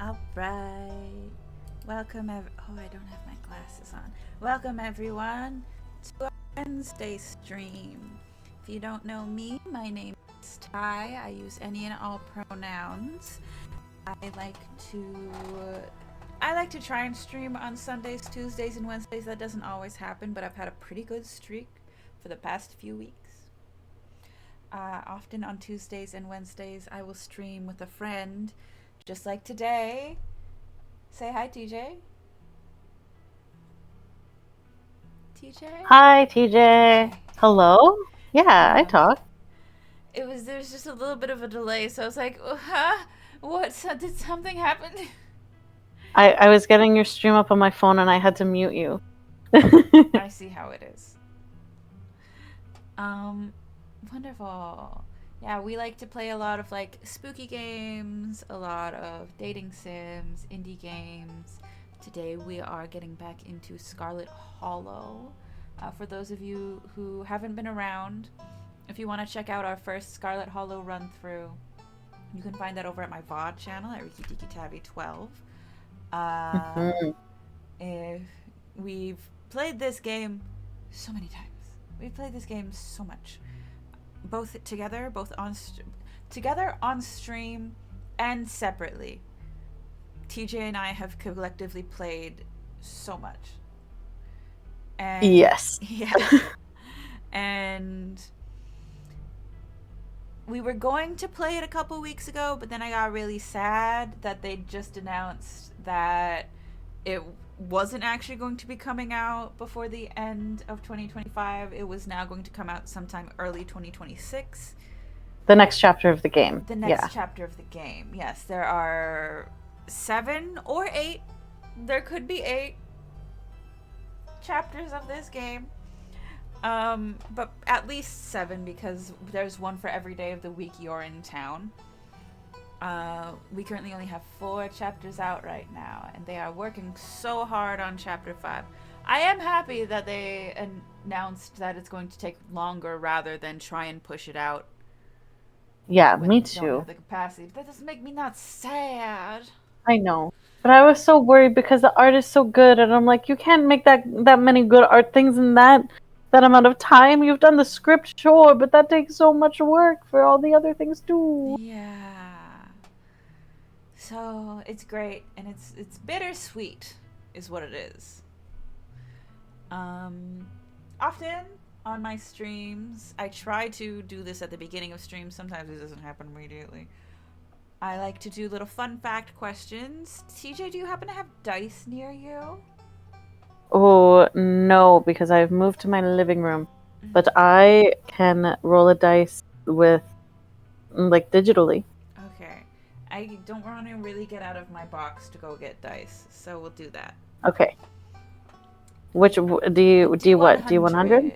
All right. Welcome, oh, I don't have my glasses on. Welcome, everyone, to our Wednesday stream. If you don't know me, my name is Ty. I use any and all pronouns. I like to try and stream on Sundays, Tuesdays, and Wednesdays. That doesn't always happen, but I've had a pretty good streak for the past few weeks. Often on Tuesdays and Wednesdays, I will stream with a friend, just like today. Say hi, TJ. TJ? Hi, TJ. Hello? Yeah, I talk. There's just a little bit of a delay, so I was like, huh? What? Did something happen? I was getting your stream up on my phone and I had to mute you. I see how it is. Wonderful. Yeah, we like to play a lot of like spooky games, a lot of dating sims, indie games. Today we are getting back into SCARLET HOLLOw. For those of you who haven't been around, if you want to check out our first SCARLET HOLLOw run through, you can find that over at my VOD channel at RikiTikiTavi12. If we've played this game so many times. We've played this game so much. Both together, together on stream and separately. TJ and I have collectively played so much. And yes. Yeah. And we were going to play it a couple weeks ago, but then I got really sad that they just announced that it wasn't actually going to be coming out before the end of 2025. It was now going to come out sometime early 2026. The next chapter of the game. The next chapter of the game. Yes, there are 7 or 8. There could be 8 chapters of this game. But at least 7, because there's one for every day of the week you're in town. We currently only have 4 chapters out right now, and they are working so hard on chapter 5. I am happy that they announced that it's going to take longer rather than try and push it out. Yeah, me too. Don't have the capacity. But that doesn't make me not sad. I know. But I was so worried because the art is so good, and I'm like, you can't make that many good art things in that amount of time. You've done the script, sure, but that takes so much work for all the other things too. Yeah. So it's great, and it's bittersweet, is what it is. Often on my streams, I try to do this at the beginning of streams. Sometimes it doesn't happen immediately. I like to do little fun fact questions. TJ, do you happen to have dice near you? Oh, no, because I've moved to my living room. Mm-hmm. But I can roll a dice with, like, digitally. Okay. I don't want to really get out of my box to go get dice, so we'll do that. Okay. Which, do you what? Do you 100?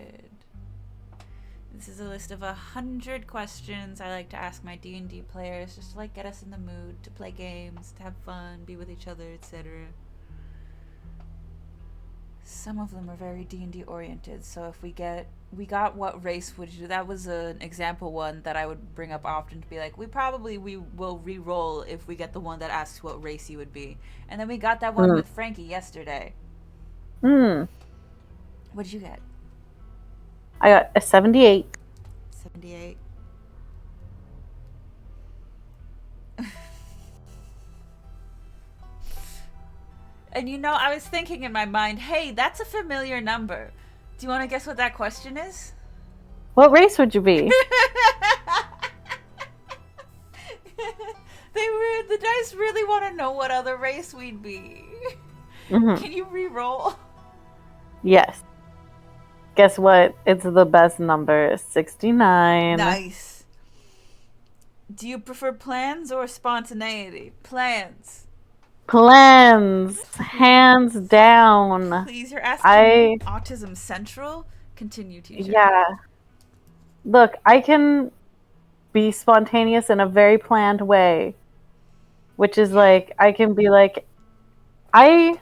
This is a list of 100 questions I like to ask my D&D players, just to, like, get us in the mood to play games, to have fun, be with each other, etc. Some of them are very D&D oriented, so if we got what race would you do? That was an example one that I would bring up often to be like, we will re-roll if we get the one that asks what race you would be. And then we got that one with Frankie yesterday. What did you get? I got a 78. 78. And I was thinking in my mind, hey, that's a familiar number. Do you want to guess what that question is? What race would you be? The dice really want to know what other race we'd be. Mm-hmm. Can you re-roll? Yes. Guess what? It's the best number, 69. Nice. Do you prefer plans or spontaneity? Plans. Plans, hands down. Please, you're asking Autism Central? Continue, teacher. Yeah. Look, I can be spontaneous in a very planned way. Which is like, I can be like, I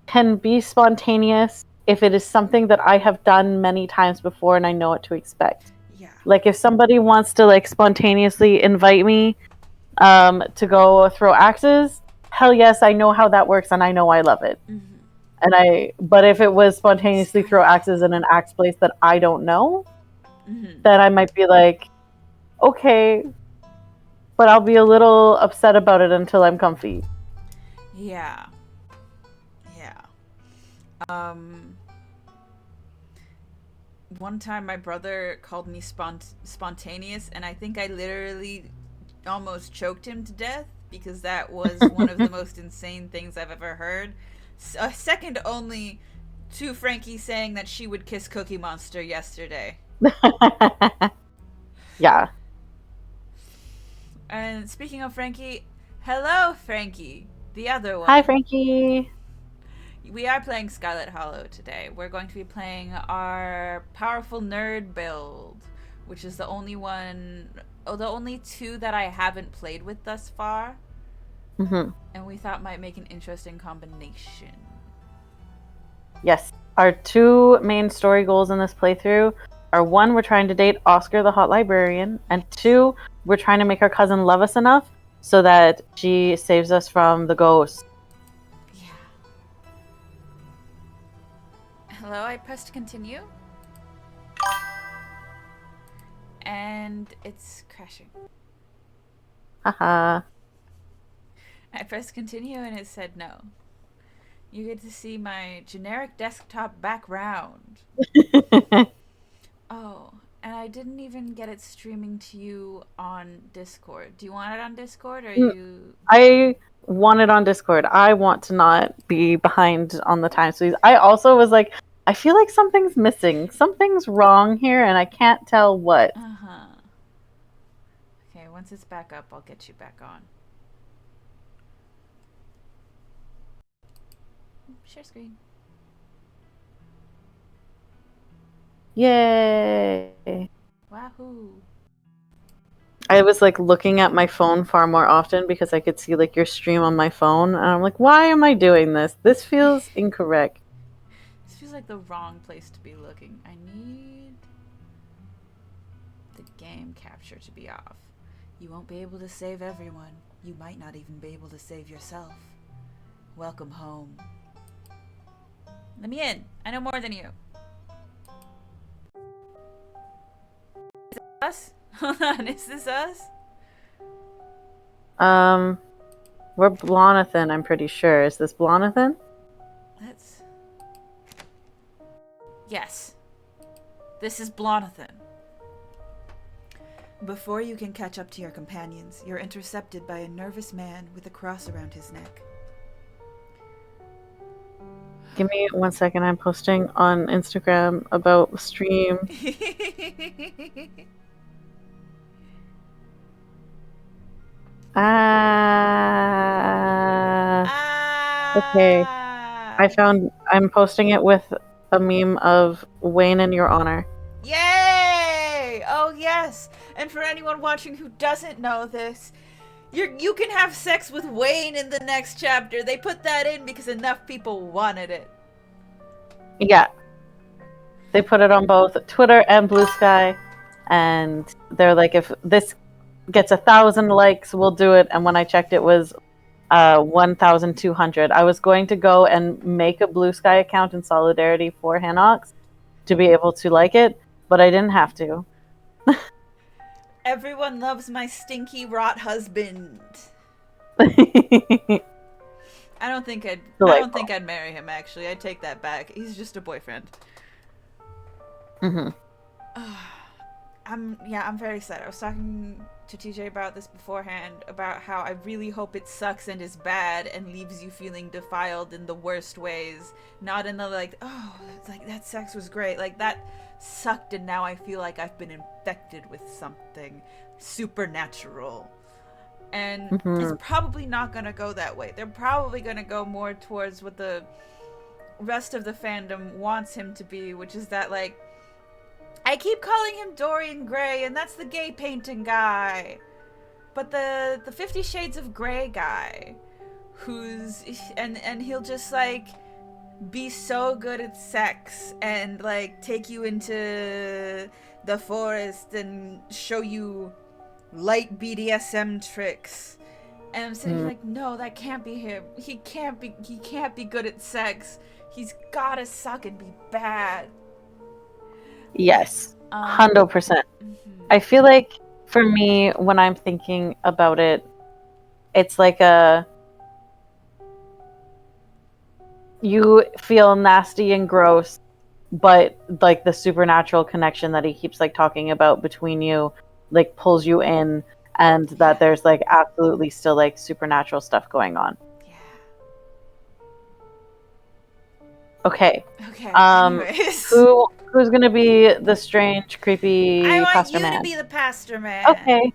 can be spontaneous if it is something that I have done many times before and I know what to expect. Yeah. Like if somebody wants to like spontaneously invite me to go throw axes, hell yes, I know how that works and I know I love it. But if it was spontaneously throw axes in an axe place that I don't know, then I might be like, okay, but I'll be a little upset about it until I'm comfy. Yeah. One time my brother called me spontaneous, and I think I literally almost choked him to death because that was one of the most insane things I've ever heard. Second only to Frankie saying that she would kiss Cookie Monster yesterday. Yeah. And speaking of Frankie, hello, Frankie, the other one. Hi, Frankie. We are playing Scarlet Hollow today. We're going to be playing our powerful nerd build, which is the only two that I haven't played with thus far. And we thought might make an interesting combination. Yes. Our two main story goals in this playthrough are, one, we're trying to date Oscar the hot librarian, and two, we're trying to make our cousin love us enough so that she saves us from the ghost. Yeah. Hello, I pressed continue. And it's crashing. Haha. I pressed continue and it said no. You get to see my generic desktop background. Oh, and I didn't even get it streaming to you on Discord. Do you want it on Discord or you... I want it on Discord. I want to not be behind on the time. So I also was like, I feel like something's missing. Something's wrong here and I can't tell what. Okay, once it's back up, I'll get you back on. Share screen. Yay. Wahoo. I was like looking at my phone far more often because I could see like your stream on my phone. And I'm like, why am I doing this? This feels incorrect. This feels like the wrong place to be looking. I need the game capture to be off. You won't be able to save everyone. You might not even be able to save yourself. Welcome home. Let me in. I know more than you. Is this us? Hold on, is this us? We're Blonathan, I'm pretty sure. Is this Blonathan? Let's... Yes. This is Blonathan. Before you can catch up to your companions, you're intercepted by a nervous man with a cross around his neck. Give me 1 second. I'm posting on Instagram about stream. Okay. I'm posting it with a meme of Wayne in your honor. Yay! Oh yes! And for anyone watching who doesn't know this, you can have sex with Wayne in the next chapter. They put that in because enough people wanted it. Yeah. They put it on both Twitter and Blue Sky, and they're like, if this gets 1,000 likes, we'll do it. And when I checked, it was 1,200. I was going to go and make a Blue Sky account in solidarity for Hanox to be able to like it, but I didn't have to. Everyone loves my stinky rot husband. I don't think I'd marry him, actually. I take that back. He's just a boyfriend. I'm very sad. I was talking to TJ about this beforehand, about how I really hope it sucks and is bad and leaves you feeling defiled in the worst ways. Not in the like, oh, it's like that sex was great. Like that sucked and now I feel like I've been infected with something supernatural. And it's probably not gonna go that way. They're probably gonna go more towards what the rest of the fandom wants him to be, which is that, like, I keep calling him Dorian Gray, and that's the gay painting guy. But the 50 Shades of Grey guy, who's, and he'll just, like, be so good at sex and, like, take you into the forest and show you light BDSM tricks And I'm sitting here like, no, that can't be him. He can't be good at sex. He's gotta suck and be bad. Yes, 100%. I feel like for me, when I'm thinking about it, it's like you feel nasty and gross, but like the supernatural connection that he keeps like talking about between you, like pulls you in, and that there's like absolutely still like supernatural stuff going on. Yeah. Okay. Anyways. Who's gonna be the strange, creepy pastor man? I want you to be the pastor man. Okay.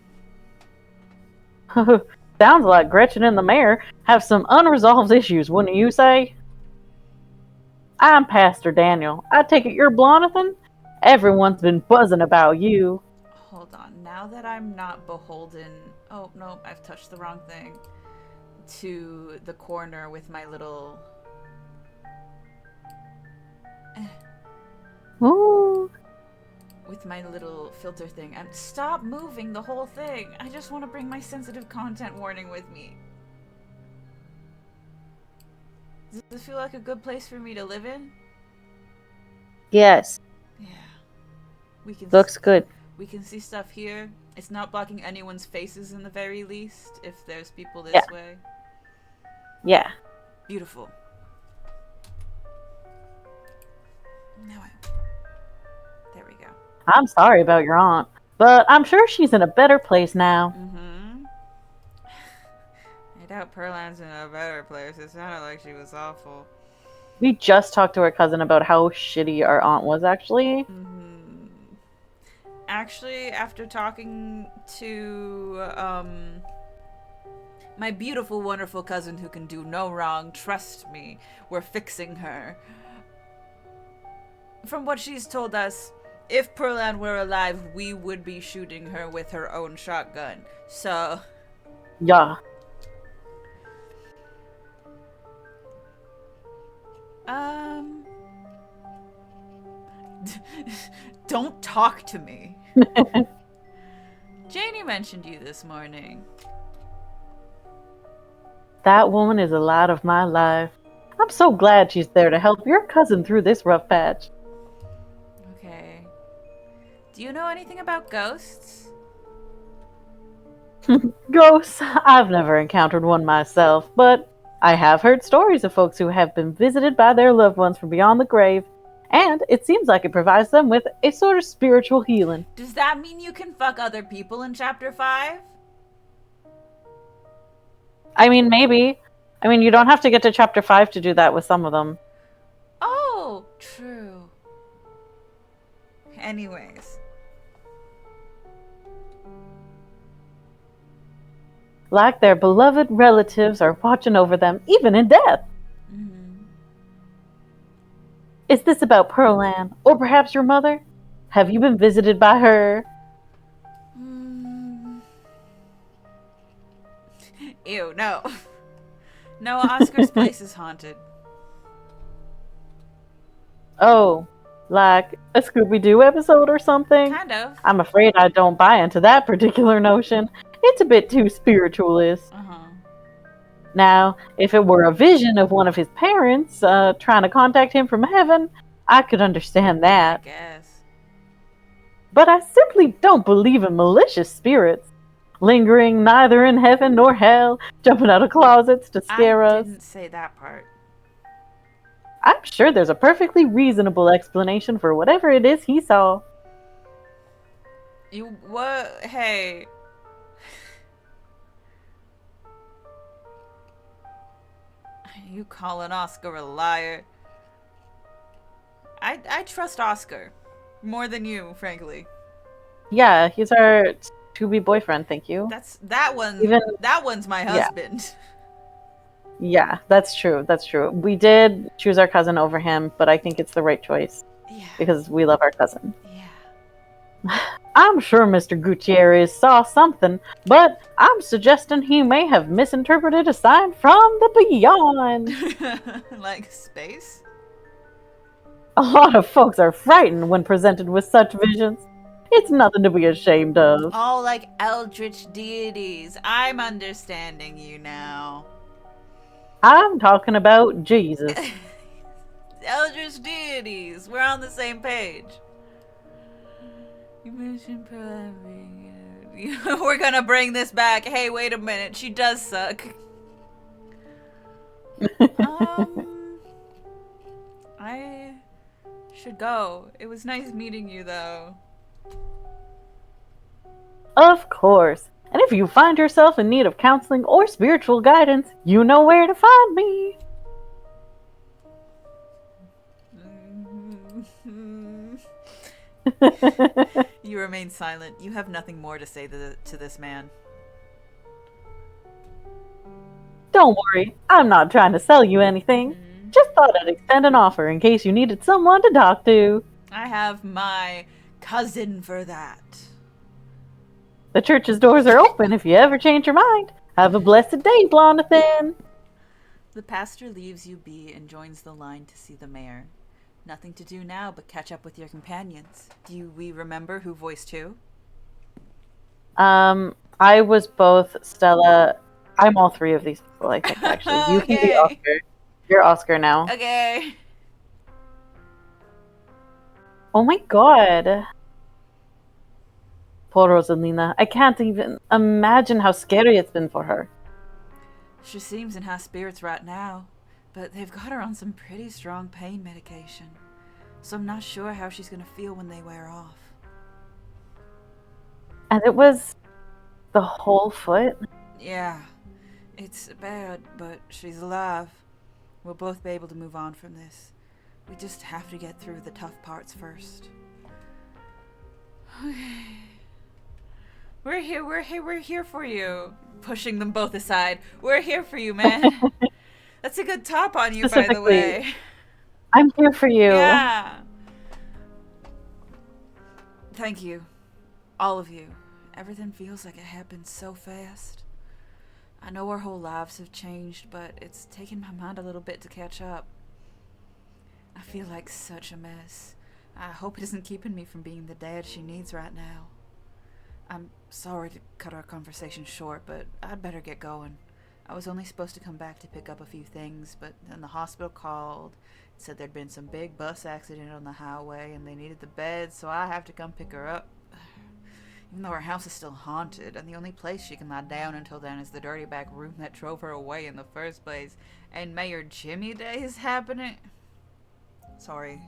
Sounds like Gretchen and the mayor have some unresolved issues, wouldn't you say? I'm Pastor Daniel. I take it you're Blonathan? Everyone's been buzzing about you. Hold on. Now that I'm not beholden... Oh, no, I've touched the wrong thing. To the corner with my little... Ooh. With my little filter thing. And stop moving the whole thing. I just want to bring my sensitive content warning with me. Does this feel like a good place for me to live in? Yes. Yeah. Looks good. We can see stuff here. It's not blocking anyone's faces in the very least, if there's people this way. Yeah. Beautiful. There we go. I'm sorry about your aunt, but I'm sure she's in a better place now. I doubt Perlan's in a better place. It sounded like she was awful. We just talked to her cousin about how shitty our aunt was, actually. Actually, after talking to my beautiful, wonderful cousin who can do no wrong, trust me, we're fixing her. From what she's told us, if Perlan were alive, we would be shooting her with her own shotgun. So... Yeah. Don't talk to me. Janie mentioned you this morning. That woman is a light of my life. I'm so glad she's there to help your cousin through this rough patch. Okay. Do you know anything about ghosts? Ghosts? I've never encountered one myself, but I have heard stories of folks who have been visited by their loved ones from beyond the grave, and it seems like it provides them with a sort of spiritual healing. Does that mean you can fuck other people in Chapter 5? I mean, maybe. I mean, you don't have to get to Chapter 5 to do that with some of them. Oh, true. Anyways. Like their beloved relatives are watching over them, even in death. Is this about Perlan, or perhaps your mother? Have you been visited by her? Ew, no. No, Oscar's place is haunted. Oh, like a Scooby-Doo episode or something? Kind of. I'm afraid I don't buy into that particular notion. It's a bit too spiritualist. Now, if it were a vision of one of his parents trying to contact him from heaven, I could understand that. I guess. But I simply don't believe in malicious spirits, lingering neither in heaven nor hell, jumping out of closets to scare us. I didn't say that part. I'm sure there's a perfectly reasonable explanation for whatever it is he saw. You what? Hey. You calling Oscar a liar? I trust Oscar more than you, frankly. Yeah, he's our to-be boyfriend. Thank you. That one's my husband. Yeah, that's true. That's true. We did choose our cousin over him, but I think it's the right choice. Yeah. Because we love our cousin. Yeah. I'm sure Mr. Gutierrez saw something, but I'm suggesting he may have misinterpreted a sign from the beyond. Like space? A lot of folks are frightened when presented with such visions. It's nothing to be ashamed of. Oh, like eldritch deities. I'm understanding you now. I'm talking about Jesus. Eldritch deities. We're on the same page. You mentioned we're gonna bring this back. Hey, wait a minute. She does suck. I should go. It was nice meeting you, though. Of course. And if you find yourself in need of counseling or spiritual guidance, you know where to find me. You remain silent. You have nothing more to say to this man. Don't worry, I'm not trying to sell you anything. Just thought I'd extend an offer in case you needed someone to talk to. I have my cousin for that. The church's doors are open if you ever change your mind. Have a blessed day, Blondathan. The pastor leaves you be and joins the line to see the mayor. Nothing to do now but catch up with your companions. Do we remember who voiced who? I was both Stella. I'm all three of these people, I think, actually. You can be Oscar. You're Oscar now. Okay. Oh my god. Poor Rosalina. I can't even imagine how scary it's been for her. She seems in high spirits right now, but they've got her on some pretty strong pain medication. So I'm not sure how she's going to feel when they wear off. And it was the whole foot? Yeah. It's bad, but she's alive. We'll both be able to move on from this. We just have to get through the tough parts first. Okay. We're here for you. Pushing them both aside. We're here for you, man. That's a good top on you, by the way. I'm here for you. Yeah. Thank you. All of you. Everything feels like it happened so fast. I know our whole lives have changed, but it's taken my mind a little bit to catch up. I feel like such a mess. I hope it isn't keeping me from being the dad she needs right now. I'm sorry to cut our conversation short, but I'd better get going. I was only supposed to come back to pick up a few things, but then the hospital called, said there'd been some big bus accident on the highway and they needed the bed, so I have to come pick her up. Even though her house is still haunted, and the only place she can lie down until then is the dirty back room that drove her away in the first place, and Mayor Jimmy Day is happening. Sorry.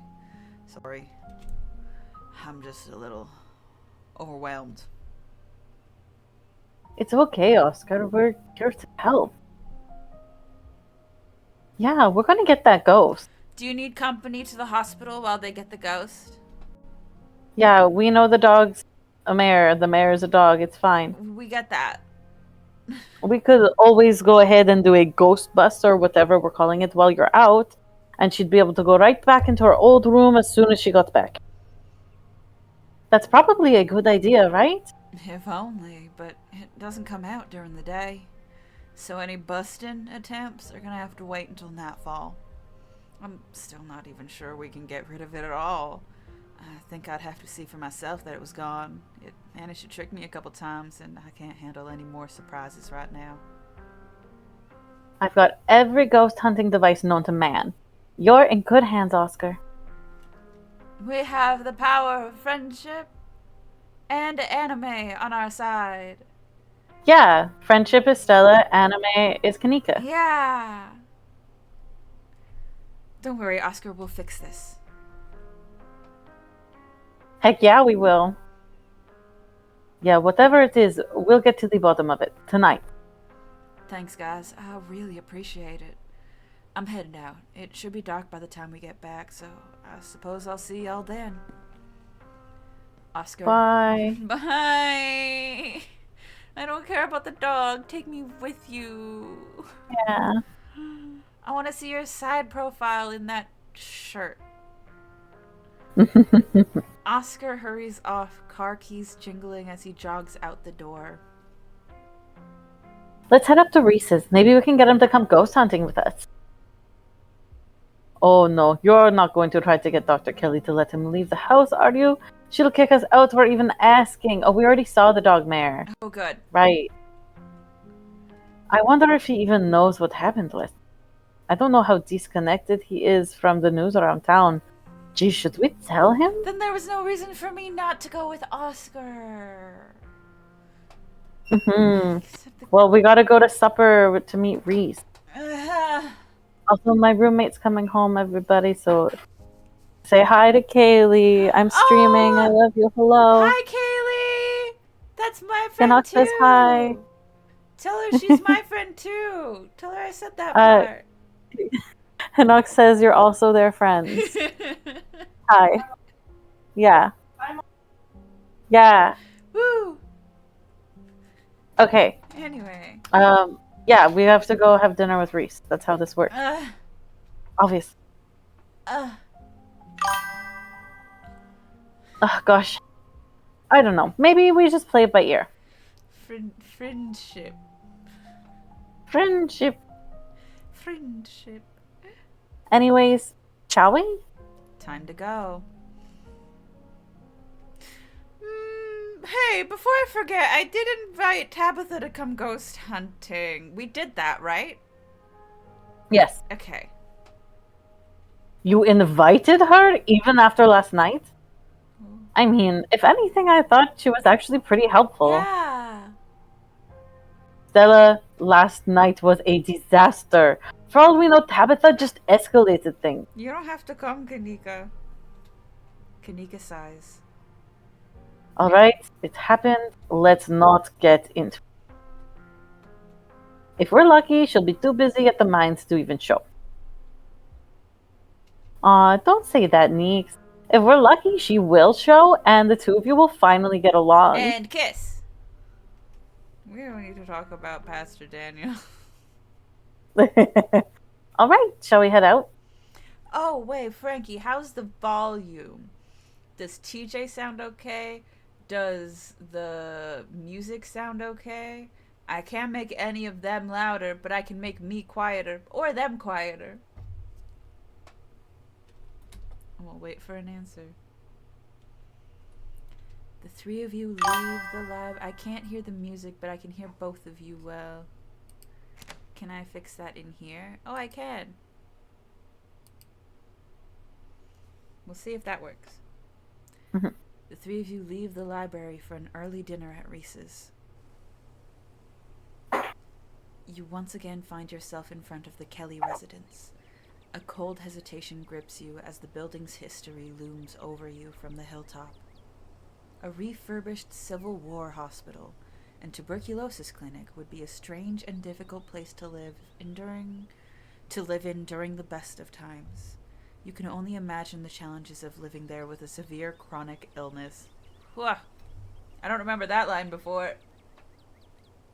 I'm just a little overwhelmed. It's okay, Oscar. We're here to help. Yeah, we're gonna get that ghost. Do you need company to the hospital while they get the ghost? Yeah, we know the dog's a mare. The mare is a dog. It's fine. We get that. We could always go ahead and do a ghost bust or whatever we're calling it while you're out, and she'd be able to go right back into her old room as soon as she got back. That's probably a good idea, right? If only, but it doesn't come out during the day. So any busting attempts are gonna have to wait until nightfall. I'm still not even sure we can get rid of it at all. I think I'd have to see for myself that it was gone. It managed to trick me a couple times, and I can't handle any more surprises right now. I've got every ghost hunting device known to man. You're in good hands, Oscar. We have the power of friendship and anime on our side. Yeah, friendship is Stella, anime is Kanika. Yeah. Don't worry, Oscar, we'll fix this. Heck yeah, we will. Yeah, whatever it is, we'll get to the bottom of it tonight. Thanks, guys. I really appreciate it. I'm heading out. It should be dark by the time we get back, so I suppose I'll see y'all then. Oscar. Bye. Bye. I don't care about the dog. Take me with you. Yeah. I want to see your side profile in that shirt. Oscar hurries off, car keys jingling as he jogs out the door. Let's head up to Reese's. Maybe we can get him to come ghost hunting with us. Oh no, you're not going to try to get Dr. Kelly to let him leave the house, are you? She'll kick us out for even asking. Oh, we already saw the dog mare. Oh, good. Right. I wonder if he even knows what happened last. I don't know how disconnected he is from the news around town. Gee, should we tell him? Then there was no reason for me not to go with Oscar. Well, we gotta go to supper to meet Reese. Uh, Also, my roommate's coming home, everybody, so say hi to Kaylee. I'm streaming. I love you. Hello. Hi, Kaylee. That's my friend Canuck too. says hi. Tell her she's my friend too. Tell her I said that part. Canuck says you're also their friends. Hi. Yeah. Yeah. Woo. Okay. Anyway. Yeah, we have to go have dinner with Reese. That's how this works. Obvious. Oh gosh. I don't know. Maybe we just play it by ear. Friendship. Friendship. Friendship. Anyways, shall we? Time to go. Hey, before I forget, I did invite Tabitha to come ghost hunting. We did that, right? Yes. Okay. You invited her even after last night? I mean, if anything, I thought she was actually pretty helpful. Yeah. Stella, last night was a disaster. For all we know, Tabitha just escalated things. You don't have to come, Kanika. Kanika sighs. Alright, it happened. Let's not get into it. If we're lucky, she'll be too busy at the mines to even show. Aw, don't say that, Neeks. If we're lucky, she will show, and the two of you will finally get along. And kiss. We don't need to talk about Pastor Daniel. Alright, shall we head out? Oh, wait, Frankie, how's the volume? Does TJ sound okay? Does the music sound okay? I can't make any of them louder, but I can make me quieter, or them quieter. We'll wait for an answer. The three of you leave the lab. I can't hear the music, but I can hear both of you well. Can I fix that in here? Oh, I can. We'll see if that works. The three of you leave the library for an early dinner at Reese's. You once again find yourself in front of the Kelly residence. A cold hesitation grips you as the building's history looms over you from the hilltop. A refurbished Civil War hospital and tuberculosis clinic would be a strange and difficult place to live in during the best of times. You can only imagine the challenges of living there with a severe chronic illness. Whew. I don't remember that line before.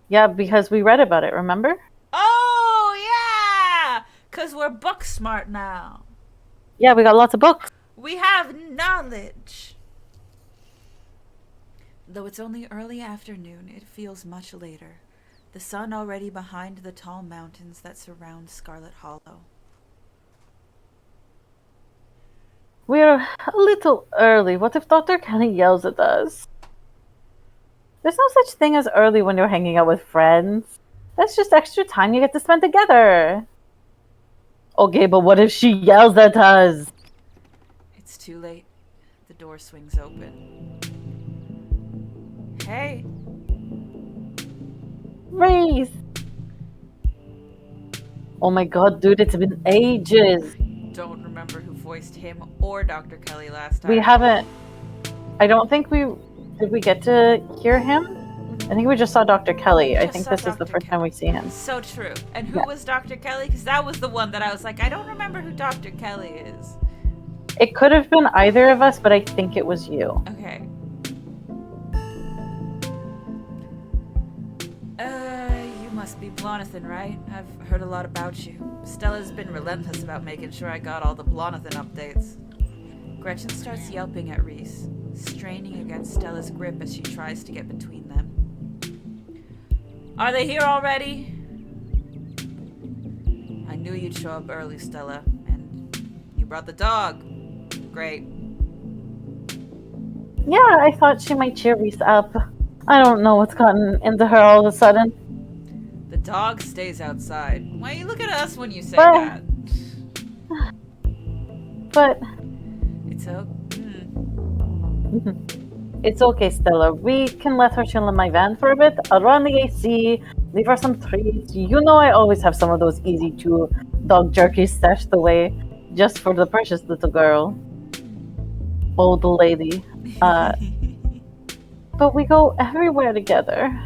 Yeah, because we read about it, remember? Oh, yeah! 'Cause we're book smart now. Yeah, we got lots of books. We have knowledge. Though it's only early afternoon, it feels much later. The sun already behind the tall mountains that surround Scarlet Hollow. We're a little early. What if Dr. Kelly yells at us? There's no such thing as early when you're hanging out with friends. That's just extra time you get to spend together. Okay, but what if she yells at us? It's too late. The door swings open. Hey. Reese! Oh my god, dude, it's been ages. Don't remember who voiced him or Dr. Kelly last time. We haven't... I don't think we... Did we get to hear him? I think we just saw Dr. Kelly. I think this is the first time we see him. So true. And who was Dr. Kelly? Because that was the one that I was like, I don't remember who Dr. Kelly is. It could have been either of us, but I think it was you. Okay. You must be Blonathan, right? I've heard a lot about you. Stella's been relentless about making sure I got all the Blonathan updates. Gretchen starts yelping at Reese, straining against Stella's grip as she tries to get between them. Are they here already? I knew you'd show up early, Stella, and brought the dog. Great. Yeah, I thought she might cheer Reese up. I don't know what's gotten into her all of a sudden. The dog stays outside. Why you look at us when you say But- that? But It's okay. it's okay, Stella. We can let her chill in my van for a bit. I'll run the AC, leave her some treats. You know I always have some of those easy chew dog jerkies stashed away just for the precious little girl. Old lady. But we go everywhere together.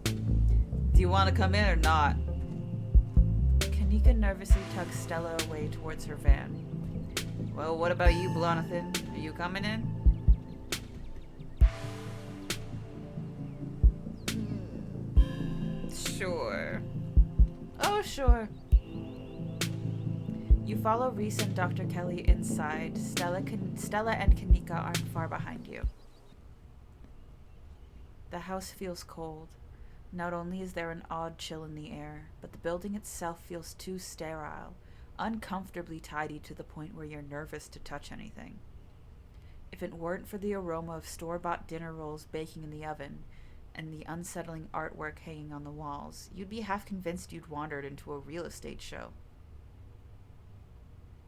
Do you want to come in or not? Kanika nervously tugs Stella away towards her van. Well, what about you, Blonathan? Are you coming in? Sure. Oh, sure. You follow Reese and Dr. Kelly inside. Stella and Kanika aren't far behind you. The house feels cold. Not only is there an odd chill in the air, but the building itself feels too sterile, uncomfortably tidy to the point where you're nervous to touch anything. If it weren't for the aroma of store-bought dinner rolls baking in the oven and the unsettling artwork hanging on the walls, you'd be half convinced you'd wandered into a real estate show.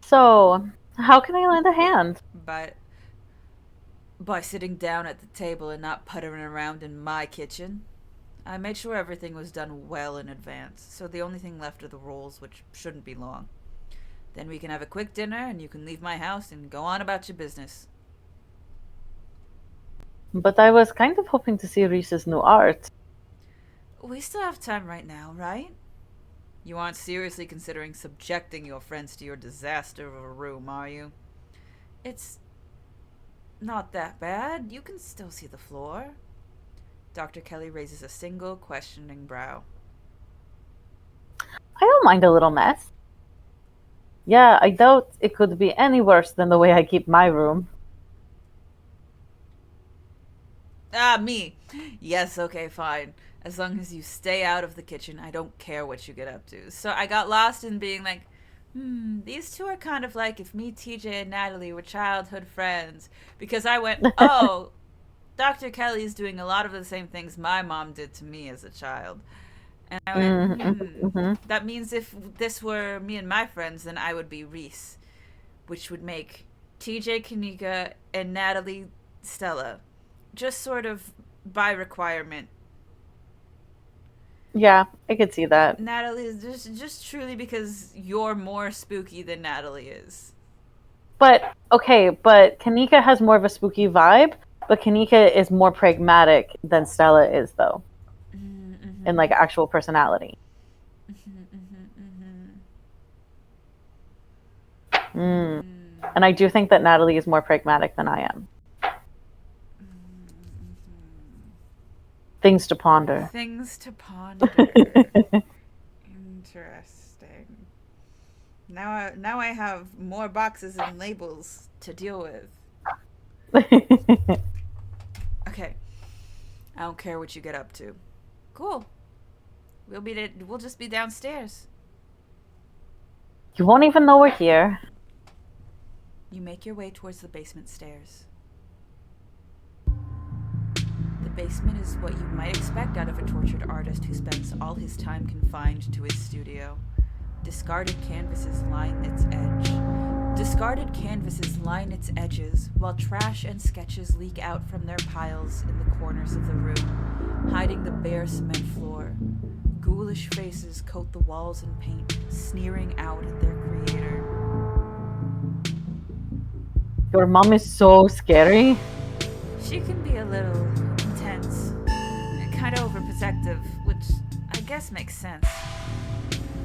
So, how can I lend a hand? But by sitting down at the table and not puttering around in my kitchen. I made sure everything was done well in advance, so the only thing left are the rolls, which shouldn't be long. Then we can have a quick dinner and you can leave my house and go on about your business. But I was kind of hoping to see Reese's new art. We still have time right now, right? You aren't seriously considering subjecting your friends to your disaster of a room, are you? It's not that bad. You can still see the floor. Dr. Kelly raises a single questioning brow. I don't mind a little mess. Yeah, I doubt it could be any worse than the way I keep my room. Ah, me. Yes, okay, fine. As long as you stay out of the kitchen, I don't care what you get up to. So I got lost in being like, these two are kind of like if me, TJ, and Natalie were childhood friends. Because I went, oh, Dr. Kelly's doing a lot of the same things my mom did to me as a child. And I went, that means if this were me and my friends, then I would be Reese. Which would make TJ, Kanika, and Natalie, Stella. Just sort of by requirement. Yeah, I could see that. Natalie is just truly because you're more spooky than Natalie is. But, okay, but Kanika has more of a spooky vibe, but Kanika is more pragmatic than Stella is, though. In, like, actual personality. And I do think that Natalie is more pragmatic than I am. Things to ponder. Things to ponder. Interesting. Now I have more boxes and labels to deal with. Okay. I don't care what you get up to. Cool. We'll just be downstairs. You won't even know we're here. You make your way towards the basement stairs. The basement is what you might expect out of a tortured artist who spends all his time confined to his studio. Discarded canvases line its edges, while trash and sketches leak out from their piles in the corners of the room, hiding the bare cement floor. Ghoulish faces coat the walls in paint, sneering out at their creator. Your mom is so scary. She can be a little intense, kind of overprotective, which I guess makes sense.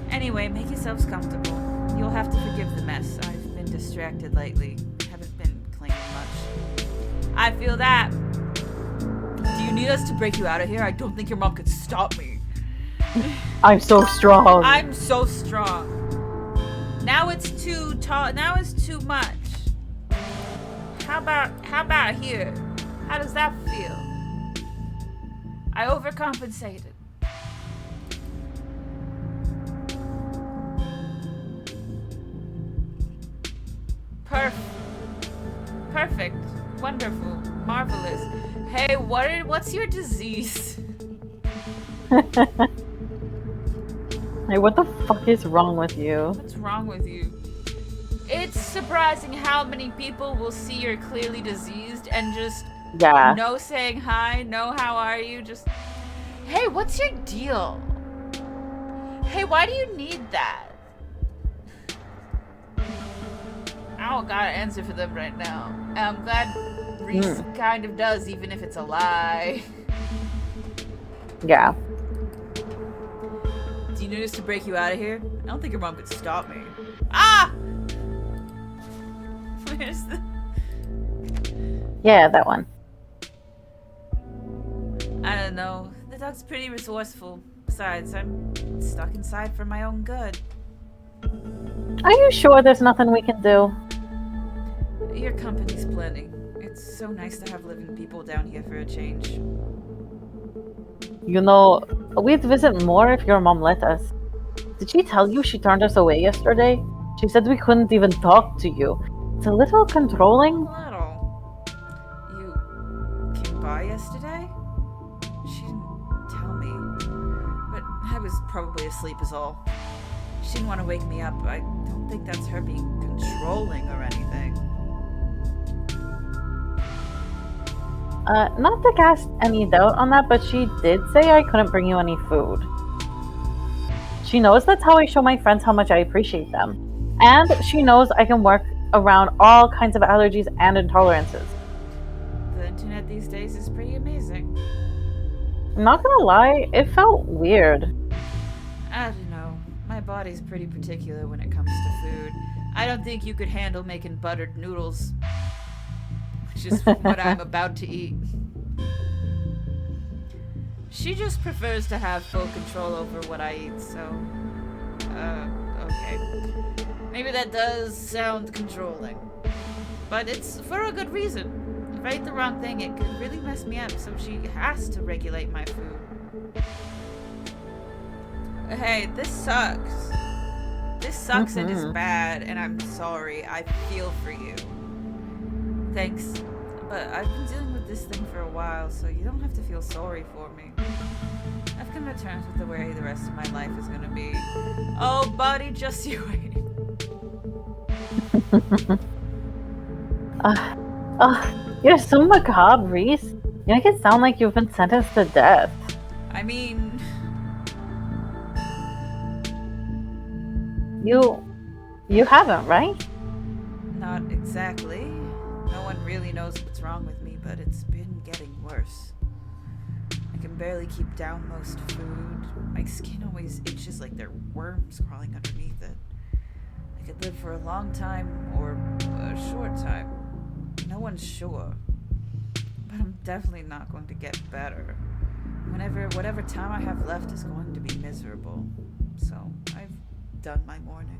Anyway, make yourselves comfortable. You'll have to forgive the mess. I've been distracted lately. Haven't been cleaning much. I feel that. Do you need us to break you out of here? I don't think your mom could stop me. I'm so strong. I'm so strong. Now it's too tall. Now it's too much. How about here? How does that feel? I overcompensated. Perfect. Wonderful. Marvelous. Hey, what's your disease? Hey, what the fuck is wrong with you? What's wrong with you? It's surprising how many people will see you're clearly diseased and just no saying hi, no how are you, just hey, what's your deal? Hey, why do you need that? I don't got an answer for them right now. And I'm glad Reese kind of does, even if it's a lie. Yeah. Do you need us to break you out of here? I don't think your mom could stop me. Ah! Where's the... Yeah, that one. I don't know. The dog's pretty resourceful. Besides, I'm stuck inside for my own good. Are you sure there's nothing we can do? Your company's plenty. It's so nice to have living people down here for a change. You know, we'd visit more if your mom let us. Did she tell you she turned us away yesterday? She said we couldn't even talk to you. It's a little controlling. A little. You came by yesterday? She didn't tell me. But I was probably asleep is all. She didn't want to wake me up. I don't think that's her being controlling or anything. Not to cast any doubt on that, but she did say I couldn't bring you any food. She knows that's how I show my friends how much I appreciate them. And she knows I can work around all kinds of allergies and intolerances. The internet these days is pretty amazing. I'm not gonna lie, it felt weird. I don't know. My body's pretty particular when it comes to food. I don't think you could handle making buttered noodles. Which is what I'm about to eat. She just prefers to have full control over what I eat, so... okay. Maybe that does sound controlling. But it's for a good reason. If I eat the wrong thing, it could really mess me up, so she has to regulate my food. Hey, this sucks. This sucks and is bad, and I'm sorry. I feel for you. Thanks. But I've been dealing with this thing for a while, so you don't have to feel sorry for me. I've come to terms with the way the rest of my life is gonna be. Oh, buddy, just you wait. You're so macabre, Reese. You make it sound like you've been sentenced to death. I mean... You haven't, right? Not exactly. No one really knows what's wrong with me, but it's been getting worse. I can barely keep down most food. My skin always itches like there are worms crawling underneath it. I could live for a long time or a short time. No one's sure. But I'm definitely not going to get better. Whatever time I have left is going to be miserable. So I've done my mourning.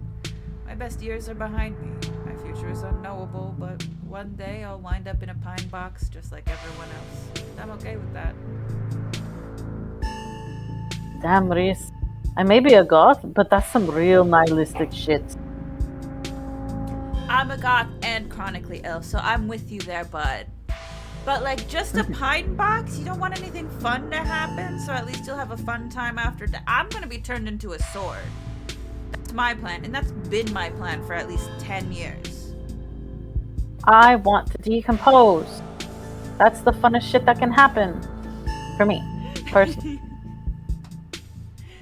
My best years are behind me. My future is unknowable, but one day I'll wind up in a pine box just like everyone else. I'm okay with that. Damn, Reese. I may be a goth, but that's some real nihilistic shit. I'm a goth and chronically ill, so I'm with you there, bud. But like, just a pine box? You don't want anything fun to happen, so at least you'll have a fun time after that. I'm gonna be turned into a sword. That's my plan, and that's been my plan for at least 10 years. I want to decompose. That's the funnest shit that can happen. For me, personally.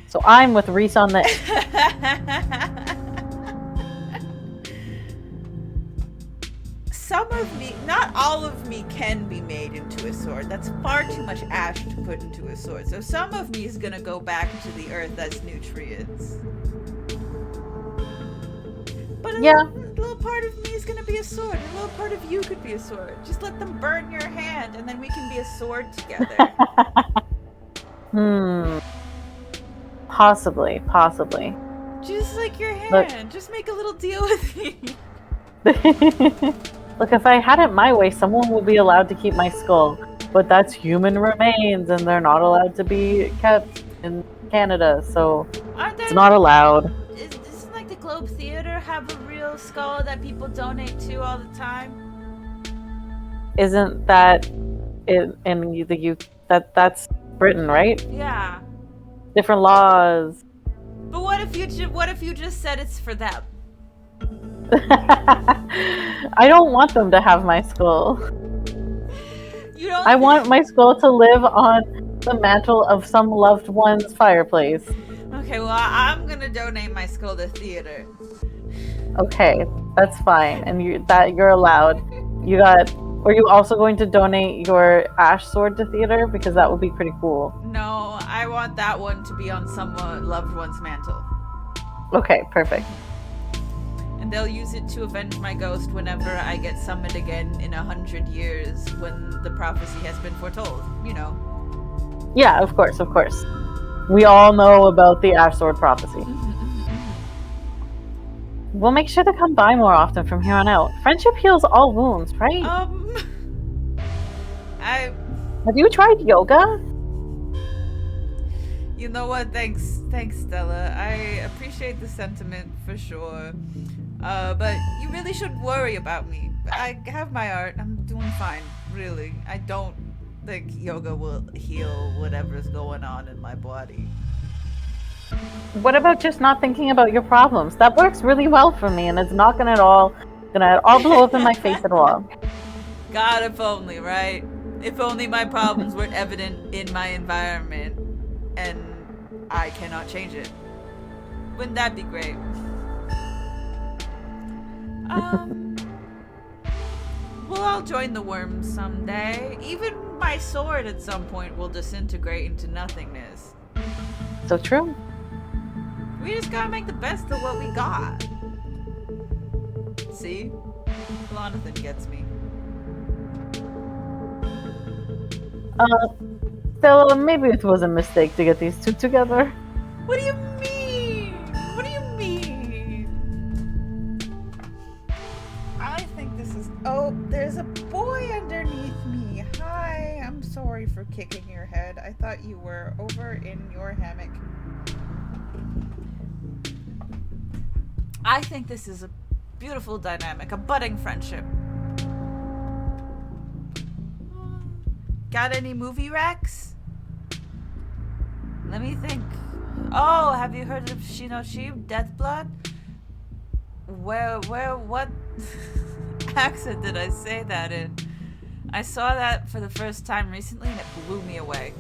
So I'm with Reese on this. Some of me, not all of me can be made into a sword. That's far too much ash to put into a sword. So some of me is gonna go back to the earth as nutrients. But a little part of me is gonna be a sword. A little part of you could be a sword. Just let them burn your hand and then we can be a sword together. Possibly. Just like your hand. Just make a little deal with me. Look, if I had it my way, someone would be allowed to keep my skull. But that's human remains, and they're not allowed to be kept in Canada, so it's not allowed. Doesn't like the Globe Theatre have a real skull that people donate to all the time? isn't that in the U that's Britain, right? Yeah. Different laws. But what if you just said it's for them? I don't want them to have my skull. You don't. I want my skull to live on the mantle of some loved one's fireplace. Okay, well, I'm gonna donate my skull to theater. Okay, that's fine, and you're allowed. Are you also going to donate your ash sword to theater, because that would be pretty cool? No, I want that one to be on some loved one's mantle. Okay, perfect. And they'll use it to avenge my ghost whenever I get summoned again in 100 years when the prophecy has been foretold. You know. Yeah, of course. We all know about the ash sword prophecy. We'll make sure to come by more often from here on out. Friendship heals all wounds, right? Have you tried yoga? You know what? Thanks, Stella. I appreciate the sentiment for sure. But you really shouldn't worry about me. I have my art. I'm doing fine, really. I don't think yoga will heal whatever's going on in my body. What about just not thinking about your problems? That works really well for me, and it's not gonna all blow up in my face at all. God, if only, right? If only my problems weren't evident in my environment, and I cannot change it. Wouldn't that be great? We'll all join the worms someday. Even my sword at some point will disintegrate into nothingness. So true. We just gotta make the best of what we got. See? Jonathan gets me. Stella, maybe it was a mistake to get these two together. What do you mean? What do you mean? I think this is... Oh, there's a boy underneath me. Hi, I'm sorry for kicking your head. I thought you were over in your hammock. I think this is a beautiful dynamic, a budding friendship. Got any movie recs? Let me think. Oh, have you heard of Shinoshi, Death Blood? What accent did I say that in? I saw that for the first time recently and it blew me away.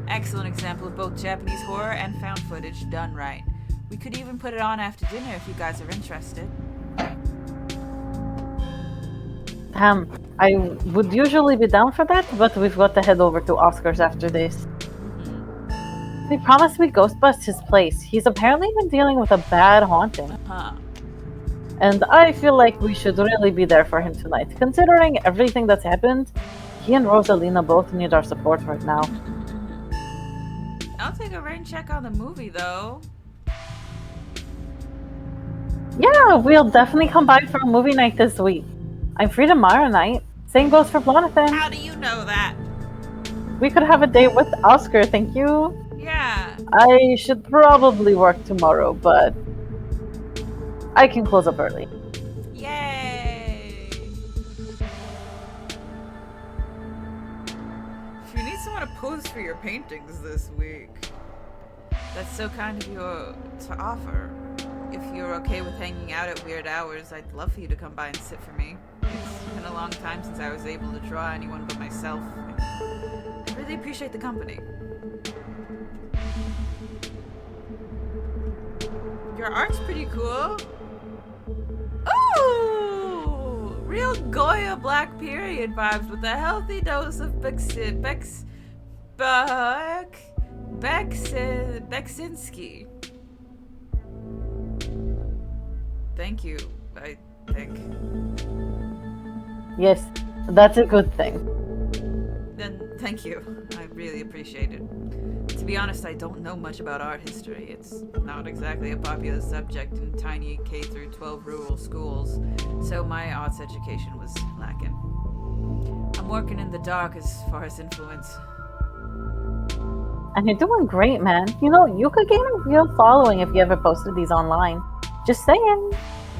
Excellent example of both Japanese horror and found footage done right. We could even put it on after dinner if you guys are interested. I would usually be down for that, but we've got to head over to Oscar's after this. He promised we ghost bust his place. He's apparently been dealing with a bad haunting. And I feel like we should really be there for him tonight. Considering everything that's happened, he and Rosalina both need our support right now. I'll take a rain check on the movie, though. Yeah, we'll definitely come by for a movie night this week. I'm free tomorrow night. Same goes for Jonathan. How do you know that? We could have a date with Oscar, thank you. Yeah. I should probably work tomorrow, but I can close up early. Yay! If you need someone to pose for your paintings this week, that's so kind of you to offer. If you're okay with hanging out at weird hours, I'd love for you to come by and sit for me. It's been a long time since I was able to draw anyone but myself. I really appreciate the company. Your art's pretty cool. Ooh! Real Goya Black Period vibes with a healthy dose of Beksinski. Thank you, I think. Yes, that's a good thing. Then thank you. I really appreciate it. To be honest, I don't know much about art history. It's not exactly a popular subject in tiny K-12 rural schools, so my arts education was lacking. I'm working in the dark as far as influence. And you're doing great, man. You know, you could gain a real following if you ever posted these online. Just saying.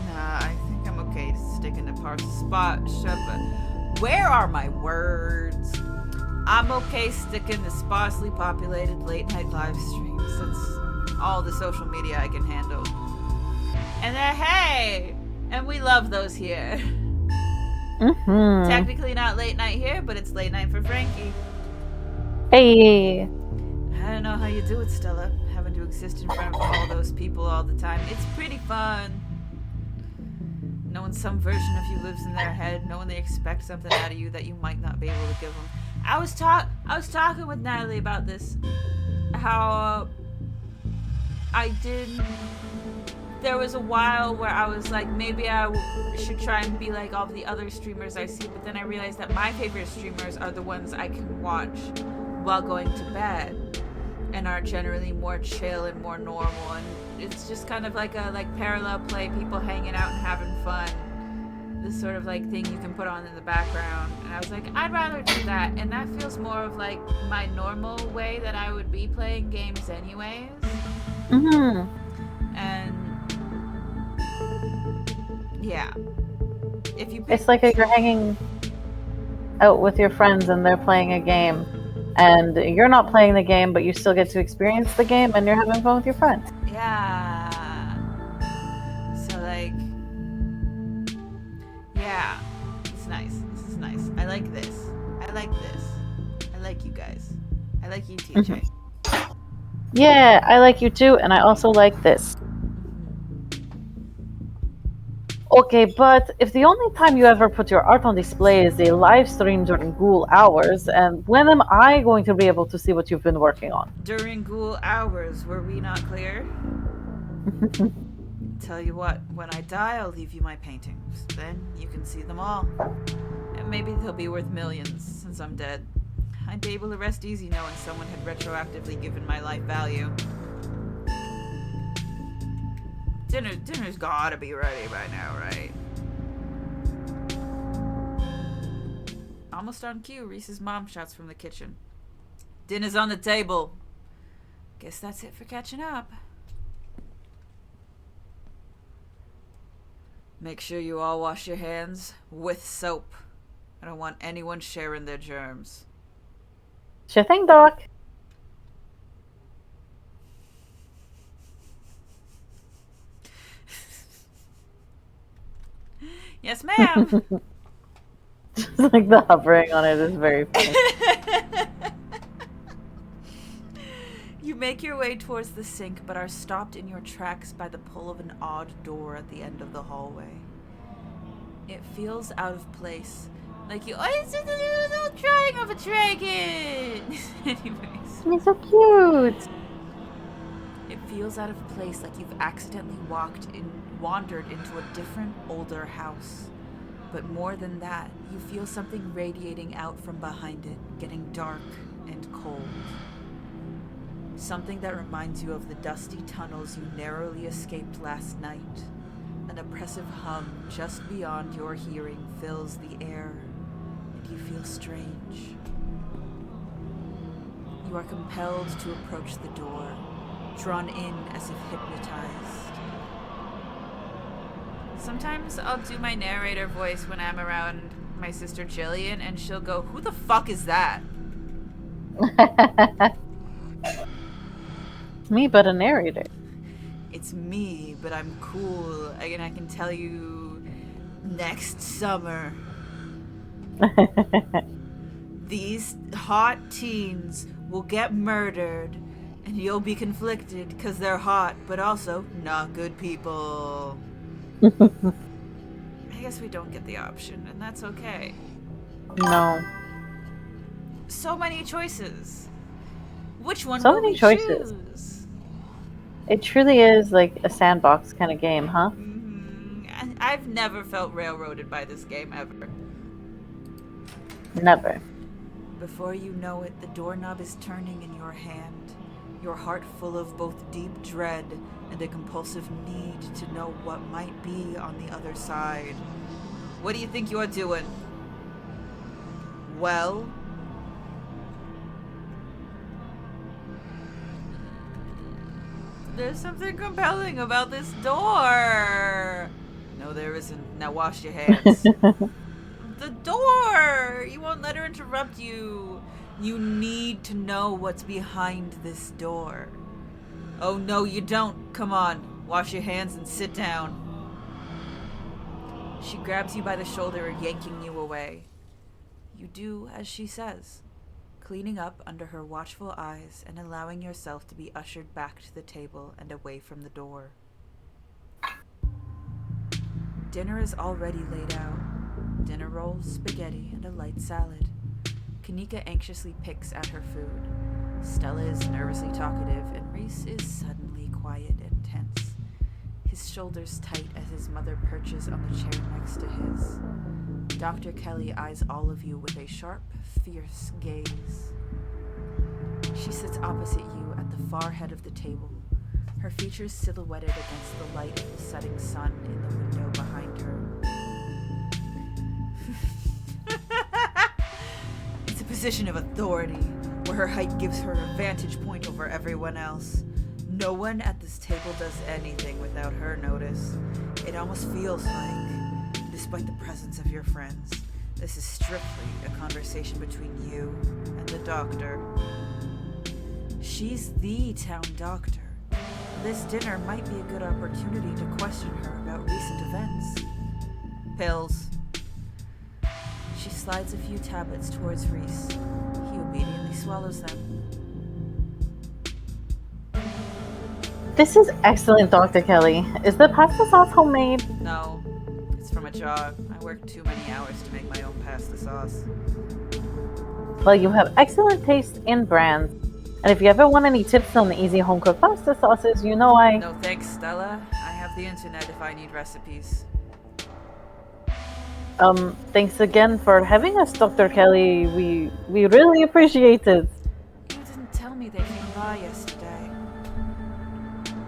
Nah, I think I'm okay sticking to parts spot, shut, but Where are my words? I'm okay sticking to sparsely populated late night live streams. That's all the social media I can handle. And hey! And we love those here. Mm-hmm. Technically not late night here, but it's late night for Frankie. Hey. I don't know how you do it, Stella. Having to exist in front of all those people all the time. It's pretty fun. Knowing some version of you lives in their head, knowing they expect something out of you that you might not be able to give them. I was talking with Natalie about this. How there was a while where I was like, maybe I should try and be like all the other streamers I see, but then I realized that my favorite streamers are the ones I can watch while going to bed and are generally more chill and more normal, and it's just kind of like a parallel play, people hanging out and having fun, this sort of like thing you can put on in the background. And I was like, I'd rather do that, and that feels more of like my normal way that I would be playing games anyways. Mm-hmm. And yeah, if you It's like you're hanging out with your friends and they're playing a game, and you're not playing the game, but you still get to experience the game, and you're having fun with your friends. Yeah. So like, yeah, it's nice. This is nice. I like this. I like this. I like you guys. I like you, TJ. Yeah, I like you too, and I also like this. Okay, but if the only time you ever put your art on display is a live stream during ghoul hours, and when am I going to be able to see what you've been working on? During ghoul hours, were we not clear? Tell you what, when I die, I'll leave you my paintings. Then you can see them all. And maybe they'll be worth millions, since I'm dead. I'd be able to rest easy knowing someone had retroactively given my life value. Dinner's gotta be ready by now, right? Almost on cue, Reese's mom shouts from the kitchen. Dinner's on the table. Guess that's it for catching up. Make sure you all wash your hands with soap. I don't want anyone sharing their germs. Sure thing, Doc. Yes, ma'am. Just like the hovering on it is very funny. You make your way towards the sink, but are stopped in your tracks by the pull of an odd door at the end of the hallway. It feels out of place. Like you... Oh, it's just a little drawing of a dragon! Anyways. He's so cute! It feels out of place, like you've accidentally wandered into a different, older house. But more than that, you feel something radiating out from behind it, getting dark and cold. Something that reminds you of the dusty tunnels you narrowly escaped last night. An oppressive hum just beyond your hearing fills the air, and you feel strange. You are compelled to approach the door, drawn in as if hypnotized. Sometimes I'll do my narrator voice when I'm around my sister Jillian, and she'll go, "Who the fuck is that?" Me, but a narrator. It's me, but I'm cool, and I can tell you next summer. These hot teens will get murdered, and you'll be conflicted because they're hot, but also not good people. I guess we don't get the option, and that's okay. No. So many choices. Which one So will many we choices. choose? It truly is like a sandbox kind of game, huh? Mm-hmm. I've never felt railroaded by this game ever. Never. Before you know it, the doorknob is turning in your hand, your heart full of both deep dread and a compulsive need to know what might be on the other side. What do you think you're doing? Well... There's something compelling about this door. No, there isn't. Now wash your hands. The door! You won't let her interrupt you. You need to know what's behind this door. Oh, no, you don't. Come on. Wash your hands and sit down. She grabs you by the shoulder, yanking you away. You do as she says, cleaning up under her watchful eyes and allowing yourself to be ushered back to the table and away from the door. Dinner is already laid out. Dinner rolls, spaghetti, and a light salad. Kanika anxiously picks at her food. Stella is nervously talkative, and Reese is suddenly quiet and tense. His shoulders tight as his mother perches on the chair next to his. Dr. Kelly eyes all of you with a sharp, fierce gaze. She sits opposite you at the far head of the table, her features silhouetted against the light of the setting sun in the window behind her. It's a position of authority, where her height gives her a vantage point over everyone else. No one at this table does anything without her notice. It almost feels like, despite the presence of your friends, this is strictly a conversation between you and the doctor. She's the town doctor. This dinner might be a good opportunity to question her about recent events. Pills. She slides a few tablets towards Reese. He obediently swallows them. This is excellent, Dr. Kelly. Is the pasta sauce homemade? No, it's from a jar. I worked too many hours to make my own pasta sauce. Well, you have excellent taste in brands. And if you ever want any tips on the easy home-cooked pasta sauces, you know I... No thanks, Stella. I have the internet if I need recipes. Thanks again for having us, Dr. Kelly. We really appreciate it. You didn't tell me they came by yesterday.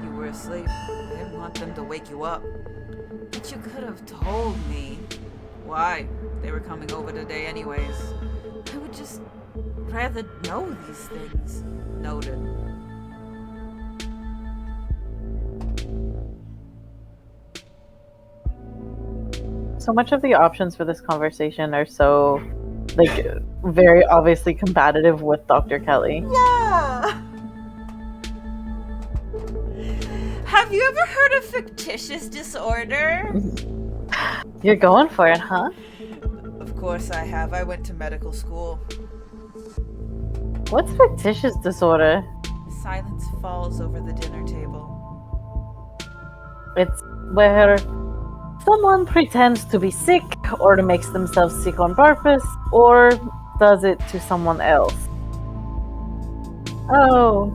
You were asleep. I didn't want them to wake you up. But you could have told me. Why? They were coming over today anyways. I would just rather know these things. Noted. So much of the options for this conversation are so, like, very obviously competitive with Dr. Kelly. Yeah! Have you ever heard of fictitious disorder? You're going for it, huh? Of course I have. I went to medical school. What's fictitious disorder? Silence falls over the dinner table. It's where someone pretends to be sick or makes themselves sick on purpose or does it to someone else. Oh.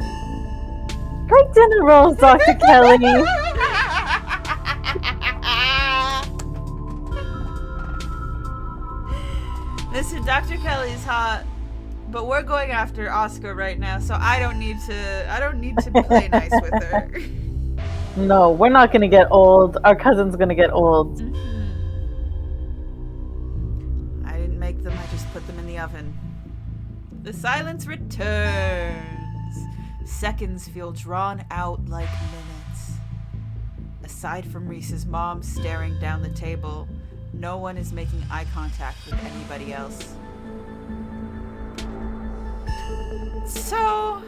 Great dinner rolls, Dr. Kelly. Listen, Dr. Kelly's hot, but we're going after Oscar right now, so I don't need to play nice with her. No, we're not gonna get old. Our cousin's gonna get old. I didn't make them, I just put them in the oven. The silence returns. Seconds feel drawn out like minutes. Aside from Reese's mom staring down the table, no one is making eye contact with anybody else. So...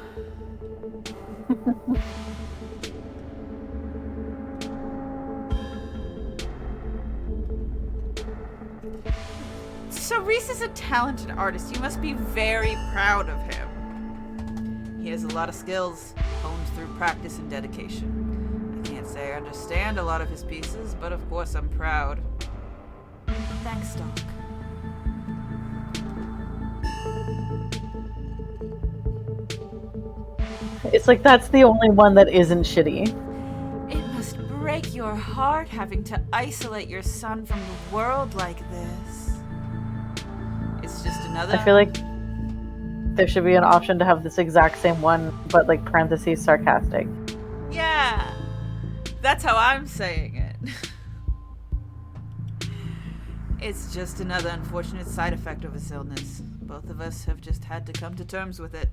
So Reese is a talented artist. You must be very proud of him. He has a lot of skills, honed through practice and dedication. I can't say I understand a lot of his pieces, but of course I'm proud. Thanks, Doc. It's like that's the only one that isn't shitty. It must break your heart having to isolate your son from the world like this. It's just another... I feel like there should be an option to have this exact same one, but like parentheses sarcastic. Yeah, that's how I'm saying it. It's just another unfortunate side effect of his illness. Both of us have just had to come to terms with it.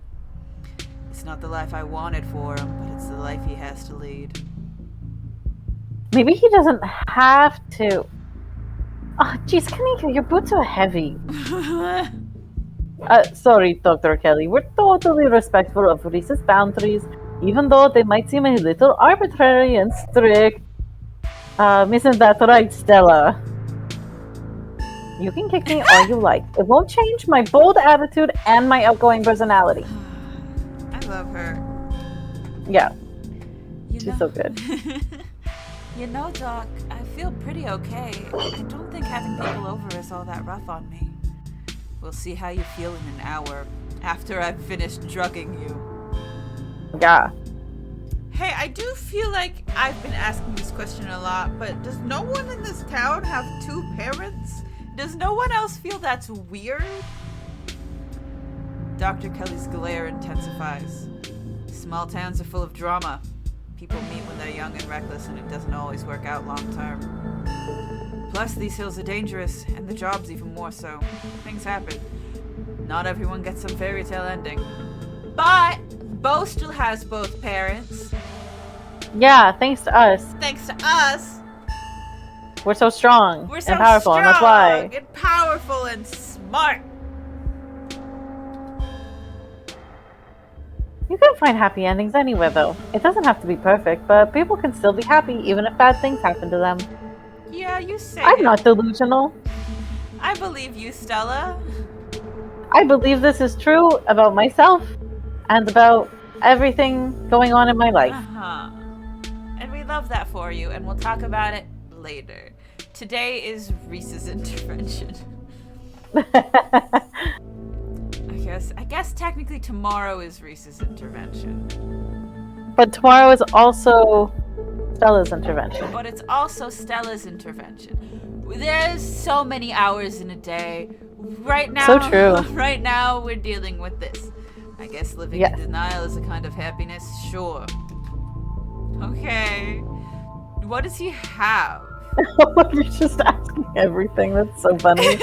It's not the life I wanted for him, but it's the life he has to lead. Maybe he doesn't have to. Jeez, Kanika, your boots are heavy. Sorry, Dr. Kelly. We're totally respectful of Reese's boundaries, even though they might seem a little arbitrary and strict. Isn't that right, Stella? You can kick me all you like. It won't change my bold attitude and my outgoing personality. I love her. Yeah, You she's so good. You know, Doc, I feel pretty okay. I don't think having people over is all that rough on me. We'll see how you feel in an hour, after I've finished drugging you. Yeah. Hey, I do feel like I've been asking this question a lot, but does no one in this town have 2 parents? Does no one else feel that's weird? Dr. Kelly's glare intensifies. Small towns are full of drama. People meet when they're young and reckless, and it doesn't always work out long term. Plus, these hills are dangerous, and the job's even more so. Things happen. Not everyone gets some fairy tale ending. But Bo still has both parents. Yeah, thanks to us. Thanks to us. We're so strong We're so and powerful, strong and that's why. and powerful and smart. You can find happy endings anywhere, though. It doesn't have to be perfect, but people can still be happy even if bad things happen to them. Yeah, you say I'm it. not delusional. I believe you, Stella. I believe this is true about myself and about everything going on in my life. Uh-huh. And we love that for you, and we'll talk about it later. Today is Reese's intervention. I guess technically tomorrow is Reese's intervention. But tomorrow is also Stella's intervention. But it's also Stella's intervention. There's so many hours in a day. Right now, So true. Right now, we're dealing with this. I guess living in denial is a kind of happiness. Sure. Okay. What does he have? You're just asking everything. That's so funny.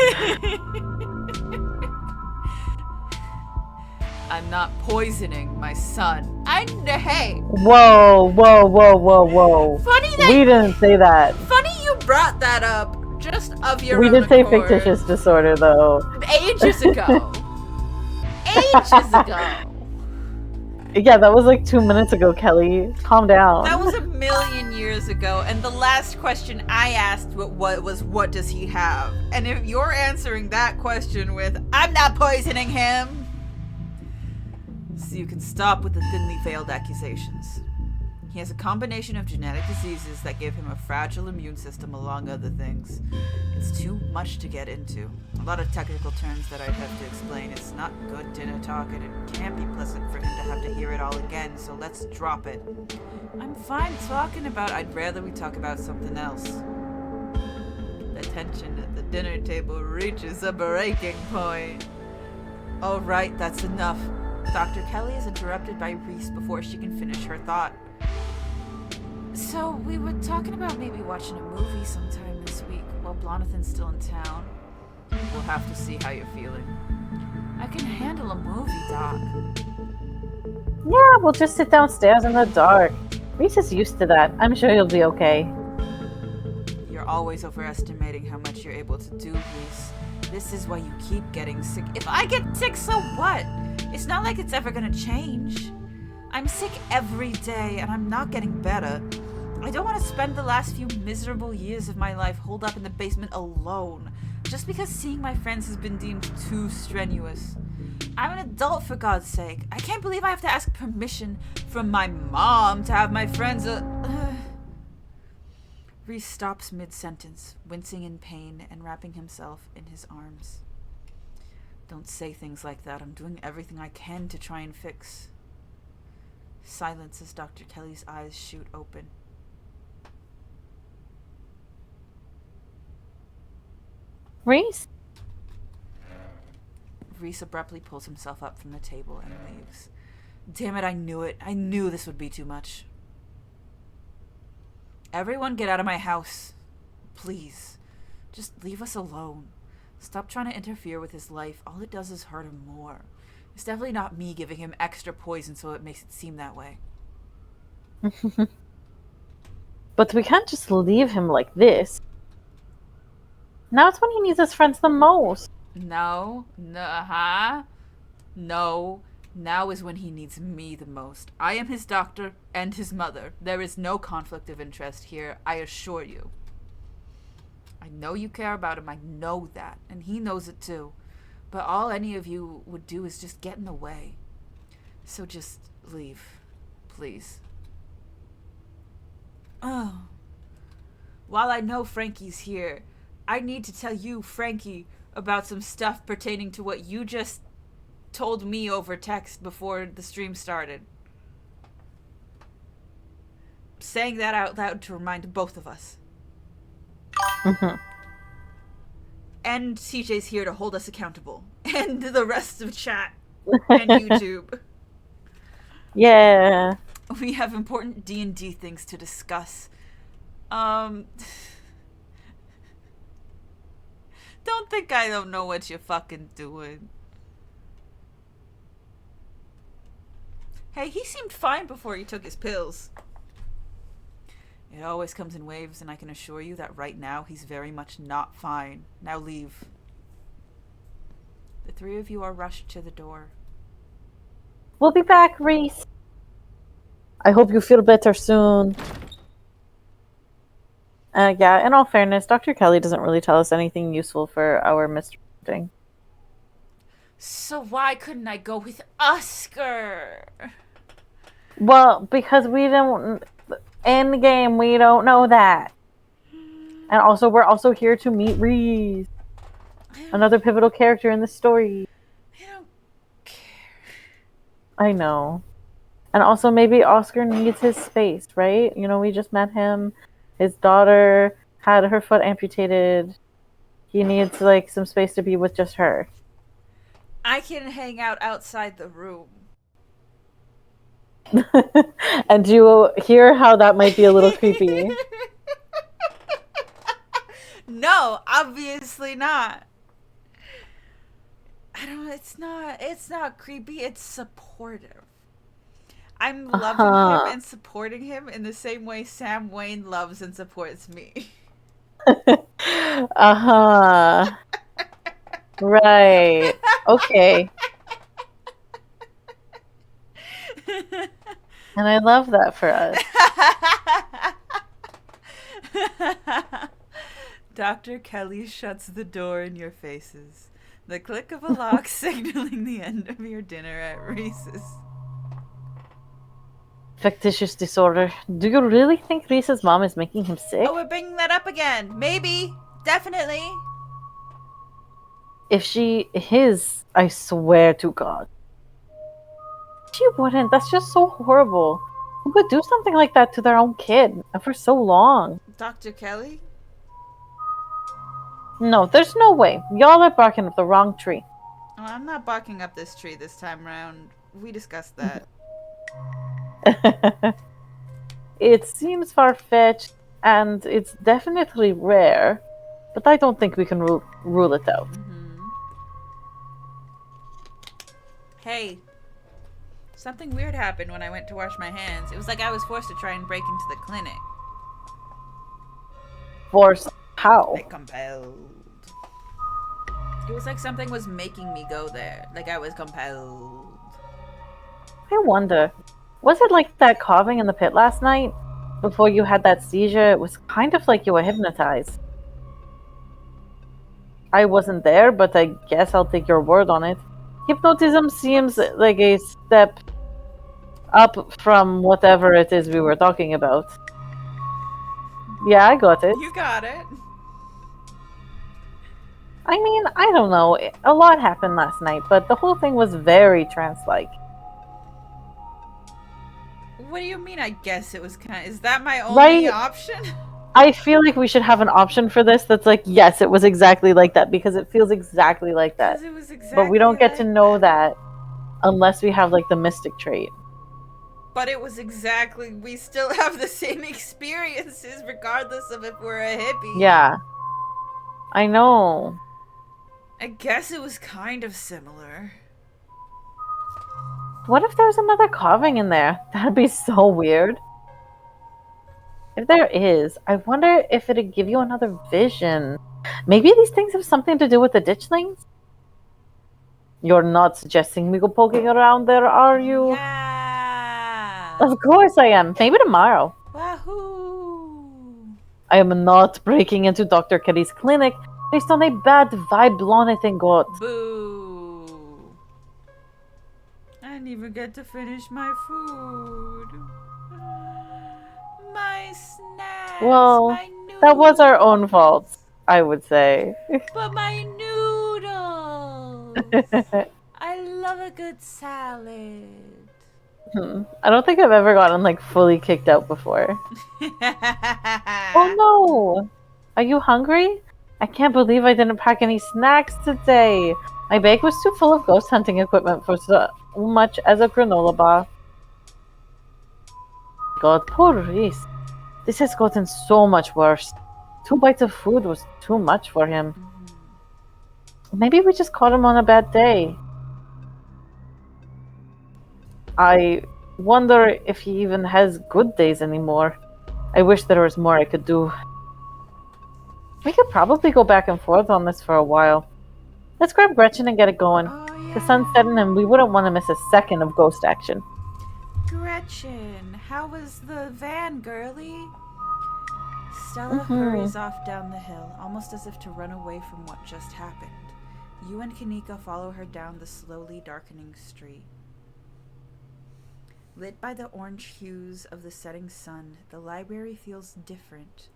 I'm not poisoning my son. Hey. Whoa. Funny that We didn't say that. Funny you brought that up. Just of your We own did say accord. fictitious disorder, though. Ages ago. Ages ago. Yeah, that was like 2 minutes ago, Kelly. Calm down. That was 1,000,000 years ago, and the last question I asked was, what does he have? And if you're answering that question with, I'm not poisoning him, so you can stop with the thinly veiled accusations. He has a combination of genetic diseases that give him a fragile immune system, along other things. It's too much to get into. A lot of technical terms that I'd have to explain. It's not good dinner talk, and it can't be pleasant for him to have to hear it all again, so let's drop it. I'm fine talking about I'd rather we talk about something else. The tension at the dinner table reaches a breaking point. All right, that's enough. Dr. Kelly is interrupted by Reese before she can finish her thought. So, we were talking about maybe watching a movie sometime this week while Blonathan's still in town. We'll have to see how you're feeling. I can handle a movie, Doc. Yeah, we'll just sit downstairs in the dark. Reese is used to that. I'm sure he'll be okay. You're always overestimating how much you're able to do, Reese. This is why you keep getting sick. If I get sick, so what? It's not like it's ever gonna change. I'm sick every day, and I'm not getting better. I don't want to spend the last few miserable years of my life holed up in the basement alone, just because seeing my friends has been deemed too strenuous. I'm an adult, for God's sake. I can't believe I have to ask permission from my mom to have my friends Reese stops mid-sentence, wincing in pain and wrapping himself in his arms. Don't say things like that. I'm doing everything I can to try and fix. Silence as Dr. Kelly's eyes shoot open. Reese? Reese abruptly pulls himself up from the table and leaves. Damn it, I knew it. I knew this would be too much. Everyone get out of my house. Please. Just leave us alone. Stop trying to interfere with his life. All it does is hurt him more. It's definitely not me giving him extra poison so it makes it seem that way. But we can't just leave him like this. Now it's when he needs his friends the most. No. No. No. Now is when he needs me the most. I am his doctor and his mother. There is no conflict of interest here, I assure you. I know you care about him, I know that, and he knows it too. But all any of you would do is just get in the way. So just leave, please. Oh. While I know Frankie's here, I need to tell you, Frankie, about some stuff pertaining to what you just told me over text before the stream started. Saying that out loud to remind both of us. Mm-hmm. And CJ's here to hold us accountable. And the rest of chat and YouTube. Yeah. We have important D&D things to discuss. Don't think I don't know what you're fucking doing. Hey, he seemed fine before he took his pills. It always comes in waves, and I can assure you that right now he's very much not fine. Now leave. The three of you are rushed to the door. We'll be back, Reese. I hope you feel better soon. Yeah, in all fairness, Dr. Kelly doesn't really tell us anything useful for our mystery hunting. So why couldn't I go with Oscar? Well, because we don't... In game, we don't know that. And also, we're also here to meet Reese. Another pivotal character in the story. I don't care. I know. And also, maybe Oscar needs his space, right? You know, we just met him. His daughter had her foot amputated. He needs, like, some space to be with just her. I can hang out outside the room. And you hear how that might be a little creepy. No, obviously not. It's not creepy, it's supportive. I'm loving him and supporting him in the same way Sam Wayne loves and supports me. Right. Okay. And I love that for us. Dr. Kelly shuts the door in your faces. The click of a lock signaling the end of your dinner at Reese's. Fictitious disorder. Do you really think Reese's mom is making him sick? Oh, we're bringing that up again. Maybe. Definitely. If she is, I swear to God. She wouldn't. That's just so horrible. Who would do something like that to their own kid for so long? Dr. Kelly? No, there's no way. Y'all are barking up the wrong tree. Oh, I'm not barking up this tree this time around. We discussed that. It seems far-fetched, and it's definitely rare, but I don't think we can rule it out. Mm-hmm. Hey. Something weird happened when I went to wash my hands. It was like I was forced to try and break into the clinic. Forced? How? Like compelled. It was like something was making me go there. Like I was compelled. I wonder. Was it like that coughing in the pit last night? Before you had that seizure, it was kind of like you were hypnotized. I wasn't there, but I guess I'll take your word on it. Hypnotism seems like a step up from whatever it is we were talking about. Yeah, I got it. You got it. I mean, I don't know. A lot happened last night, but the whole thing was very trance-like. What do you mean, I guess it was kind of... Is that my only option? I feel like we should have an option for this that's like, yes, it was exactly like that, because it feels exactly like that. It was exactly but we don't get like to know that unless we have, like, the mystic trait. But it was exactly... We still have the same experiences, regardless of if we're a hippie. Yeah. I know. I guess it was kind of similar. What if there's another carving in there? That'd be so weird. If there is, I wonder if it'd give you another vision. Maybe these things have something to do with the ditchlings? You're not suggesting we go poking around there, are you? Yeah! Of course I am. Maybe tomorrow. Wahoo! I am not breaking into Dr. Kitty's clinic based on a bad vibe Lonathan got. Boo! I didn't even get to finish my food. My snacks! Well, my noodles! that was our own fault, I would say. But my noodles! I love a good salad. I don't think I've ever gotten like fully kicked out before. Oh no! Are you hungry? I can't believe I didn't pack any snacks today. My bag was too full of ghost hunting equipment for so much as a granola bar. God, poor Reese. This has gotten so much worse. 2 bites of food was too much for him. Maybe we just caught him on a bad day. I wonder if he even has good days anymore. I wish there was more I could do. We could probably go back and forth on this for a while. Let's grab Gretchen and get it going. Oh, yeah. The sun's setting and we wouldn't want to miss a second of ghost action. Gretchen, how was the van, girlie? Stella hurries off down the hill, almost as if to run away from what just happened. You and Kanika follow her down the slowly darkening street. Lit by the orange hues of the setting sun, the library feels different.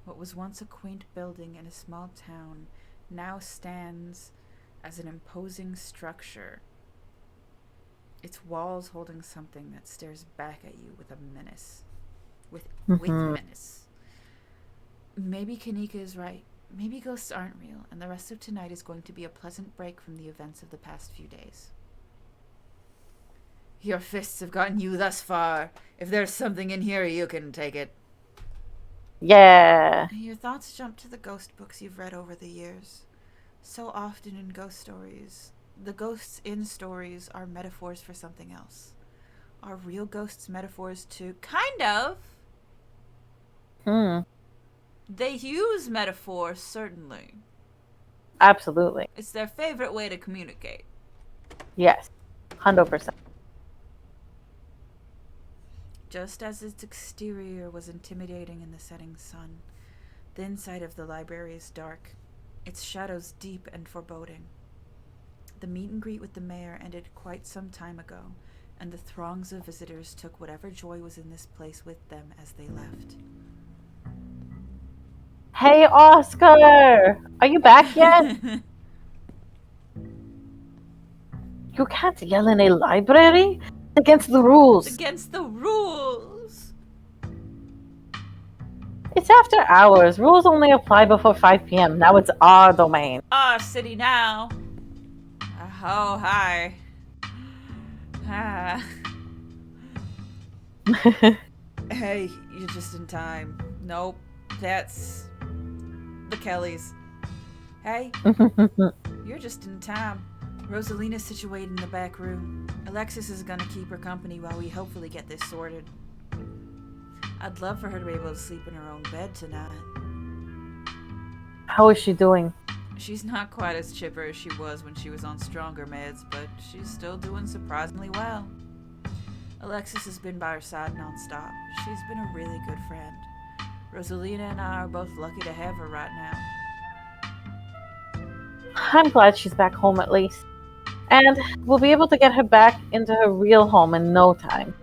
What was once a quaint building in a small town now stands as an imposing structure, its walls holding something that stares back at you with a menace. With menace. Maybe Kanika is right. Maybe ghosts aren't real, and the rest of tonight is going to be a pleasant break from the events of the past few days. Your fists have gotten you thus far. If there's something in here, you can take it. Yeah. Your thoughts jump to the ghost books you've read over the years. So often in ghost stories, the ghosts in stories are metaphors for something else. Are real ghosts metaphors too? Kind of. They use metaphors, certainly. Absolutely. It's their favorite way to communicate. Yes. 100%. Just as its exterior was intimidating in the setting sun, the inside of the library is dark, its shadows deep and foreboding. The meet and greet with the mayor ended quite some time ago, and the throngs of visitors took whatever joy was in this place with them as they left. Hey, Oscar! Are you back yet? You can't yell in a library. It's against the rules. It's against the rules! It's after hours. Rules only apply before 5 p.m. Now it's our domain. Our city now! Oh, hi. Ah. Hey, you're just in time. Nope, that's the Kellys. Hey, you're just in time. Rosalina's situated in the back room. Alexis is gonna keep her company while we hopefully get this sorted. I'd love for her to be able to sleep in her own bed tonight. How is she doing? She's not quite as chipper as she was when she was on stronger meds, but she's still doing surprisingly well. Alexis has been by her side nonstop. She's been a really good friend. Rosalina and I are both lucky to have her right now. I'm glad she's back home at least. And we'll be able to get her back into her real home in no time.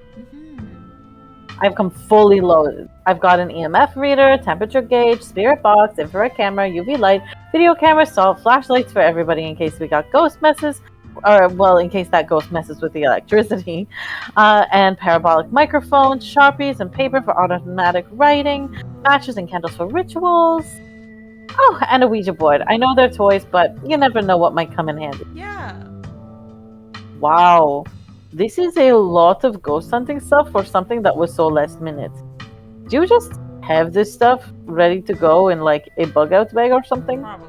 I've come fully loaded. I've got an EMF reader, temperature gauge, spirit box, infrared camera, UV light, video camera, salt, flashlights for everybody in case we got ghost messes, or well, in case that ghost messes with the electricity, and parabolic microphones, Sharpies and paper for automatic writing, matches and candles for rituals. Oh, and a Ouija board. I know they're toys, but you never know what might come in handy. Yeah. Wow. This is a lot of ghost hunting stuff for something that was so last minute. Do you just have this stuff ready to go in like a bug out bag or something? Probably.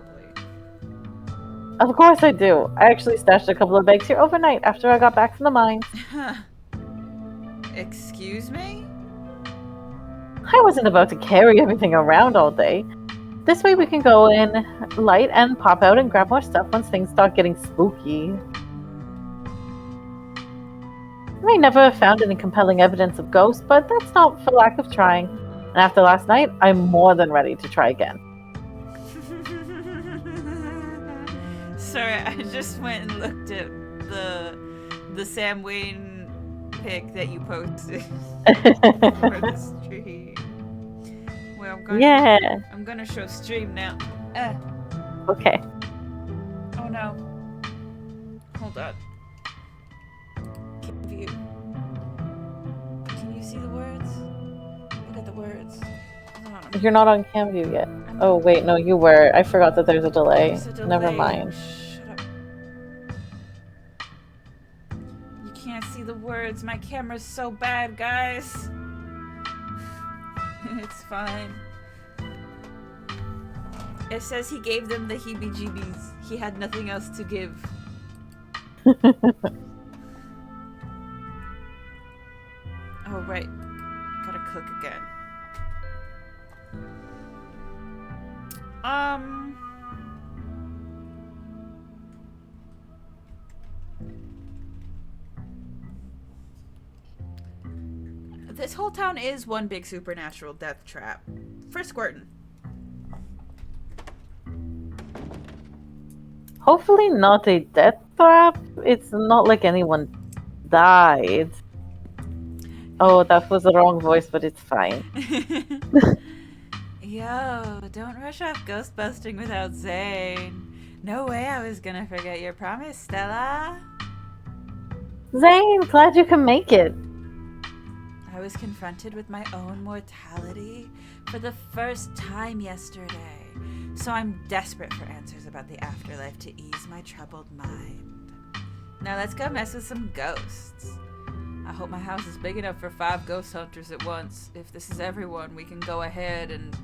Of course I do. I actually stashed a couple of bags here overnight after I got back from the mines. Excuse me? I wasn't about to carry everything around all day. This way we can go in light and pop out and grab more stuff once things start getting spooky. I may never have found any compelling evidence of ghosts, but that's not for lack of trying. And after last night, I'm more than ready to try again. Sorry, I just went and looked at the Sam Wayne pic that you posted for the stream. Well, I'm gonna show stream now. Okay. Oh no. Hold on. View. Can you see the words? Look at the words. You're not on cam view yet. Oh wait, no, you were. I forgot that there's a delay. There's a delay. Never mind. Shut up. You can't see the words. My camera's so bad, guys. It's fine. It says he gave them the heebie-jeebies. He had nothing else to give. Oh, right. Gotta click again. This whole town is one big supernatural death trap. For squirtin'. Hopefully not a death trap. It's not like anyone died. Oh, that was the wrong voice, but it's fine. Yo, don't rush off ghost busting without Zane. No way I was gonna forget your promise, Stella. Zane, glad you can make it. I was confronted with my own mortality for the first time yesterday, so I'm desperate for answers about the afterlife to ease my troubled mind. Now let's go mess with some ghosts. I hope my house is big enough for 5 ghost hunters at once. If this is everyone, we can go ahead and...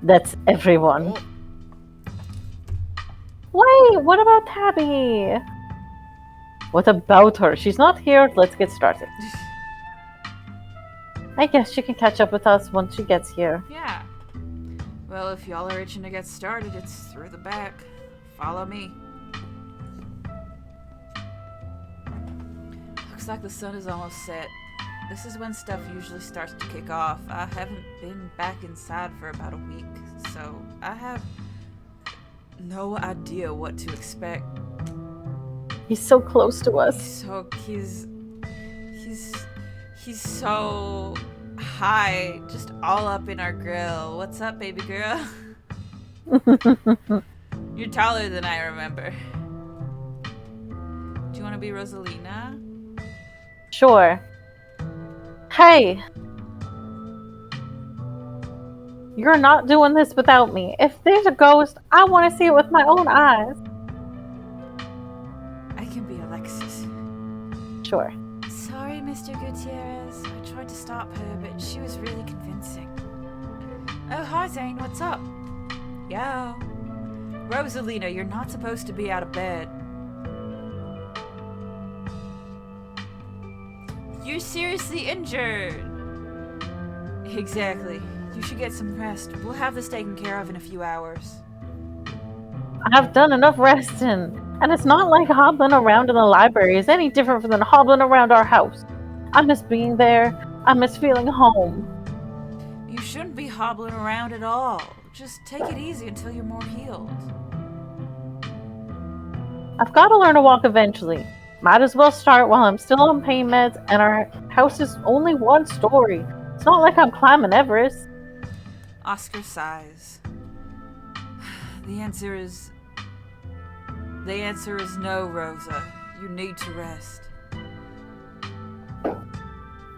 That's everyone. Wait, what about Tabby? What about her? She's not here. Let's get started. I guess she can catch up with us once she gets here. Yeah. Well, if y'all are itching to get started, it's through the back. Follow me. Looks like the sun is almost set. This is when stuff usually starts to kick off. I haven't been back inside for about a week, so I have no idea what to expect. He's so close to us. He's so high, just all up in our grill. What's up, baby girl? You're taller than I remember. Do you want to be Rosalina? Sure. Hey! You're not doing this without me. If there's a ghost, I want to see it with my own eyes. I can be Alexis. Sure. Sorry, Mr. Gutierrez. I tried to stop her, but she was really convincing. Oh, hi, Zane. What's up? Yo. Rosalina, you're not supposed to be out of bed. You're seriously injured. Exactly. You should get some rest. We'll have this taken care of in a few hours. I've done enough resting. And it's not like hobbling around in the library is any different than hobbling around our house. I miss being there. I miss feeling home. You shouldn't be hobbling around at all. Just take it easy until you're more healed. I've got to learn to walk eventually. Might as well start while I'm still on pain meds, and our house is only 1 story. It's not like I'm climbing Everest. Oscar sighs. The answer is no, Rosa. You need to rest.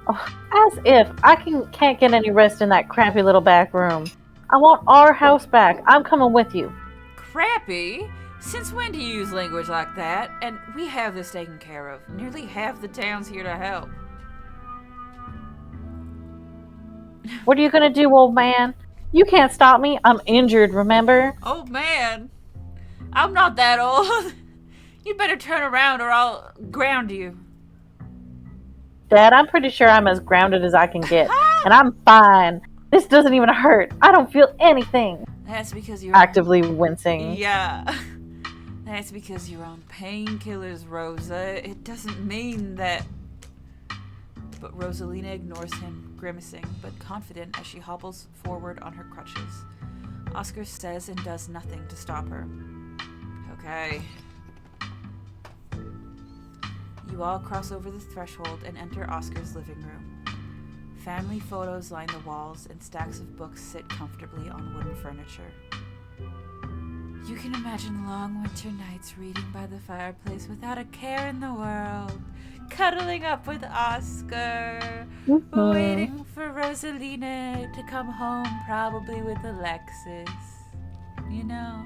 Oh, as if I can't get any rest in that crappy little back room. I want our house back. I'm coming with you. Crappy? Since when do you use language like that? And we have this taken care of. Nearly half the town's here to help. What are you gonna do, old man? You can't stop me. I'm injured, remember? Old man? I'm not that old. You better turn around or I'll ground you. Dad, I'm pretty sure I'm as grounded as I can get. And I'm fine. This doesn't even hurt. I don't feel anything. That's because you're Actively wincing. Yeah. That's because you're on painkillers, Rosa. It doesn't mean that. But Rosalina ignores him, grimacing but confident as she hobbles forward on her crutches. Oscar says and does nothing to stop her. Okay. You all cross over the threshold and enter Oscar's living room. Family photos line the walls and stacks of books sit comfortably on wooden furniture. You can imagine long winter nights reading by the fireplace without a care in the world, cuddling up with Oscar, waiting for Rosalina to come home, probably with Alexis. You know?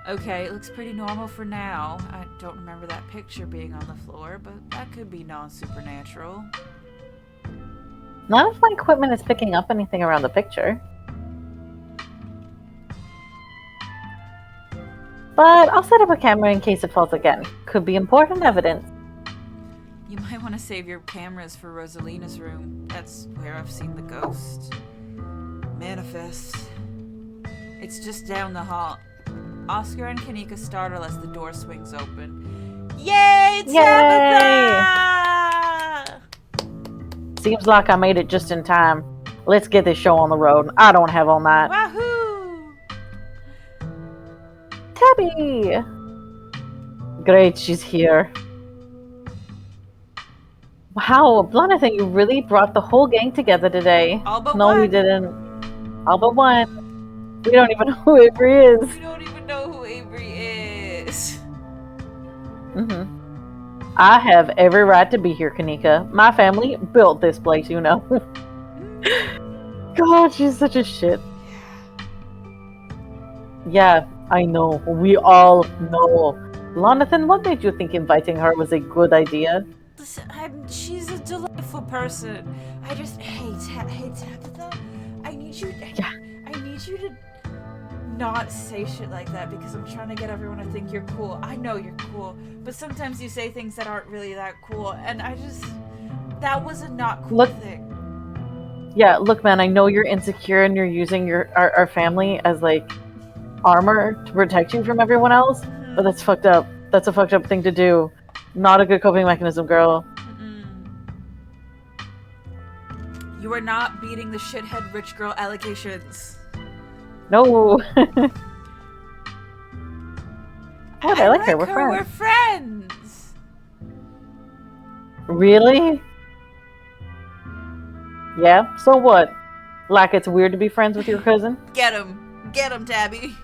Okay, it looks pretty normal for now. I don't remember that picture being on the floor, but that could be non-supernatural. None of my equipment is picking up anything around the picture. But I'll set up a camera in case it falls again. Could be important evidence. You might want to save your cameras for Rosalina's room. That's where I've seen the ghost manifest. It's just down the hall. Oscar and Kanika startle as the door swings open. Yay! It's Tabitha! Seems like I made it just in time. Let's get this show on the road. I don't have all night. Wahoo! Tabby! Great, she's here. Wow, Jonathan, you really brought the whole gang together today. All but no, one. we didn't. All but one. We don't even know who Avery is. We don't even know who Avery is. I have every right to be here, Kanika. My family built this place, you know. God, she's such a shit. Yeah, I know. We all know. Jonathan, what made you think inviting her was a good idea? Listen, she's a delightful person. I just hate Tabitha. I need you to not say shit like that because I'm trying to get everyone to think you're cool. I know you're cool, but sometimes you say things that aren't really that cool, and that was a not cool thing. Yeah, look, man, I know you're insecure and you're using our family as like armor to protect you from everyone else, but that's fucked up. That's a fucked up thing to do. Not a good coping mechanism, girl. You are not beating the shithead rich girl allegations. No. I like her. We're friends. Really? Yeah, so what? Like it's weird to be friends with your cousin? Get him, Tabby.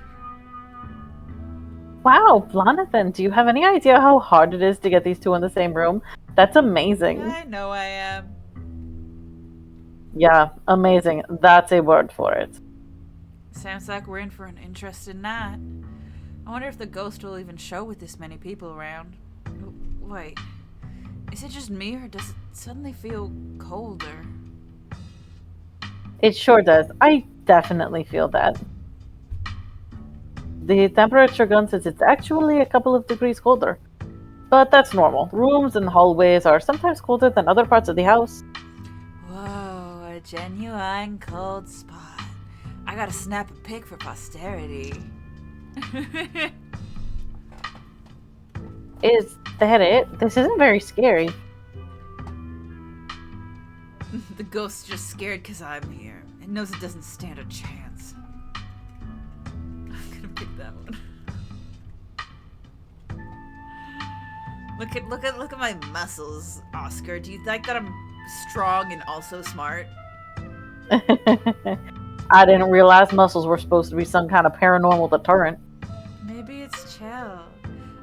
Wow, Jonathan, do you have any idea how hard it is to get these two in the same room? That's amazing. I know I am. Yeah, amazing. That's a word for it. Sounds like we're in for an interesting night. I wonder if the ghost will even show with this many people around. Wait, is it just me or does it suddenly feel colder? It sure does. I definitely feel that. The temperature gun says it's actually a couple of degrees colder. But that's normal. Rooms and hallways are sometimes colder than other parts of the house. Whoa, a genuine cold spot. I gotta snap a pic for posterity. Is that it? This isn't very scary. The ghost's just scared because I'm here. It knows it doesn't stand a chance. I'm gonna pick that one. Look at my muscles, Oscar. Do you think that I'm strong and also smart? I didn't realize muscles were supposed to be some kind of paranormal deterrent. Maybe it's chill.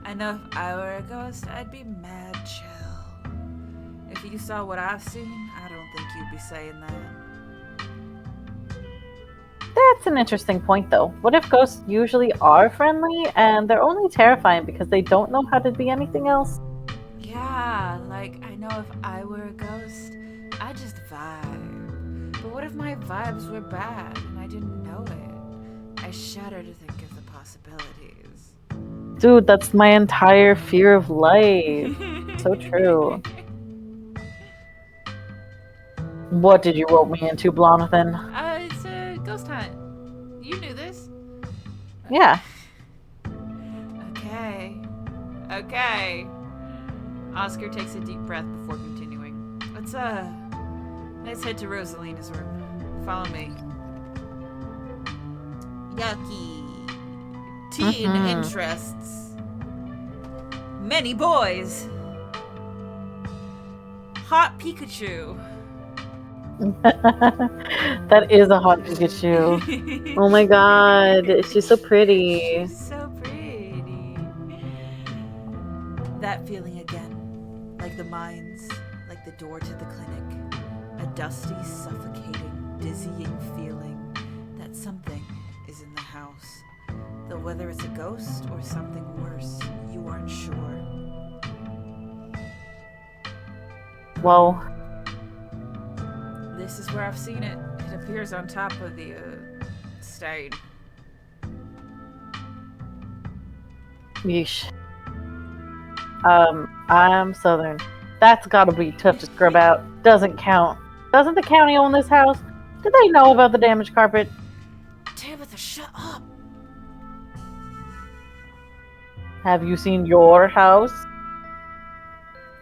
I know if I were a ghost, I'd be mad chill. If you saw what I've seen, I don't think you'd be saying that. That's an interesting point, though. What if ghosts usually are friendly and they're only terrifying because they don't know how to be anything else? Yeah, like I know if I were a ghost, I'd just vibe. But what if my vibes were bad and I didn't know it? I shudder to think of the possibilities. Dude, that's my entire fear of life. So true. What did you rope me into, Blonathan? It's a ghost hunt. You knew this. Yeah. Okay. Oscar takes a deep breath before continuing. Let's head to Rosalina's room. Follow me. Yucky. Teen interests. Many boys. Hot Pikachu. That is a hot Pikachu. Oh my god, she's so pretty. She's so pretty. That feeling again, like the mines, like the door to the clinic. A dusty, suffocating, dizzying feeling that something is in the house. Though whether it's a ghost or something worse, you aren't sure. Whoa. This is where I've seen it. It appears on top of the stain. Yeesh. I'm Southern. That's gotta be tough to scrub out. Doesn't count. Doesn't the county own this house? Did they know about the damaged carpet? Tabitha, shut up! Have you seen your house?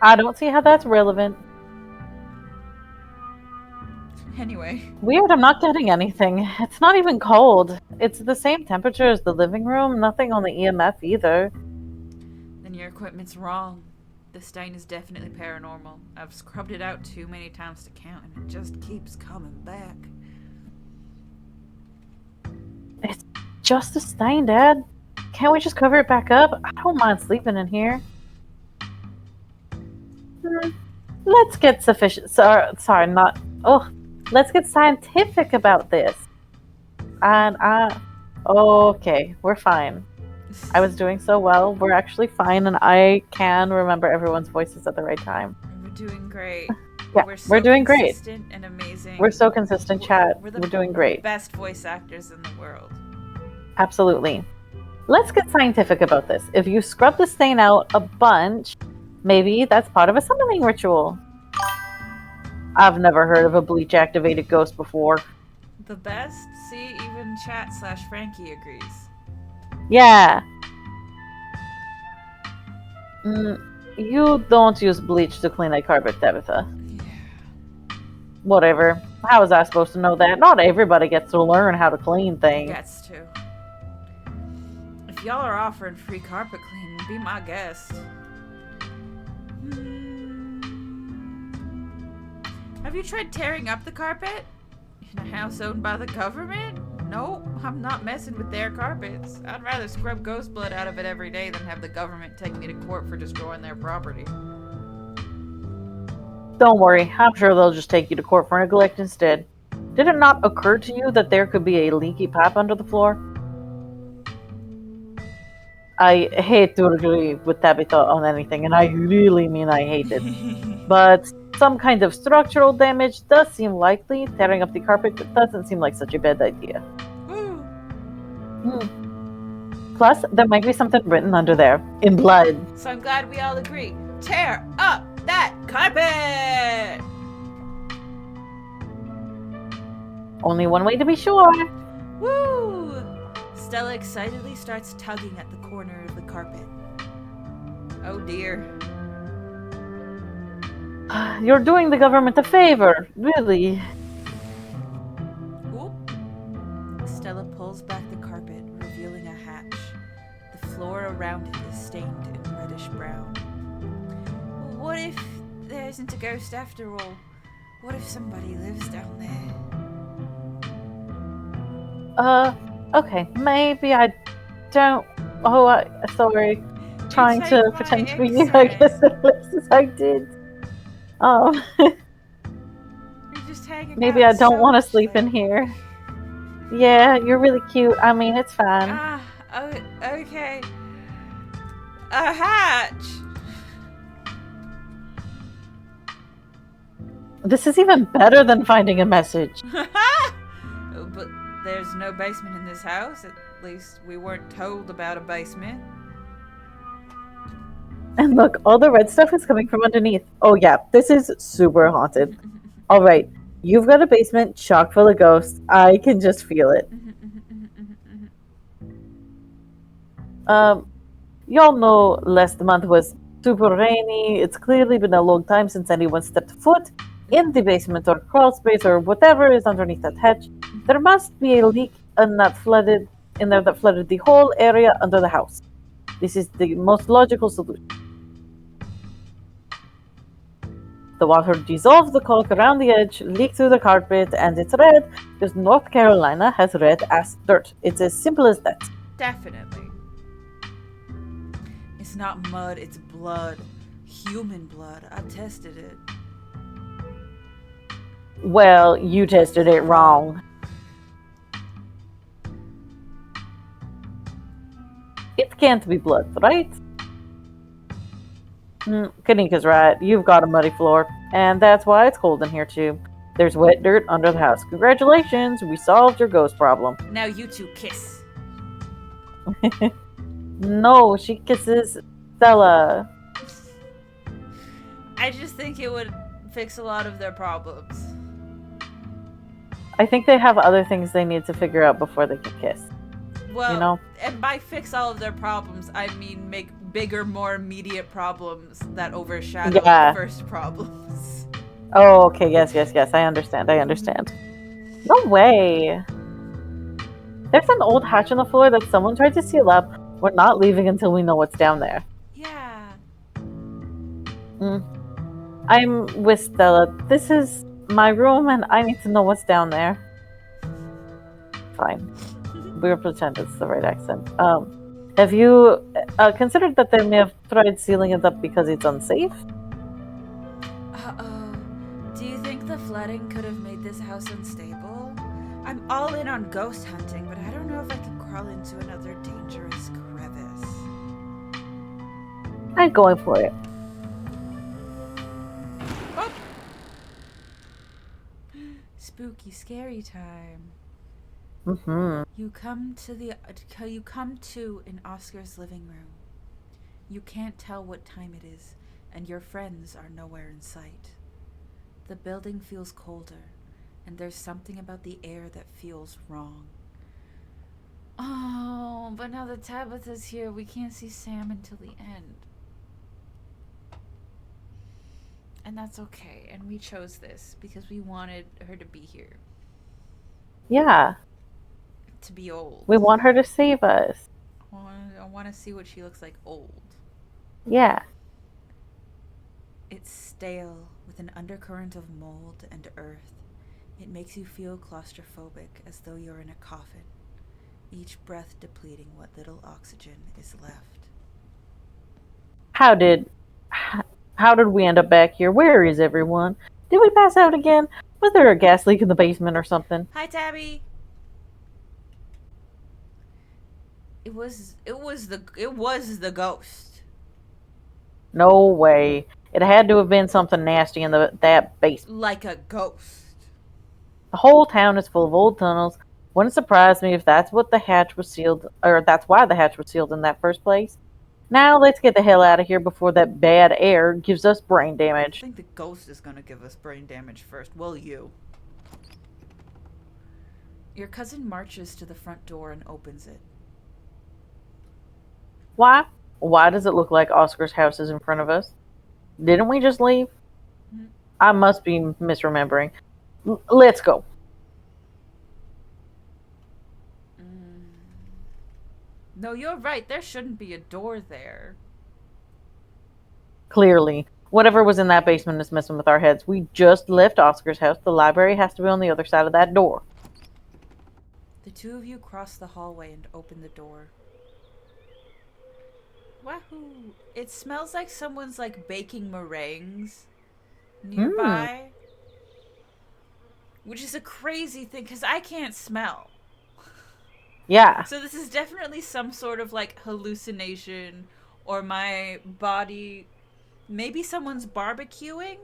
I don't see how that's relevant. Anyway. Weird, I'm not getting anything. It's not even cold. It's the same temperature as the living room. Nothing on the EMF either. Then your equipment's wrong. The stain is definitely paranormal. I've scrubbed it out too many times to count, and it just keeps coming back. It's just a stain, Dad. Can't we just cover it back up? I don't mind sleeping in here. Let's get let's get scientific about this. And okay, we're fine. I was doing so well. We're actually fine, and I can remember everyone's voices at the right time. We're doing great. Yeah, we're doing great. Consistent and amazing. We're so consistent, chat. We're doing great. Best voice actors in the world. Absolutely. Let's get scientific about this. If you scrub the stain out a bunch, maybe that's part of a summoning ritual. I've never heard of a bleach-activated ghost before. The best? See, even chat/Frankie agrees. Yeah. You don't use bleach to clean a carpet, Tabitha. Yeah. Whatever. How was I supposed to know that? Not everybody gets to learn how to clean things. Gets to. If y'all are offering free carpet cleaning, be my guest. Have you tried tearing up the carpet? In a house owned by the government? Nope, I'm not messing with their carpets. I'd rather scrub ghost blood out of it every day than have the government take me to court for destroying their property. Don't worry, I'm sure they'll just take you to court for neglect instead. Did it not occur to you that there could be a leaky pipe under the floor? I hate to agree with Tabitha on anything, and I really mean I hate it. But some kind of structural damage does seem likely. Tearing up the carpet doesn't seem like such a bad idea. Plus, there might be something written under there, in blood. So I'm glad we all agree. Tear up that carpet! Only one way to be sure. Woo! Stella excitedly starts tugging at the corner of the carpet. Oh dear. You're doing the government a favor, really. Oop. Stella pulls back the carpet, revealing a hatch. The floor around it is stained in reddish brown. What if there isn't a ghost after all? What if somebody lives down there? Okay, maybe I don't... sorry. Trying to pretend to be you, I guess, as much as I did. You're just hanging maybe out I don't so want to much sleep in lately. here. Yeah, you're really cute. I mean, it's fine. Okay. A hatch! This is even better than finding a message. But there's no basement in this house. At least we weren't told about a basement. And look, all the red stuff is coming from underneath. Oh yeah, this is super haunted. Alright, You've got a basement chock full of ghosts. I can just feel it. Um, Y'all know last month was super rainy. It's clearly been a long time since anyone stepped foot in the basement or crawl space or whatever is underneath that hatch. There must be a leak in there that flooded the whole area under the house. This is the most logical solution. The water dissolved the caulk around the edge, leaked through the carpet, and it's red because North Carolina has red ass dirt. It's as simple as that. Definitely. It's not mud, it's blood. Human blood. I tested it. Well, you tested it wrong. It can't be blood, right? Kanika's right. You've got a muddy floor, and that's why it's cold in here too. There's wet dirt under the house. Congratulations, we solved your ghost problem. Now you two kiss. No, she kisses Stella. I just think it would fix a lot of their problems. I think they have other things they need to figure out before they can kiss. Well, you know? And by fix all of their problems, I mean make bigger, more immediate problems that overshadow the first problems. Oh, okay, yes. I understand. No way. There's an old hatch on the floor that someone tried to seal up. We're not leaving until we know what's down there. Yeah. I'm with Stella. This is my room and I need to know what's down there. Fine. We'll pretend it's the right accent. Have you considered that they may have tried sealing it up because it's unsafe? Uh-oh. Do you think the flooding could have made this house unstable? I'm all in on ghost hunting, but I don't know if I can crawl into another dangerous crevice. I'm going for it. Oh! Spooky, scary time. You come to in Oscar's living room. You can't tell what time it is, and your friends are nowhere in sight. The building feels colder, and there's something about the air that feels wrong. Oh, but now that Tabitha's here, we can't see Sam until the end. And that's okay, and we chose this because we wanted her to be here. Yeah. To be old. We want her to save us. I want to see what she looks like old. Yeah. It's stale with an undercurrent of mold and earth. It makes you feel claustrophobic as though you're in a coffin, each breath depleting what little oxygen is left. How did we end up back here? Where is everyone? Did we pass out again? Was there a gas leak in the basement or something? Hi, Tabby. It was the ghost. No way. It had to have been something nasty in that basement. Like a ghost. The whole town is full of old tunnels. Wouldn't surprise me if that's what the hatch was sealed, or that's why the hatch was sealed in that first place. Now let's get the hell out of here before that bad air gives us brain damage. I think the ghost is gonna give us brain damage first. Will you? Your cousin marches to the front door and opens it. Why? Why does it look like Oscar's house is in front of us? Didn't we just leave? I must be misremembering. Let's go. No, you're right. There shouldn't be a door there. Clearly. Whatever was in that basement is messing with our heads. We just left Oscar's house. The library has to be on the other side of that door. The two of you cross the hallway and open the door. Wahoo! It smells like someone's baking meringues nearby. Which is a crazy thing because I can't smell. Yeah. So this is definitely some sort of hallucination or my body. Maybe someone's barbecuing?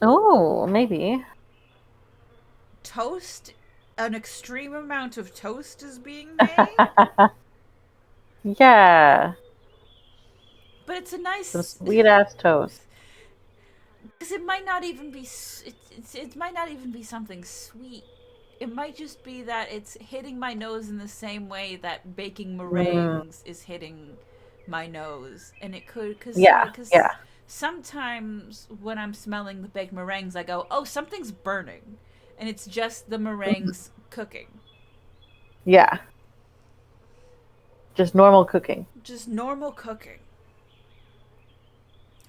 Oh, maybe. Toast? An extreme amount of toast is being made? Yeah. But it's a nice... Some sweet-ass toast. Because it might not even be. It might not even be something sweet. It might just be that it's hitting my nose in the same way that baking Mm. meringues is hitting my nose, and it could Yeah, because yeah, sometimes when I'm smelling the baked meringues, I go, "Oh, something's burning," and it's just the mhm, meringues cooking, yeah. Just normal cooking. just normal cooking.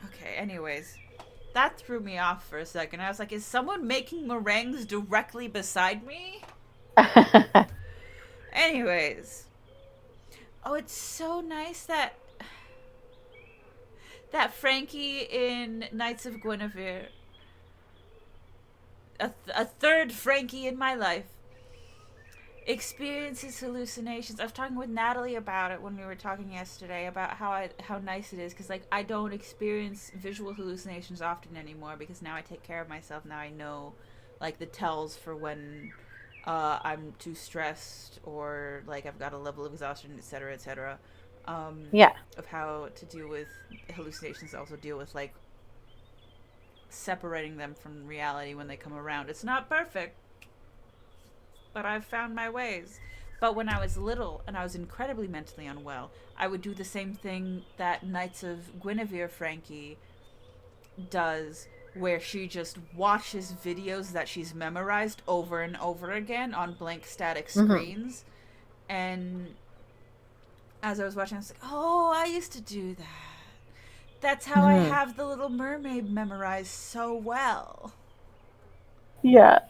Okay. Anyways, that threw me off for a second. I was like, "Is someone making meringues directly beside me?" Anyways, oh, it's so nice that Frankie in Knights of Guinevere, a third Frankie in my life, experiences hallucinations. I was talking with Natalie about it when we were talking yesterday about how nice it is because like I don't experience visual hallucinations often anymore because now I take care of myself. Now I know like the tells for when I'm too stressed or like I've got a level of exhaustion, etc., etc. Yeah. Of how to deal with hallucinations. Also deal with like separating them from reality when they come around. It's not perfect, but I've found my ways. But when I was little and I was incredibly mentally unwell, I would do the same thing that Knights of Guinevere Frankie does, where she just watches videos that she's memorized over and over again on blank static Hmm. screens. And as I was watching, I was like, oh, I used to do that. That's how I Hmm. have the Little Mermaid memorized so well. Yeah.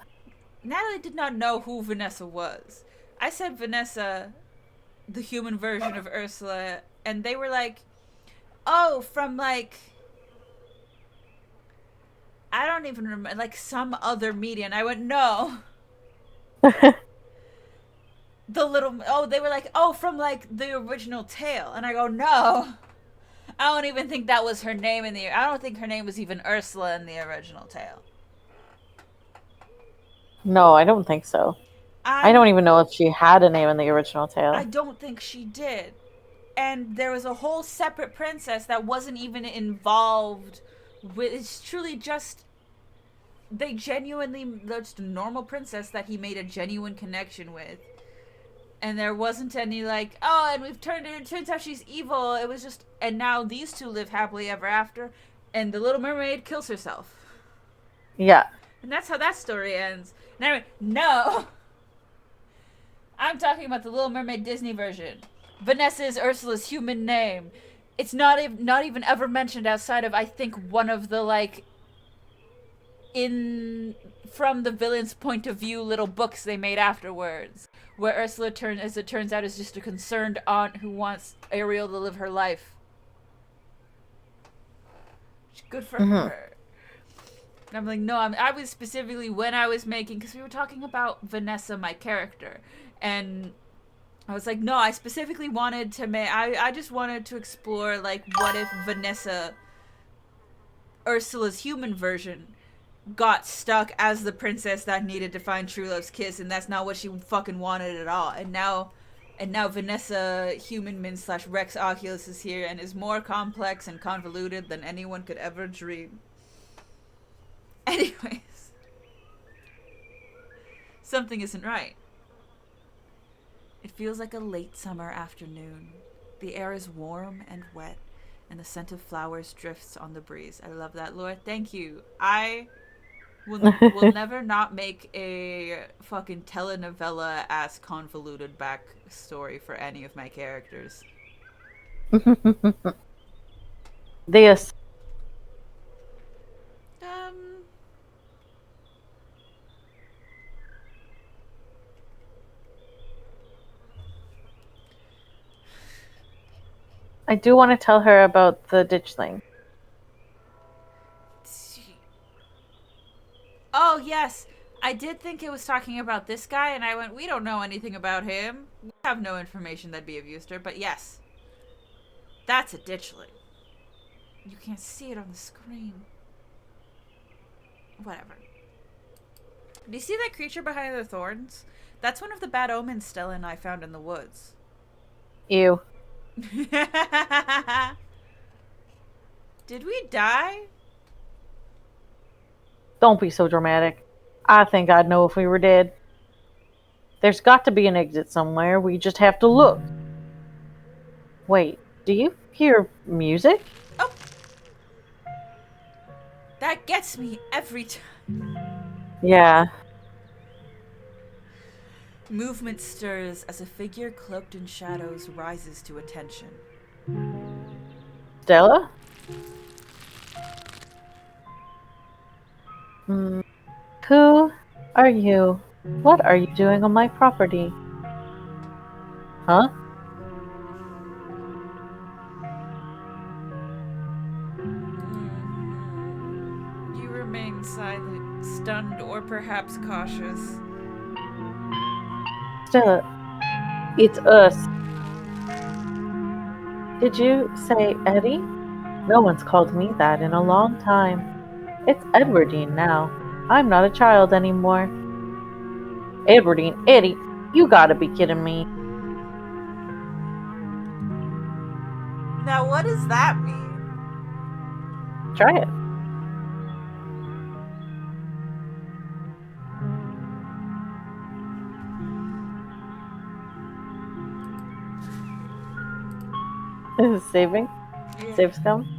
Natalie did not know who Vanessa was. I said Vanessa, the human version of Ursula, and they were like, "Oh, from like I don't even remember, like some other media." And I went, "No, the little." Oh, they were like, "Oh, from like the original tale," and I go, "No, I don't even think that was her name in the. I don't think her name was even Ursula in the original tale." No, I don't think so. I I'm. don't even know if she had a name in the original I tale. don't think she did. And there was a whole separate princess that wasn't even involved with. It's truly just they genuinely just a normal princess that he made a genuine connection with, and there wasn't any like, oh, and we've turned it turns out she's evil. It was just, and now these two live happily ever after, and the Little Mermaid kills herself, Yeah. and that's how that story ends. And I went, no, I'm talking about the Little Mermaid Disney version. Vanessa is Ursula's human name. It's not even ever mentioned outside of I think one of the like in from the villain's point of view little books they made afterwards, where Ursula as it turns out is just a concerned aunt who wants Ariel to live her life. Good for Hmm. her. And I'm like, no, I was specifically when I was making, because we were talking about Vanessa, my character, and I was like, no, I specifically wanted to make, I just wanted to explore, like, what if Vanessa, Ursula's human version, got stuck as the princess that needed to find true love's kiss, and that's not what she fucking wanted at all. And now Vanessa Human Min slash Rex Oculus is here and is more complex and convoluted than anyone could ever dream. Anyways, something isn't right. It feels like a late summer afternoon. The air is warm and wet, and the scent of flowers drifts on the breeze. I love that, Laura. Thank you. I will never not make a fucking telenovela ass convoluted backstory for any of my characters. This. Um, I do want to tell her about the ditchling. oh yes, I did think it was talking about this guy, and I went, we don't know anything about him. We have no information that'd be of use to her. But yes, that's a ditchling. You can't see it on the screen. Whatever. Do you see that creature behind the thorns? That's one of the bad omens Stella and I found in the woods. Ew. Did we die? Don't be so dramatic. I think I'd know if we were dead. There's got to be an exit somewhere. We just have to look. Wait, do you hear music? Oh! That gets me every time. Yeah. Movement stirs as a figure cloaked in shadows rises to attention. Stella? Who are you? What are you doing on my property? Huh? You remain silent, stunned, or perhaps cautious. Stella, it's us. Did you say Eddie? No one's called me that in a long time. It's Edwardine now. I'm not a child anymore. Edwardine, Eddie, you gotta be kidding me. Now, what does that mean? Try it. This is saving. Yeah. Save scum.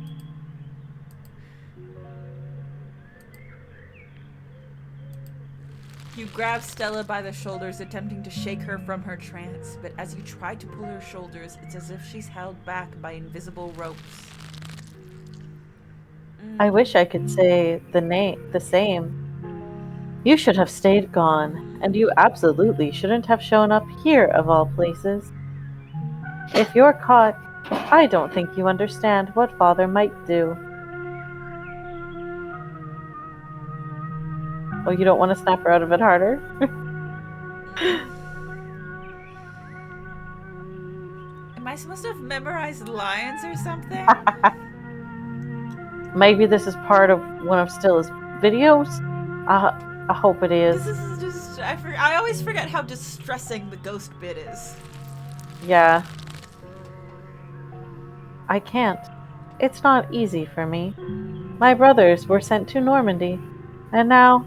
You grab Stella by the shoulders, attempting to shake her from her trance, but as you try to pull her shoulders, it's as if she's held back by invisible ropes. I wish I could say the same. You should have stayed gone, and you absolutely shouldn't have shown up here of all places. If you're caught, I don't think you understand what Father might do. Oh, you don't want to snap her out of it harder? Am I supposed to have memorized lines or something? Maybe this is part of one of Stella's videos? I hope it is. This is just... I always forget how distressing the ghost bit is. Yeah. I can't. It's not easy for me. My brothers were sent to Normandy, and now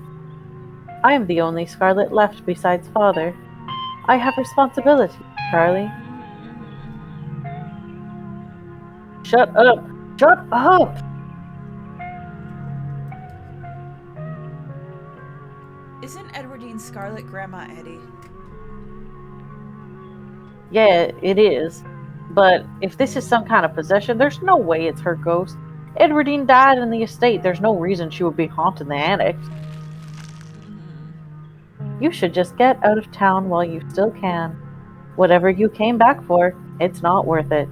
I am the only Scarlet left besides Father. I have responsibility, Charlie. Shut up! Shut up! Isn't Edwardine's Scarlet Grandma Eddie? Yeah, it is. But if this is some kind of possession, there's no way it's her ghost. Edwardine died in the estate. There's no reason she would be haunting the annex. You should just get out of town while you still can. Whatever you came back for, it's not worth it.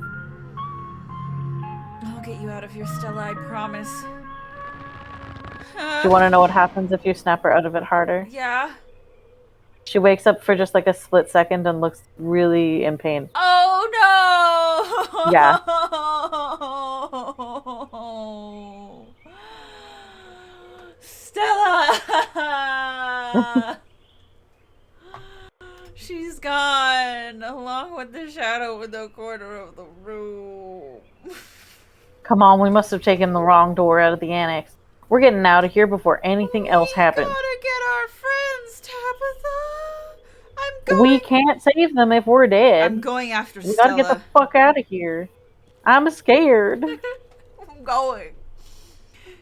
I'll get you out of here, Stella, I promise. Do you want to know what happens if you snap her out of it harder? Yeah. She wakes up for just like a split second and looks really in pain. Oh no! Yeah. Stella! She's gone, along with the shadow in the corner of the room. Come on, we must have taken the wrong door out of the annex. We're getting out of here before anything else happens. We gotta get our friends, Tabitha. I'm going. We can't save them if we're dead. I'm going after We Stella. gotta get the fuck out of here. I'm scared. I'm going.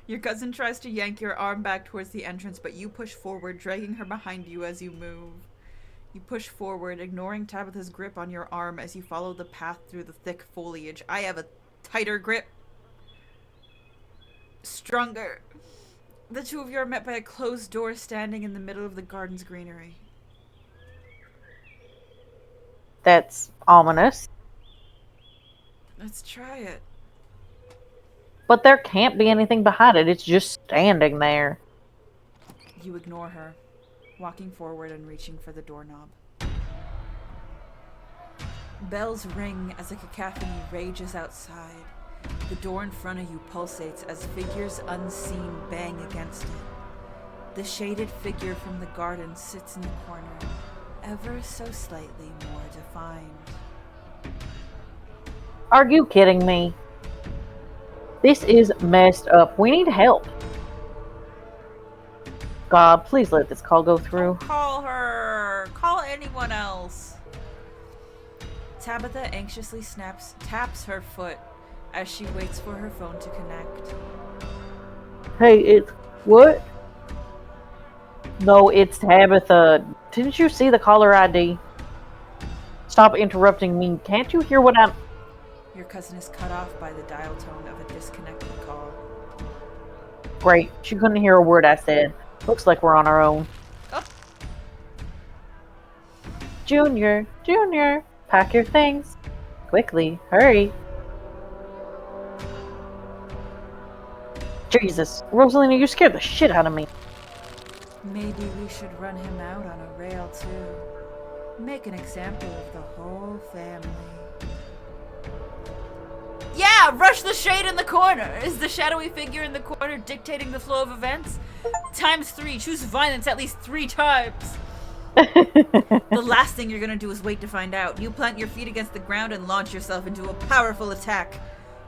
Your cousin tries to yank your arm back towards the entrance, but you push forward, dragging her behind you as you move. You push forward, ignoring Tabitha's grip on your arm as you follow the path through the thick foliage. I have a tighter grip. Stronger. The two of you are met by a closed door standing in the middle of the garden's greenery. That's ominous. Let's try it. But there can't be anything behind it. It's just standing there. You ignore her, walking forward and reaching for the doorknob. Bells ring as a cacophony rages outside. The door in front of you pulsates as figures unseen bang against it. The shaded figure from the garden sits in the corner, ever so slightly more defined. Are you kidding me? This is messed up. We need help. God, please let this call go through. Don't call her. Call anyone else. Tabitha anxiously taps her foot as she waits for her phone to connect. Hey, it's... What? No, it's Tabitha. Didn't you see the caller ID? Stop interrupting me. Can't you hear what I'm... Your cousin is cut off by the dial tone of a disconnected call. Great. She couldn't hear a word I said. Looks like we're on our own. Oh. Junior, pack your things. Quickly, hurry. Jesus, Rosalina, you scared the shit out of me. Maybe we should run him out on a rail too. Make an example of the whole family. Yeah, rush the shade in the corner. Is the shadowy figure in the corner dictating the flow of events? ×3. Choose violence at least 3 times. The last thing you're gonna do is wait to find out. You plant your feet against the ground and launch yourself into a powerful attack.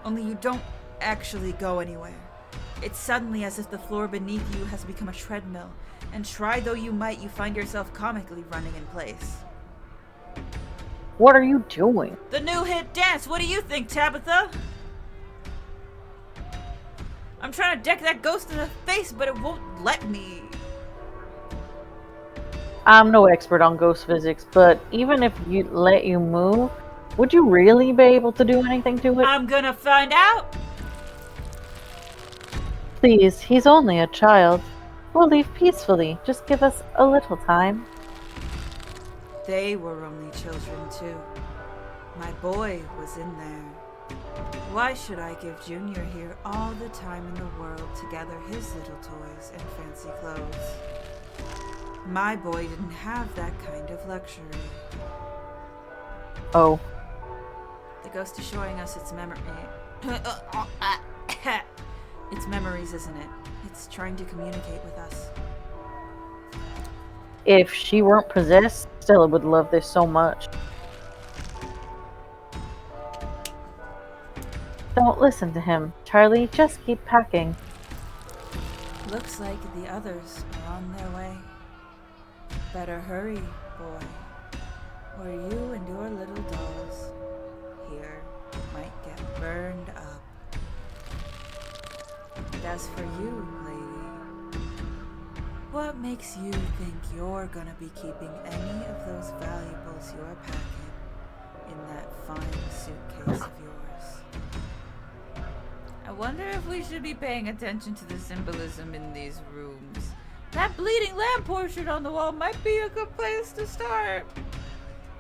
Only you don't actually go anywhere. It's suddenly as if the floor beneath you has become a treadmill, and try though you might, you find yourself comically running in place. What are you doing? The new hit dance. What do you think, Tabitha? I'm trying to deck that ghost in the face, but it won't let me. I'm no expert on ghost physics, but even if you let you move, would you really be able to do anything to it? I'm gonna find out. Please, he's only a child. We'll leave peacefully. Just give us a little time. They were only children, too. My boy was in there. Why should I give Junior here all the time in the world to gather his little toys and fancy clothes? My boy didn't have that kind of luxury. Oh. The ghost is showing us its memory. Its memories, isn't it? It's trying to communicate with us. If she weren't possessed, Stella would love this so much. Don't listen to him. Charlie, just keep packing. Looks like the others are on their way. Better hurry, boy, or you and your little dolls here might get burned up. And as for you, lady, what makes you think you're gonna be keeping any of those valuables you're packing in that fine suitcase of yours? I wonder if we should be paying attention to the symbolism in these rooms. That bleeding lamp portrait on the wall might be a good place to start.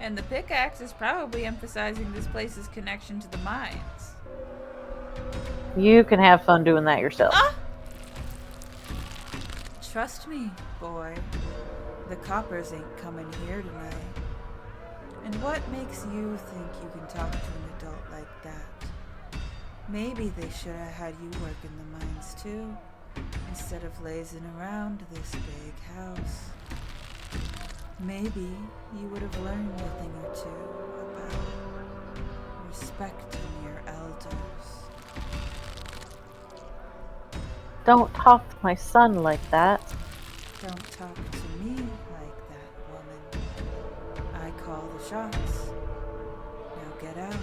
And the pickaxe is probably emphasizing this place's connection to the mines. You can have fun doing that yourself. Ah! Trust me, boy. The coppers ain't coming here tonight. And what makes you think you can talk to an adult like that? Maybe they should have had you work in the mines too, instead of lazing around this big house. Maybe you would have learned a thing or two about respecting your elders. Don't talk to my son like that. Don't talk to me like that, woman. I call the shots. Now get out,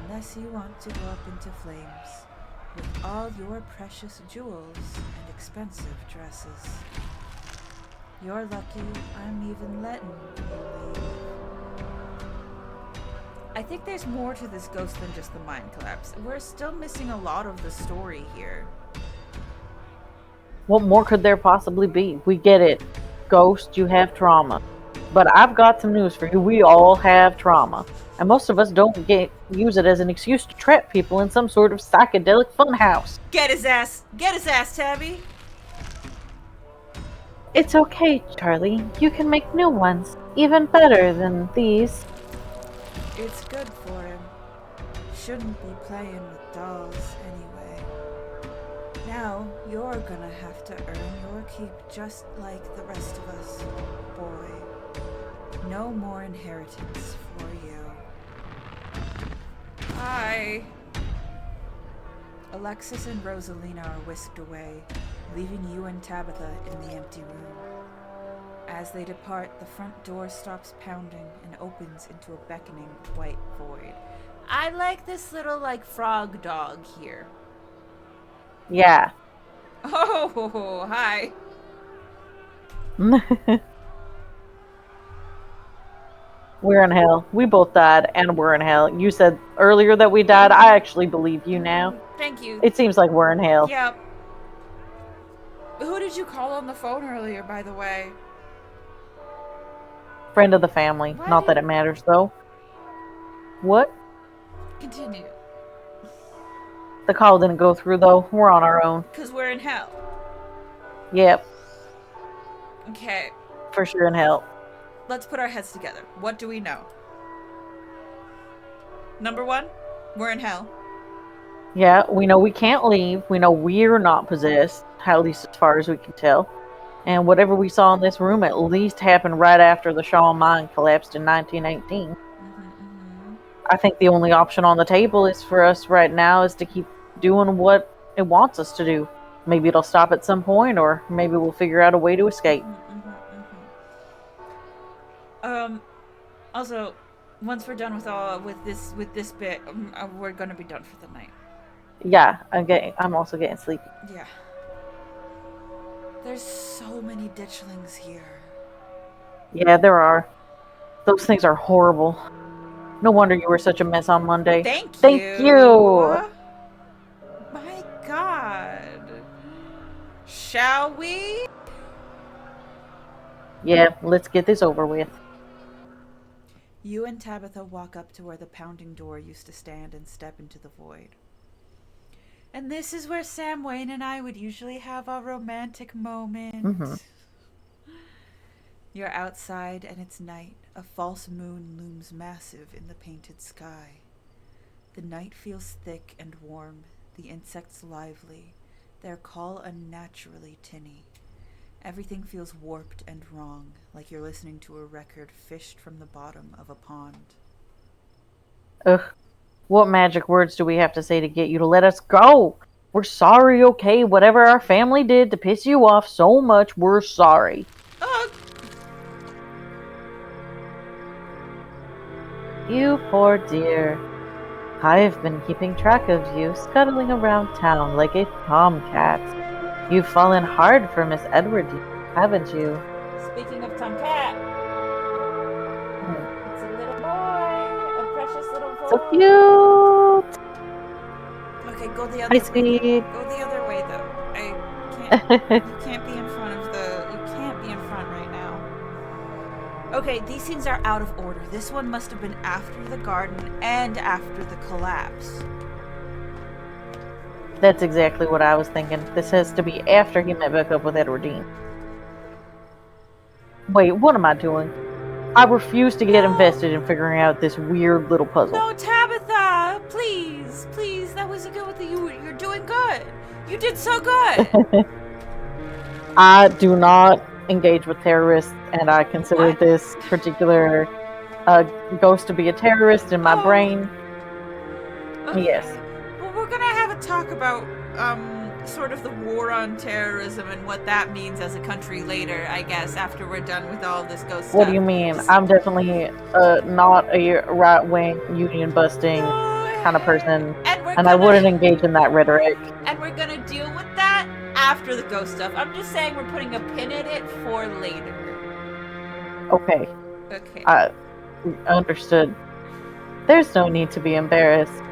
unless you want to go up into flames with all your precious jewels and expensive dresses. You're lucky I'm even letting you leave. I think there's more to this ghost than just the mine collapse. We're still missing a lot of the story here. What more could there possibly be? We get it. Ghost, you have trauma. But I've got some news for you. We all have trauma. And most of us don't use it as an excuse to trap people in some sort of psychedelic funhouse. Get his ass! Get his ass, Tabby! It's okay, Charlie. You can make new ones. Even better than these. It's good for him. Shouldn't be playing with dolls anyway. Now, you're gonna have to earn your keep just like the rest of us, boy. No more inheritance for you. Hi. Alexis and Rosalina are whisked away, leaving you and Tabitha in the empty room. As they depart, the front door stops pounding and opens into a beckoning white void. I like this little, like, frog dog here. Yeah. Oh, hi. We're in hell. We both died, and we're in hell. You said earlier that we died. I actually believe you now. Thank you. It seems like we're in hell. Yep. Who did you call on the phone earlier, by the way? Friend of the family. What? Not that it matters, though. What? Continue. The call didn't go through, though. We're on our own. Because we're in hell. Yep. Okay. For sure in hell. Let's put our heads together. What do we know? Number one, we're in hell. Yeah, we know we can't leave. We know we're not possessed, at least as far as we can tell. And whatever we saw in this room at least happened right after the Shaw mine collapsed in 1918. I think the only option on the table is for us right now is to keep doing what it wants us to do. Maybe it'll stop at some point, or maybe we'll figure out a way to escape. Also, once we're done with this bit, we're gonna be done for the night. Yeah, I'm also getting sleepy. Yeah. There's so many ditchlings here. Yeah, there are. Those things are horrible. No wonder you were such a mess on Monday. Thank you. My God. Shall we? Yeah, let's get this over with. You and Tabitha walk up to where the pounding door used to stand and step into the void. And this is where Sam Wayne and I would usually have our romantic moment. You're outside and it's night. A false moon looms massive in the painted sky. The night feels thick and warm, the insects lively, their call unnaturally tinny. Everything feels warped and wrong, like you're listening to a record fished from the bottom of a pond. Ugh. What magic words do we have to say to get you to let us go? We're sorry, okay? Whatever our family did to piss you off so much, we're sorry. You poor dear. I've been keeping track of you, scuttling around town like a tomcat. You've fallen hard for Miss Edward, haven't you? Speaking of tomcat, it's a little boy, a precious little boy. So cute. Okay, go the other way. Hi, sweetie. Go the other way, though. You can't be in front of you can't be in front right now. Okay, these scenes are out of order. This one must have been after the garden and after the collapse. That's exactly what I was thinking. This has to be after he met back up with Edwardine. Wait, what am I doing? I refuse to get invested in figuring out this weird little puzzle. No, Tabitha! Please, please, that wasn't good with you. You're doing good. You did so good. I do not engage with terrorists, and I consider this particular ghost to be a terrorist in my brain. Okay. Yes. Well, we're gonna have a talk about sort of the war on terrorism and what that means as a country later, I guess, after we're done with all this ghost stuff. What do you mean? I'm definitely not a right-wing, union-busting kind of person, and I wouldn't engage in that rhetoric. And we're gonna deal with that after the ghost stuff. I'm just saying we're putting a pin in it for later. Okay. Okay. Understood. There's no need to be embarrassed.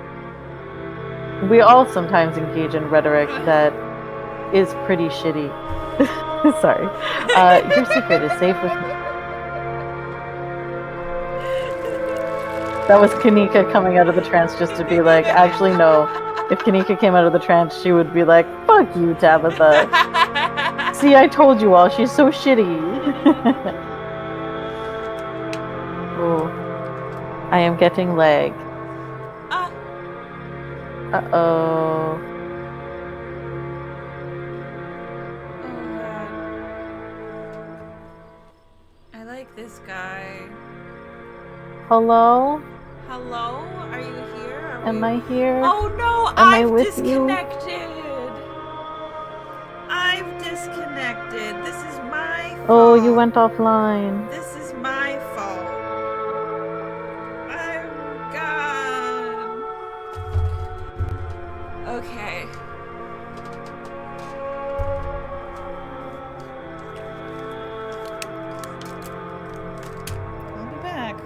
We all sometimes engage in rhetoric that is pretty shitty. Sorry. Your secret is safe with me. That was Kanika coming out of the trance just to be like, actually no. If Kanika came out of the trance, she would be like, fuck you, Tabitha. See, I told you all, she's so shitty. Oh. I am getting lag. Uh-oh. Oh, God. I like this guy. Hello? Hello? Are you here? Am I here? Oh no, Am I I've with disconnected. I've Oh, you went offline. This is my fault. I'm gone. Okay. I'll be back.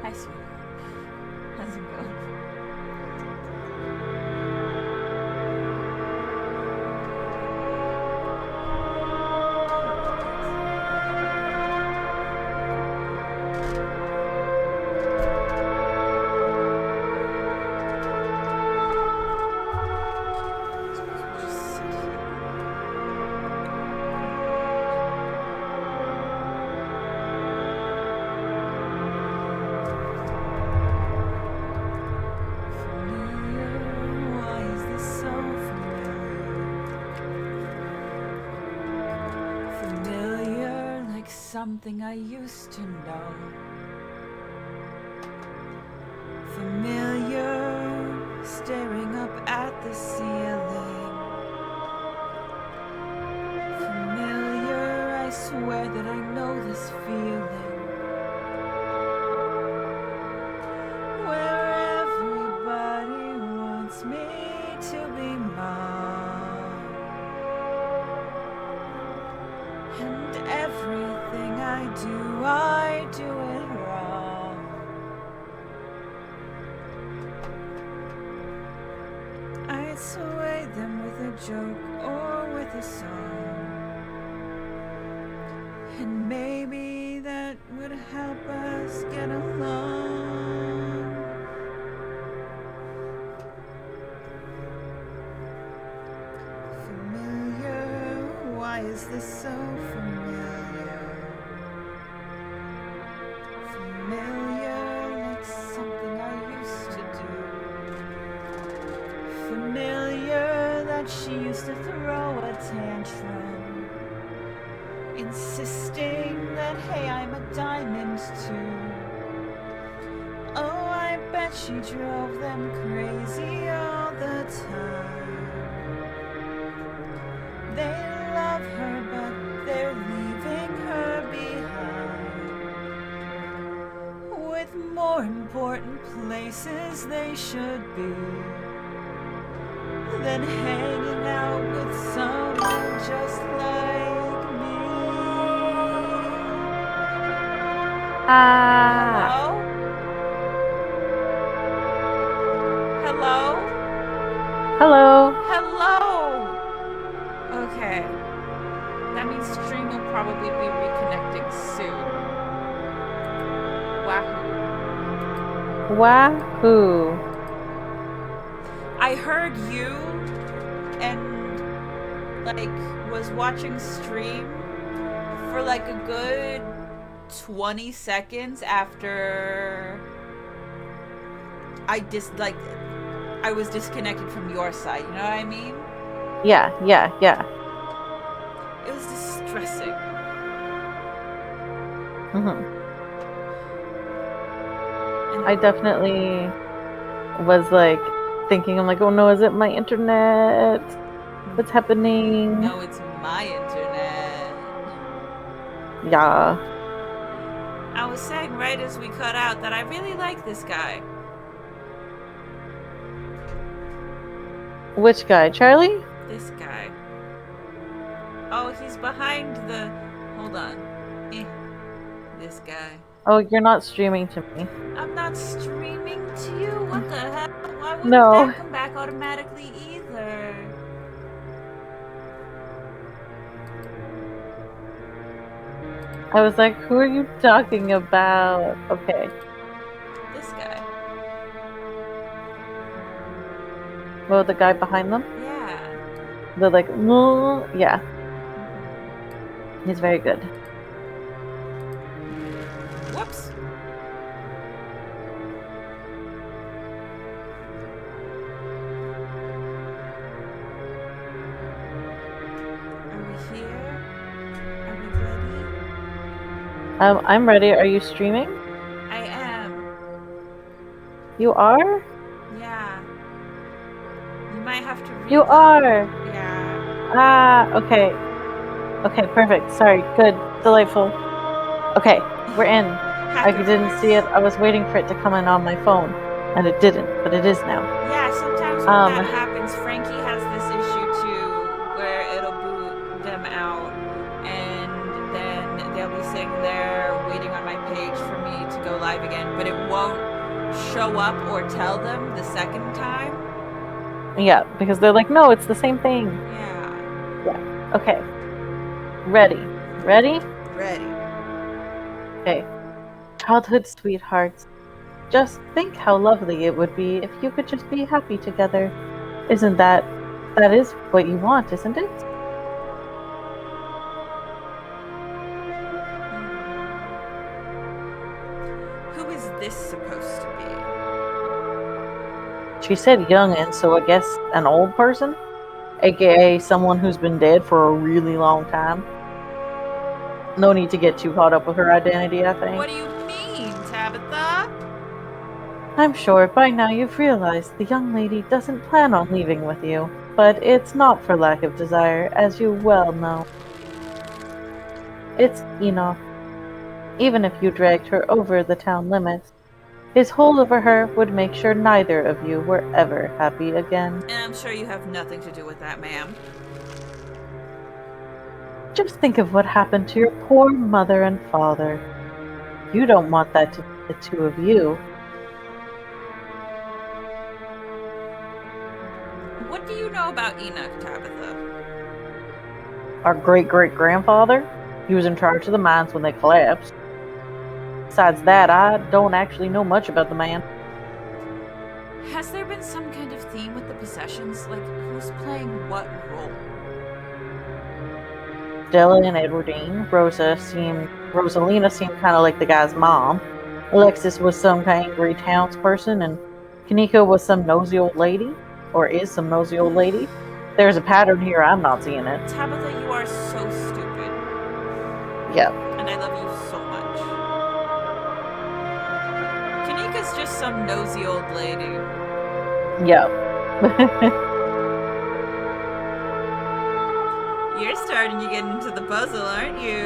Hi, sweetheart. How's it going? Just sit here. Familiar, why is this so familiar? Familiar, like something I used to know. Familiar, staring up at the ceiling. Familiar, I swear that I know this feeling. Where everybody wants me to be mine. And everything I do it wrong. I'd sway them with a joke or with a song. And maybe that would help us get along. Familiar, why is this so familiar? Familiar, like something I used to do. Familiar, that she used to throw a tantrum, insisting that, hey, I'm a diamond too. Oh, I bet she drove them crazy all the time. They love her, but they're leaving her behind, with more important places they should be than hanging out with someone just like me. Hello? Hello? Hello. Hello! Okay. That means stream will probably be reconnecting soon. Wahoo. Wahoo. I heard you and was watching stream for like a good 20 seconds after I was disconnected from your side, you know what I mean? Yeah. It was distressing. And I definitely was like thinking, I'm like, oh no, is it my internet? What's happening? no, it's my internet. Yeah. I was saying right as we cut out that I really like this guy. Which guy? Charlie? This guy. Oh, he's behind the. Hold on. This guy. Oh, you're not streaming to me. I'm not streaming to you? What the hell? Why wouldn't No. that come back automatically either? I was like, who are you talking about? Okay. This guy. Oh, the guy behind them? Yeah. They're like, no. Yeah. He's very good. Whoops. Are we here? Are we ready? I'm ready. Are you streaming? I am. You are? Yeah. You might have to read You them. are! Yeah. Ah, okay. Okay, perfect. Sorry. Good. Delightful. Okay, we're in. I didn't see it. I was waiting for it to come in on my phone. And it didn't, but it is now. Yeah, sometimes when that happens, Frankie has this issue too, where it'll boot them out, and then they'll be sitting there waiting on my page for me to go live again, but it won't show up or tell them the second time. Yeah, because they're like, no, it's the same thing. Yeah. Yeah. Okay. Ready. Ready? Ready. Okay. Childhood sweethearts. Just think how lovely it would be if you could just be happy together. Isn't that is what you want, isn't it? Who is this supposed to be? She said youngin', so I guess an old person? AKA someone who's been dead for a really long time. No need to get too caught up with her identity, I think. What do you mean, Tabitha? I'm sure by now you've realized the young lady doesn't plan on leaving with you, but it's not for lack of desire, as you well know. It's Enoch. Even if you dragged her over the town limits, his hold over her would make sure neither of you were ever happy again. And I'm sure you have nothing to do with that, ma'am. Just think of what happened to your poor mother and father. You don't want that to be the two of you. What do you know about Enoch, Tabitha? Our great-great-grandfather? He was in charge of the mines when they collapsed. Besides that, I don't actually know much about the man. Has there been some kind of theme with the possessions? Like, who's playing what role? Stella and Edwardine. Rosalina seemed kind of like the guy's mom. Alexis was some angry townsperson, and Kaniko was some nosy old lady. Or is some nosy old lady. There's a pattern here, I'm not seeing it. Tabitha, you are so stupid. Yep. And I love you so much. Kanika's just some nosy old lady. Yep. You're starting to get into the puzzle, aren't you?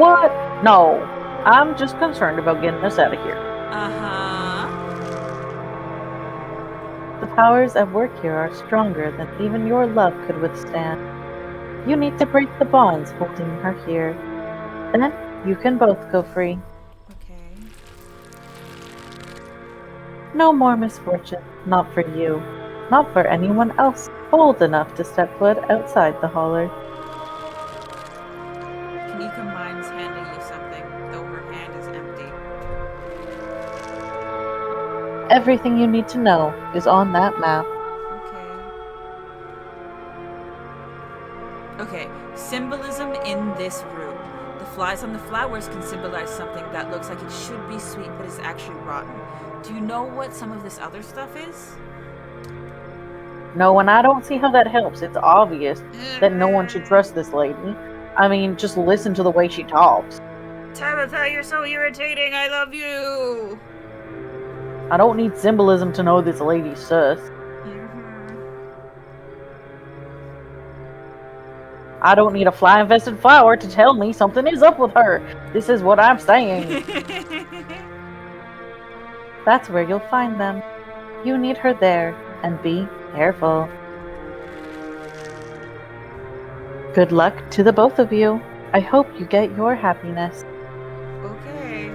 What? No. I'm just concerned about getting us out of here. Uh-huh. The powers at work here are stronger than even your love could withstand. You need to break the bonds holding her here. Then you can both go free. Okay. No more misfortune. Not for you. Not for anyone else bold enough to step foot outside the holler. Kanika minds handing you something, though her hand is empty. Everything you need to know is on that map. Okay, symbolism in this room. The flies on the flowers can symbolize something that looks like it should be sweet but is actually rotten. Do you know what some of this other stuff is? No, and I don't see how that helps. It's obvious that no one should trust this lady. I mean, just listen to the way she talks. Tabitha, you're so irritating. I love you. I don't need symbolism to know this lady's sus. I don't need a fly-infested flower to tell me something is up with her. This is what I'm saying. That's where you'll find them. You need her there, and be careful. Good luck to the both of you. I hope you get your happiness. Okay.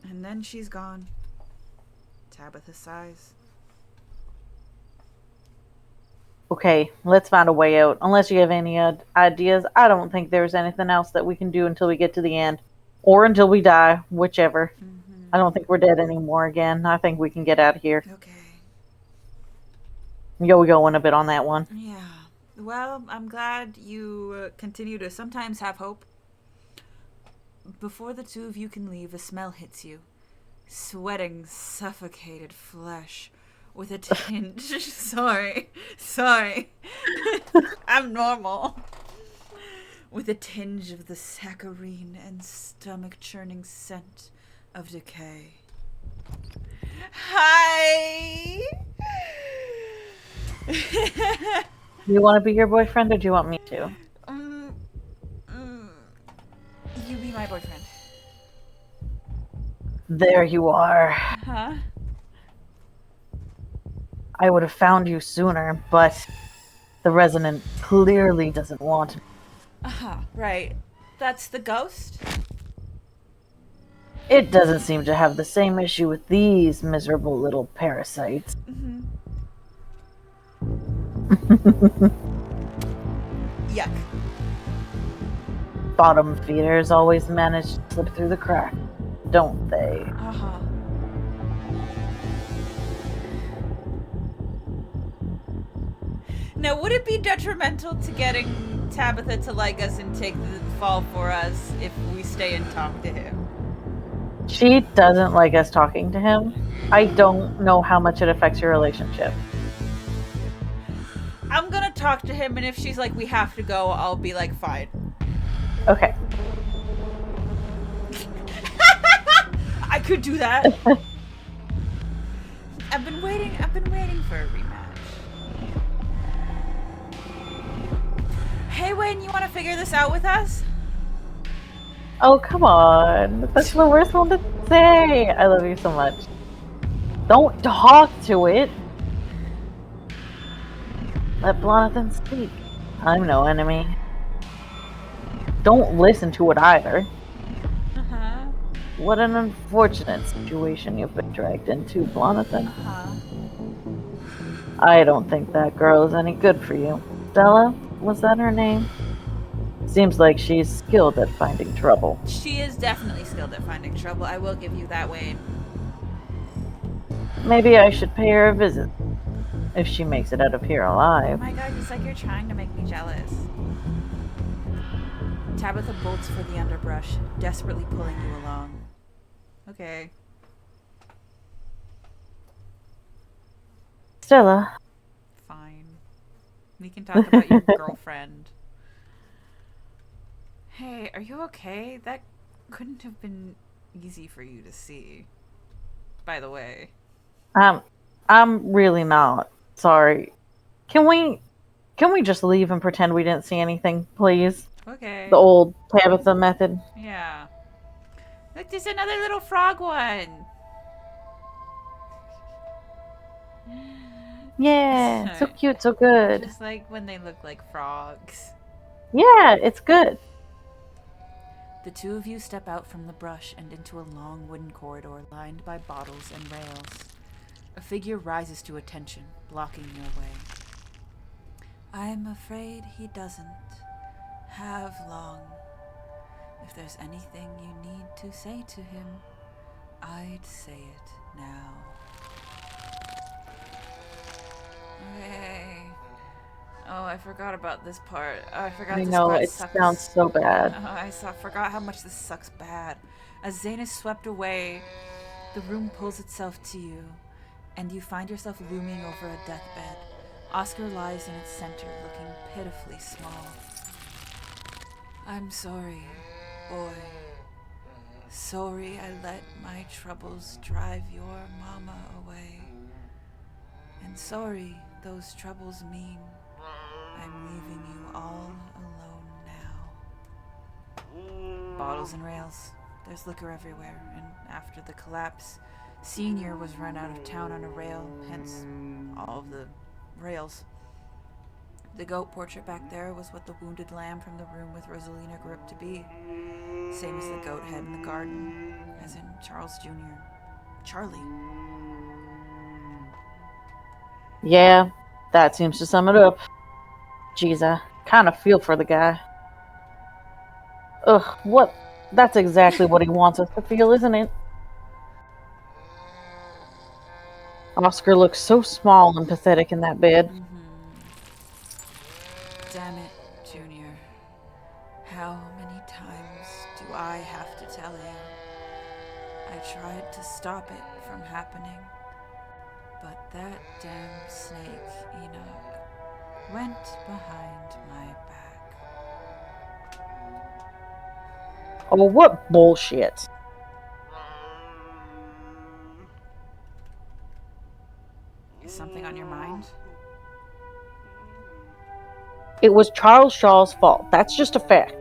And then she's gone. Tabitha sighs. Okay, let's find a way out. Unless you have any ideas, I don't think there's anything else that we can do until we get to the end. Or until we die, whichever. I don't think we're dead anymore again. I think we can get out of here. Okay. Yo-yoing a bit on that one. Yeah. Well, I'm glad you continue to sometimes have hope. Before the two of you can leave, a smell hits you. Sweating, suffocated flesh with a tinge. Sorry. I'm normal. With a tinge of the saccharine and stomach-churning scent of decay. Hi! Do you want to be your boyfriend or do you want me to? You be my boyfriend. There you are. Huh? I would have found you sooner, but the resident clearly doesn't want me. Right. That's the ghost? It doesn't seem to have the same issue with these miserable little parasites. Yuck. Bottom feeders always manage to slip through the crack, don't they? Now, would it be detrimental to getting Tabitha to like us and take the fall for us if we stay and talk to him? She doesn't like us talking to him. I don't know how much it affects your relationship. I'm gonna talk to him, and if she's like, we have to go, I'll be like, fine. Okay. I could do that. I've been waiting for a rematch. Hey, Wayne, you want to figure this out with us? Oh, come on. That's the worst one to say. I love you so much. Don't talk to it. Let Blonathan speak. I'm no enemy. Don't listen to it either. What an unfortunate situation you've been dragged into, Blonathan. I don't think that girl is any good for you. Stella? Was that her name? Seems like she's skilled at finding trouble. She is definitely skilled at finding trouble. I will give you that, Wayne. Maybe I should pay her a visit. If she makes it out of here Oh alive. my god, it's like you're trying to make me jealous. Tabitha bolts for the underbrush, desperately pulling you along. Okay. Stella. Fine. We can talk about your girlfriend. Hey, are you okay? That couldn't have been easy for you to see. By the way. I'm really not. Sorry. Can we just leave and pretend we didn't see anything, please? Okay. The old Tabitha method. Yeah. Look, there's another little frog one. Yeah, so cute, so good. Just like when they look like frogs. Yeah, it's good. The two of you step out from the brush and into a long wooden corridor lined by bottles and rails. A figure rises to attention, blocking your way. I'm afraid he doesn't have long. If there's anything you need to say to him, I'd say it now. Okay. Oh, I forgot about this part. Oh, I forgot I this know, part it sucks. sounds so bad. Oh, I forgot how much this sucks bad. As Zane is swept away, the room pulls itself to you, and you find yourself looming over a deathbed. Oscar lies in its center, looking pitifully small. I'm sorry, boy. Sorry I let my troubles drive your mama away. And sorry those troubles mean I'm leaving you all alone now. Bottles and rails. There's liquor everywhere, and after the collapse, Senior was run out of town on a rail, hence all of the rails. The goat portrait back there was what the wounded lamb from the room with Rosalina grew up to be. Same as the goat head in the garden, as in Charles Jr. Charlie. Yeah, that seems to sum it up. Jeez, I kind of feel for the guy. Ugh, what? That's exactly what he wants us to feel, isn't it? Oscar looks so small and pathetic in that bed. Damn it, Junior. How many times do I have to tell you? I tried to stop it from happening, but that damn snake, Enoch, went behind my back. Oh, what bullshit. Is something on your mind? It was Charles Shaw's fault. That's just a fact.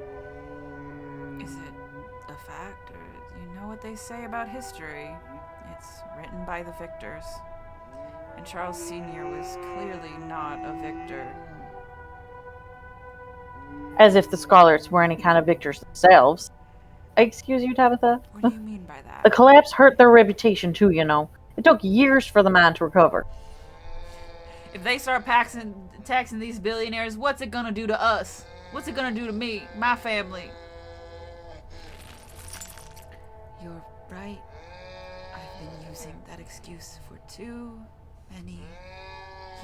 Is it a fact, or you know what they say about history? It's written by the victors. And Charles Sr. was clearly not a victor. As if the Scarlets were any kind of victors themselves. Excuse you, Tabitha? What do you mean by that? The collapse hurt their reputation too, you know. It took years for the mine to recover. If they start taxing these billionaires, what's it gonna do to us? What's it gonna do to me, my family? You're right. I've been using that excuse for too many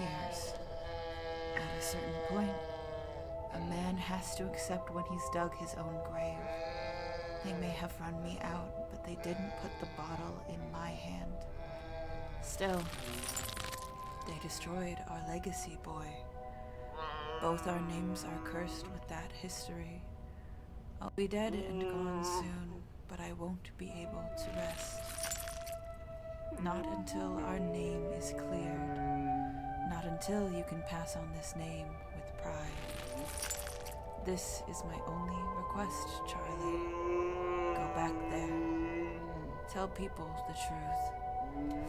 years. At a certain point, a man has to accept when he's dug his own grave. They may have run me out, but they didn't put the bottle in my hand. Still, they destroyed our legacy, boy. Both our names are cursed with that history. I'll be dead and gone soon, but I won't be able to rest. Not until our name is cleared. Not until you can pass on this name with pride. This is my only request, Charlie. Go back there. Tell people the truth.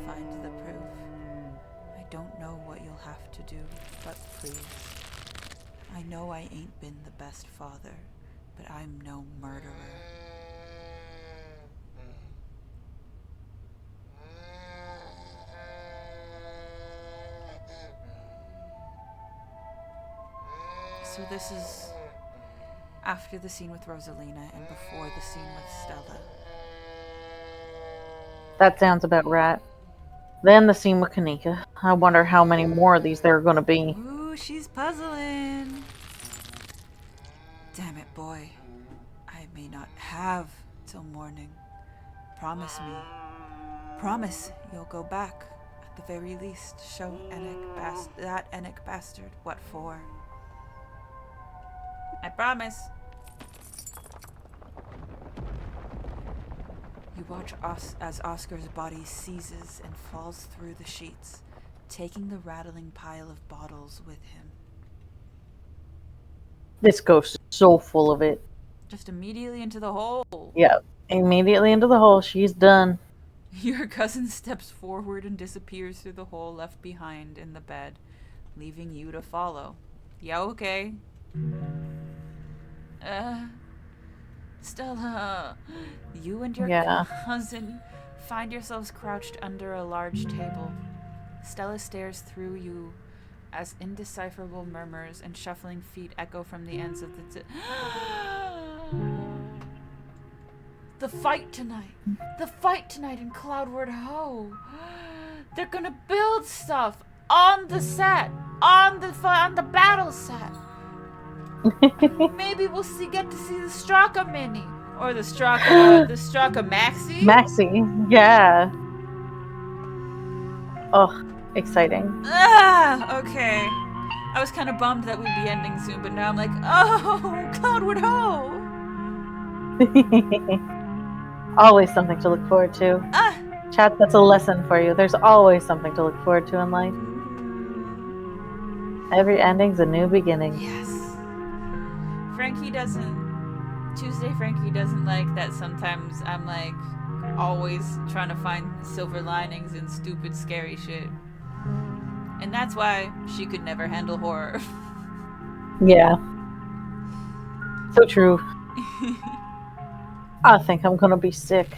Find the proof. I don't know what you'll have to do, but please. I know I ain't been the best father, but I'm no murderer. So this is after the scene with Rosalina and before the scene with Stella. That sounds about right. Then the scene with Kanika. I wonder how many more of these there are going to be. Ooh, she's puzzling. Damn it, boy. I may not have till morning. Promise me. Promise you'll go back. At the very least, show that Enoch bastard what for. I promise. You watch as Oscar's body seizes and falls through the sheets, taking the rattling pile of bottles with him. This ghost is so full of it. Just immediately into the hole. Yeah, immediately into the hole. She's done. Your cousin steps forward and disappears through the hole left behind in the bed, leaving you to follow. Yeah, okay. Stella, you and your cousin find yourselves crouched under a large table. Stella stares through you as indecipherable murmurs and shuffling feet echo from the ends of the The fight tonight in Cloudward Ho. They're gonna build stuff on the set, on the battle set. Maybe we'll get to see the Straka Mini or the Straka Maxi. Maxi, yeah. Oh, exciting. Okay. I was kind of bummed that we'd be ending soon, but now I'm like, oh, Cloudwood Ho. Always something to look forward to. Chat, that's a lesson for you. There's always something to look forward to in life. Every ending's a new beginning. Yes. Tuesday Frankie doesn't like that sometimes I'm like always trying to find silver linings in stupid scary shit. And that's why she could never handle horror. Yeah. So true. I think I'm gonna be sick.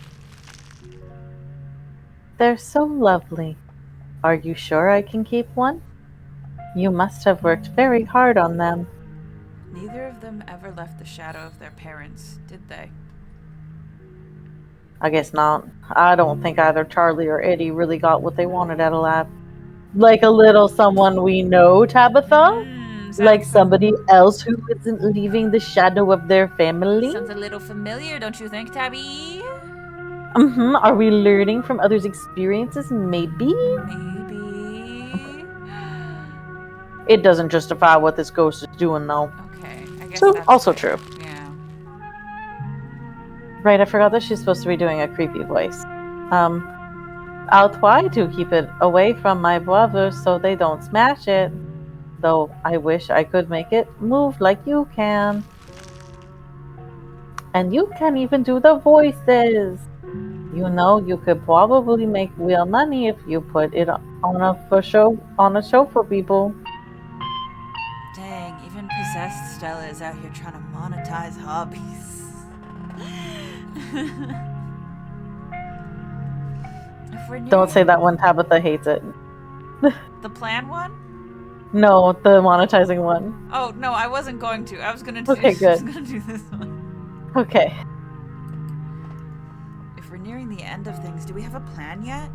They're so lovely. Are you sure I can keep one? You must have worked very hard on them. Neither of them ever left the shadow of their parents, did they? I guess not. I don't think either Charlie or Eddie really got what they wanted out of life. Like a little someone we know, Tabitha? Like somebody else who isn't leaving the shadow of their family? Sounds a little familiar, don't you think, Tabby? Are we learning from others' experiences? Maybe? Maybe. It doesn't justify what this ghost is doing, though. Okay, I guess So, that's also fair. true. Yeah. Right, I forgot that she's supposed to be doing a creepy voice. I'll try to keep it away from my brothers so they don't smash it. Though I wish I could make it move like you can. And you can even do the voices. You know, you could probably make real money if you put it on a show for people. Dang, even possessed Stella is out here trying to monetize hobbies. Don't say that one. Tabitha hates it. The plan one? No, the monetizing one. Oh no, I wasn't going to. I was gonna do. Okay, good. I was gonna do this one. Okay. If we're nearing the end of things, do we have a plan yet?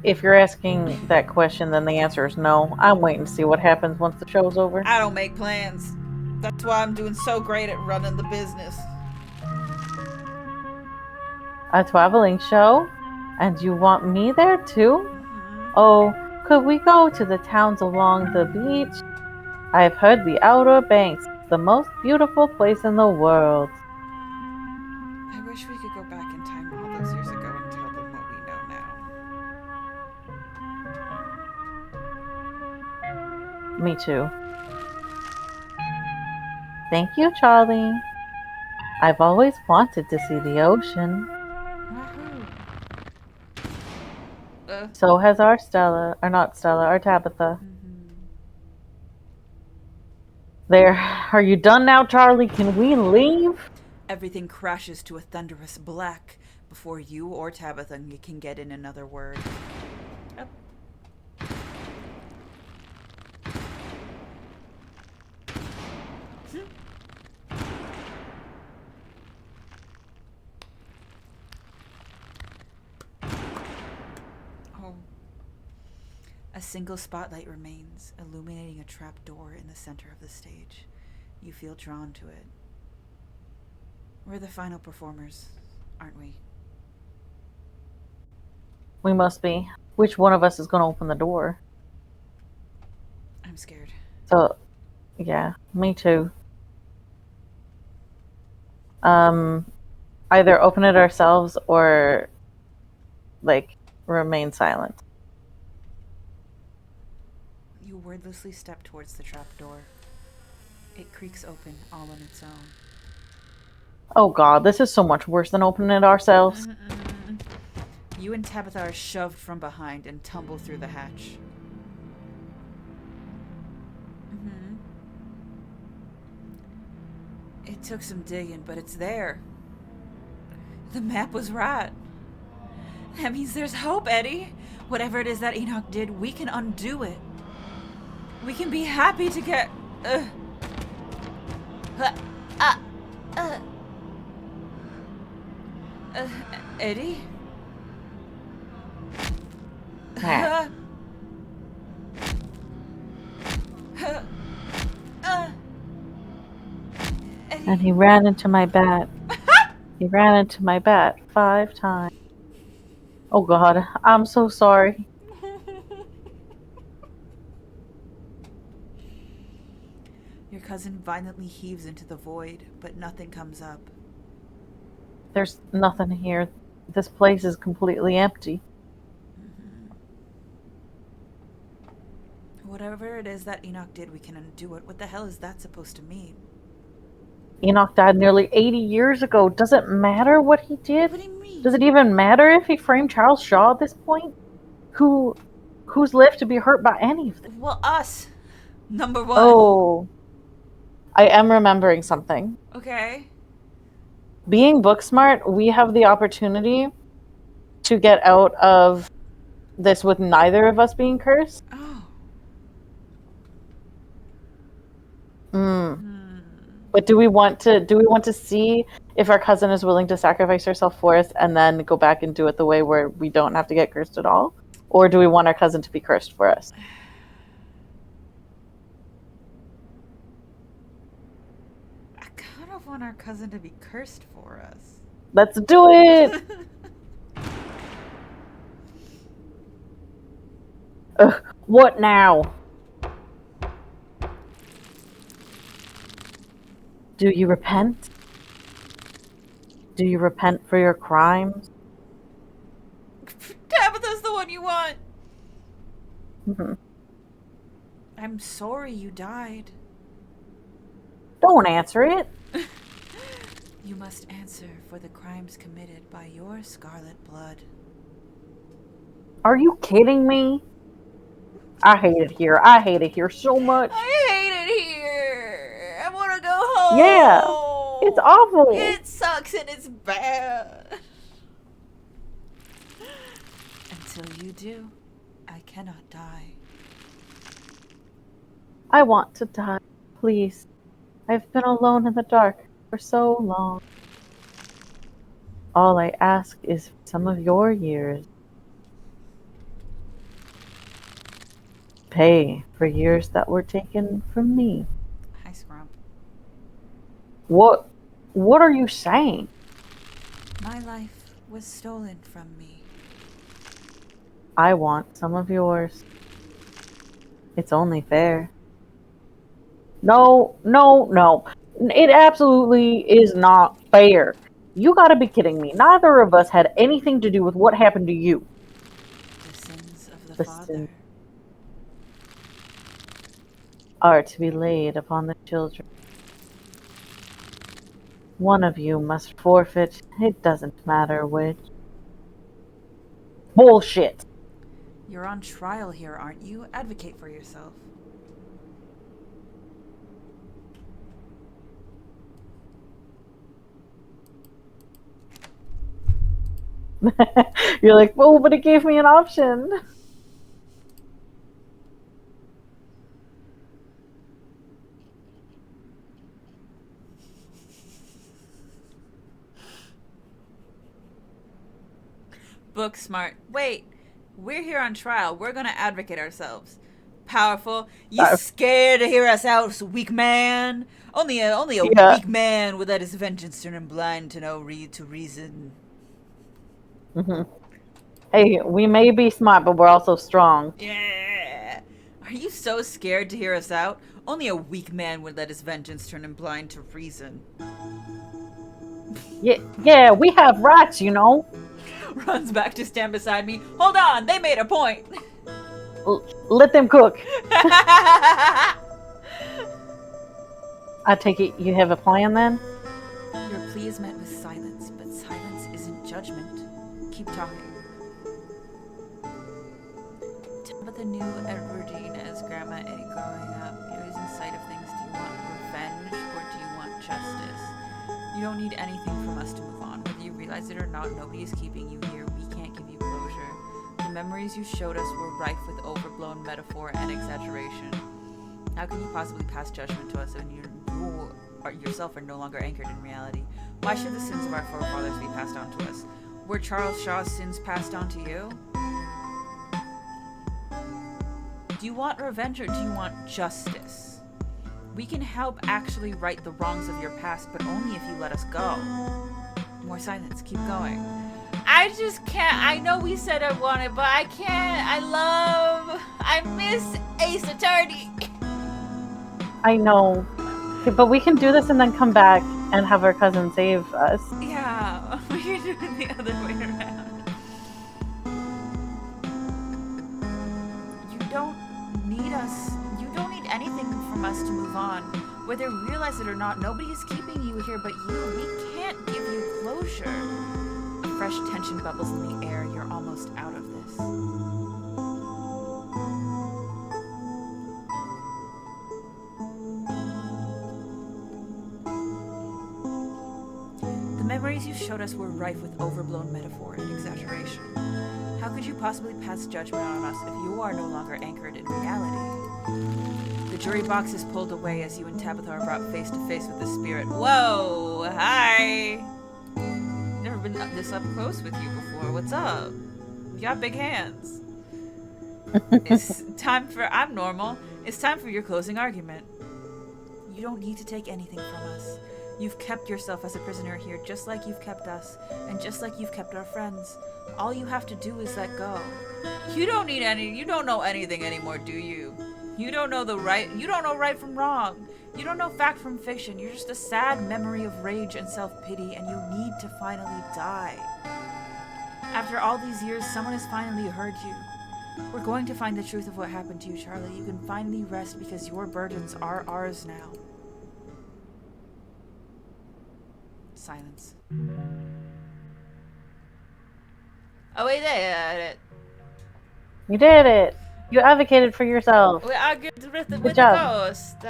If you're asking that question, then the answer is no. I'm waiting to see what happens once the show's over. I don't make plans. That's why I'm doing so great at running the business. A traveling show? And you want me there too? Oh, could we go to the towns along the beach? I've heard the Outer Banks is the most beautiful place in the world. I wish we could go back in time all those years ago and tell them what we know now. Me too. Thank you, Charlie. I've always wanted to see the ocean. So has our Stella, or not Stella, our Tabitha. There. Are you done now, Charlie? Can we leave? Everything crashes to a thunderous black before you or Tabitha can get in another word. Up. A single spotlight remains, illuminating a trap door in the center of the stage. You feel drawn to it. We're the final performers, aren't we? We must be. Which one of us is going to open the door? I'm scared. So, yeah, me too. Either open it ourselves or, like, remain silent. You wordlessly step towards the trap door. It creaks open all on its own. Oh god, this is so much worse than opening it ourselves. You and Tabitha are shoved from behind and tumble through the hatch. It took some digging, but it's there. The map was right. That means there's hope, Eddie. Whatever it is that Enoch did, we can undo it. We can be happy to get... Eddie? And he ran into my bat. He ran into my bat 5 times. Oh god, I'm so sorry. Your cousin violently heaves into the void, but nothing comes up. There's nothing here. This place is completely empty. Whatever it is that Enoch did, we can undo it. What the hell is that supposed to mean? Enoch died nearly 80 years ago. Does it matter what he did? What do you mean? Does it even matter if he framed Charles Shaw at this point? Who's left to be hurt by any of this? Well, us. Number 1. Oh, I am remembering something. Okay. Being book smart, we have the opportunity to get out of this with neither of us being cursed. Oh. Mm. But do we want to see if our cousin is willing to sacrifice herself for us and then go back and do it the way where we don't have to get cursed at all? Or do we want our cousin to be cursed for us? I kind of want our cousin to be cursed for us. Let's do it! Ugh, what now? Do you repent? Do you repent for your crimes? Tabitha's the one you want. Mm-hmm. I'm sorry you died. Don't answer it. You must answer for the crimes committed by your scarlet blood. Are you kidding me? I hate it here. I hate it here so much. I hate it here. I want to go home. Yeah, it's awful. It sucks and it's bad. Until you do, I cannot die. I want to die, please. I've been alone in the dark for so long. All I ask is some of your years. Pay for years that were taken from me. Hi, Scrump. What are you saying? My life was stolen from me. I want some of yours. It's only fair. No. It absolutely is not fair. You gotta be kidding me. Neither of us had anything to do with what happened to you. The sins of the father sins are to be laid upon the children. One of you must forfeit. It doesn't matter which. Bullshit. You're on trial here, aren't you? Advocate for yourself. You're like, oh, but it gave me an option. Book smart. Wait, we're here on trial. We're gonna advocate ourselves. Powerful. You scared to hear us out, weak man? Only a weak man would let his vengeance turn him blind to reason. Mm-hmm. Hey, we may be smart, but we're also strong. Yeah. Are you so scared to hear us out? Only a weak man would let his vengeance turn him blind to reason. Yeah, we have rights, you know. Runs back to stand beside me. Hold on, they made a point. Let them cook. I take it you have a plan then? Your plea is met with silence, but silence isn't judgment. Keep talking. Tabitha knew Edwardine as Grandma A growing up. Losing sight of things, do you want revenge or do you want justice? You don't need anything from us to move on. Whether you realize it or not, nobody is keeping you here. We can't give you closure. The memories you showed us were rife with overblown metaphor and exaggeration. How can you possibly pass judgment to us when you yourself are no longer anchored in reality? Why should the sins of our forefathers be passed on to us? Were Charles Shaw's sins passed on to you? Do you want revenge or do you want justice? We can help actually right the wrongs of your past, but only if you let us go. More silence. Keep going. I just can't. I know we said I wanted, but I can't. I miss Ace Attorney. I know. Okay, but we can do this and then come back and have our cousin save us. Yeah, we can do it the other way around. You don't need us. You don't need anything from us to move on. Whether you realize it or not, nobody is keeping you here but you. We can't give you closure. A fresh tension bubbles in the air. You're almost out of this. memories you showed us were rife with overblown metaphor and exaggeration. How could you possibly pass judgment on us if you are no longer anchored in reality? The jury box is pulled away as you and Tabitha are brought face to face with the spirit. Whoa! Hi! Never been this up close with you before. What's up? You got big hands. It's time for... I'm normal. It's time for your closing argument. You don't need to take anything from us. You've kept yourself as a prisoner here just like you've kept us, and just like you've kept our friends. All you have to do is let go. You don't know anything anymore, do you? You don't know right from wrong. You don't know fact from fiction. You're just a sad memory of rage and self-pity, and you need to finally die. After all these years, someone has finally heard you. We're going to find the truth of what happened to you, Charlie. You can finally rest because your burdens are ours now. Silence. Oh, we did it. You did it. You advocated for yourself. We argued with the ghost.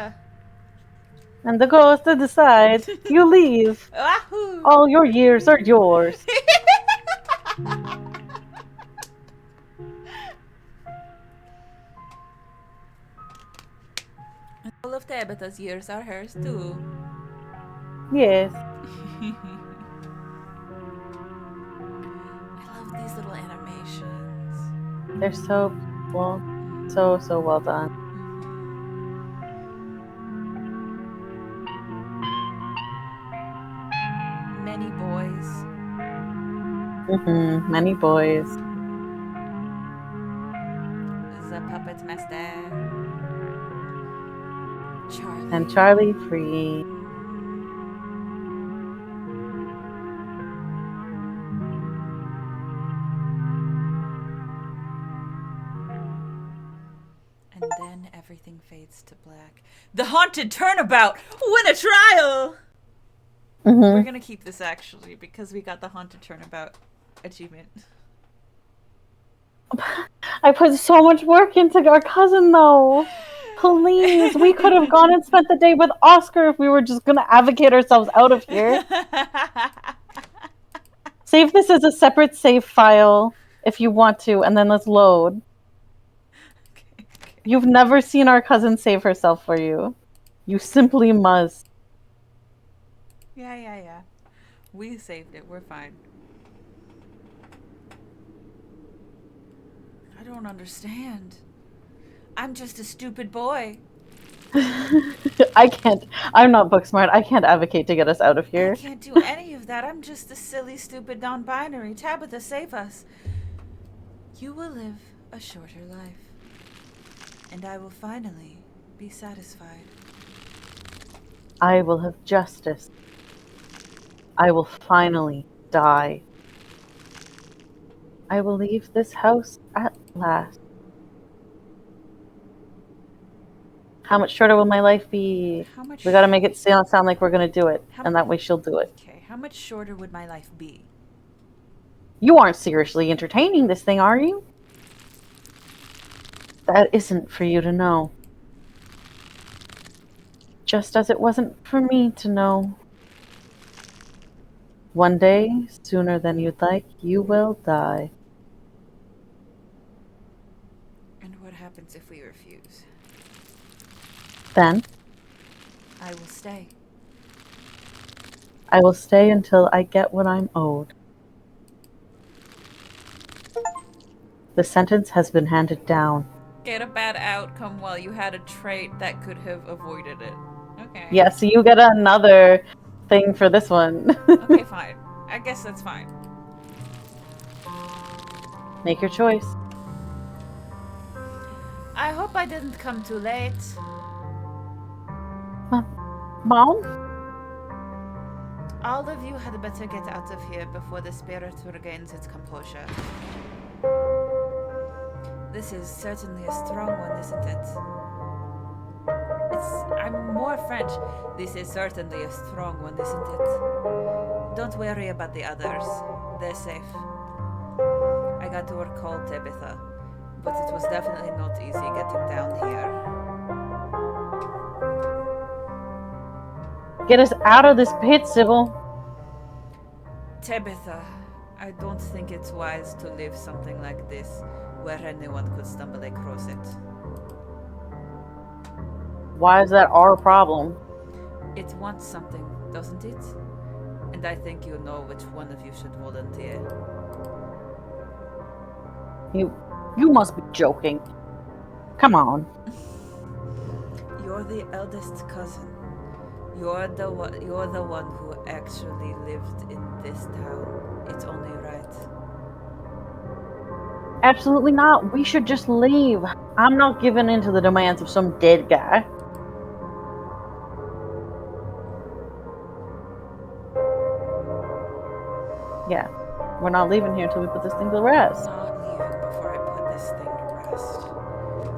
And the ghost decides you leave. Wahoo! All your years are yours. All of Tabitha's years are hers too. Yes. I love these little animations. They're so well, so well done. Many boys. Many boys. The puppet master. Charlie. And Charlie free. And then everything fades to black. The haunted turnabout! Win a trial! We're gonna keep this actually because we got the haunted turnabout achievement. I put so much work into our cousin though. Please, we could have gone and spent the day with Oscar if we were just gonna advocate ourselves out of here. Save this as a separate save file if you want to, and then let's load. Okay. You've never seen our cousin save herself for you. You simply must. Yeah. We saved it. We're fine. I don't understand. I'm just a stupid boy. I can't. I'm not book smart. I can't advocate to get us out of here. I can't do any of that. I'm just a silly, stupid non-binary. Tabitha, save us. You will live a shorter life. And I will finally be satisfied. I will have justice. I will finally die. I will leave this house at last. How much shorter will my life be? We gotta make it sound like we're gonna do it, and that way she'll do it. Okay, how much shorter would my life be? You aren't seriously entertaining this thing, are you? That isn't for you to know. Just as it wasn't for me to know. One day, sooner than you'd like, you will die. And what happens if we refuse? Then, I will stay. I will stay until I get what I'm owed. The sentence has been handed down. Get a bad outcome while you had a trait that could have avoided it. Okay. Yeah, so you get another thing for this one. Okay, fine. I guess that's fine. Make your choice. I hope I didn't come too late. Mom? All of you had better get out of here before the spirit regains its composure. This is certainly a strong one, isn't it? I'm more French. This is certainly a strong one, isn't it? Don't worry about the others. They're safe. I got to recall Tabitha, but it was definitely not easy getting down here. Get us out of this pit, Sybil. Tabitha, I don't think it's wise to leave something like this where anyone could stumble across it. Why is that our problem? It wants something, doesn't it? And I think you know which one of you should volunteer. You must be joking. Come on. You're the eldest cousin. You're the one who actually lived in this town. It's only right. Absolutely not. We should just leave. I'm not giving in to the demands of some dead guy. Yeah, we're not leaving here until we put this thing to rest. Not leaving before I put this thing to rest.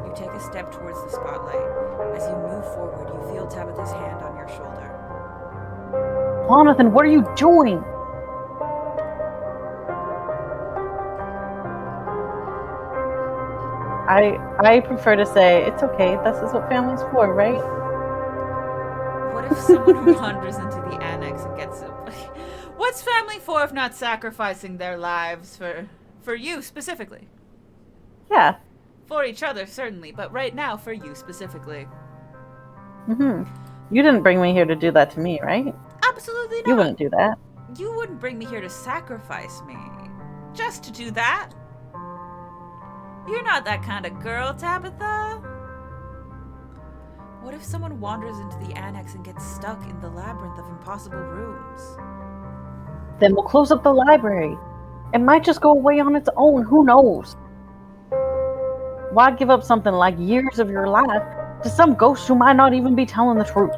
You take a step towards the spotlight. As you move forward, you feel Tabitha's hand on your shoulder. Jonathan, what are you doing? I prefer to say, it's okay, this is what family's for, right? What if someone wanders into the annex and gets it? What's family for if not sacrificing their lives for you specifically? Yeah. For each other, certainly, but right now, for you specifically. You didn't bring me here to do that to me, right? Absolutely not. You wouldn't do that. You wouldn't bring me here to sacrifice me. Just to do that. You're not that kind of girl, Tabitha. What if someone wanders into the annex and gets stuck in the labyrinth of impossible rooms? Then we'll close up the library. It might just go away on its own, who knows? Why give up something like years of your life to some ghost who might not even be telling the truth?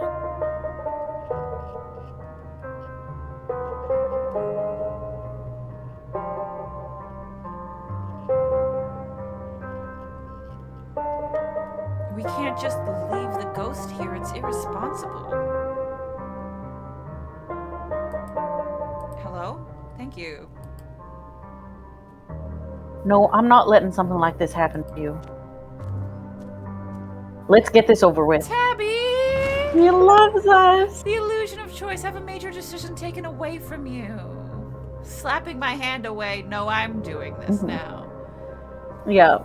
We can't just leave the ghost here. It's irresponsible. Hello? Thank you. No, I'm not letting something like this happen to you. Let's get this over with. Tabby! He loves us. The illusion of choice. Have a major decision taken away from you. Slapping my hand away. No, I'm doing this now. Yeah.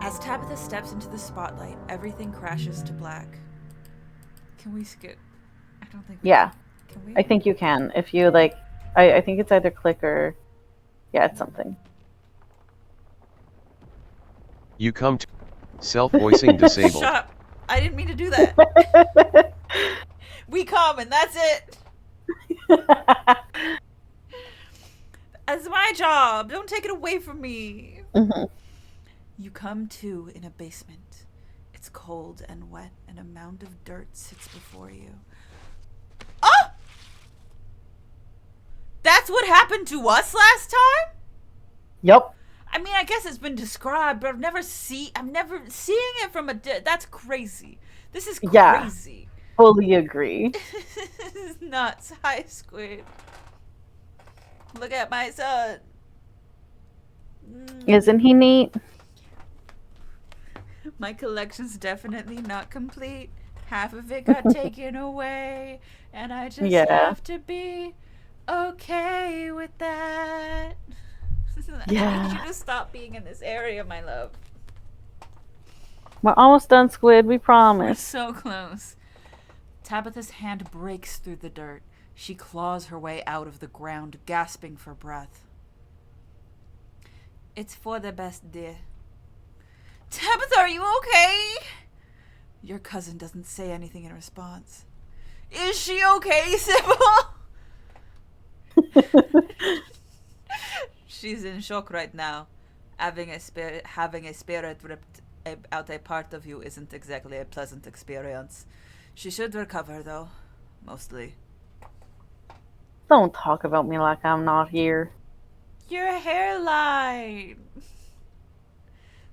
As Tabitha steps into the spotlight, everything crashes to black. Can we skip? I don't think we Yeah. Can we? I think you can. If you like, I think it's either click or, yeah, it's something. You come to self-voicing disabled. Shut up. I didn't mean to do that. We come and that's it. That's my job. Don't take it away from me. You come to in a basement. It's cold and wet, and a mound of dirt sits before you. Oh! That's what happened to us last time? Yep. I mean, I guess it's been described, but I'm never seeing it from that's crazy. This is crazy. Yeah. Fully agree. This is nuts. Hi, Squid. Look at my son. Isn't he neat? My collection's definitely not complete. Half of it got taken away, and I just have to be okay with that. Yeah. I need you to stop being in this area, my love. We're almost done, Squid. We We're promise. so close. Tabitha's hand breaks through the dirt. She claws her way out of the ground, gasping for breath. It's for the best, dear. Tabitha, are you okay? Your cousin doesn't say anything in response. Is she okay, Sybil? She's in shock right now. Having a spirit ripped out a part of you isn't exactly a pleasant experience. She should recover, though. Mostly. Don't talk about me like I'm not here. Your hairline!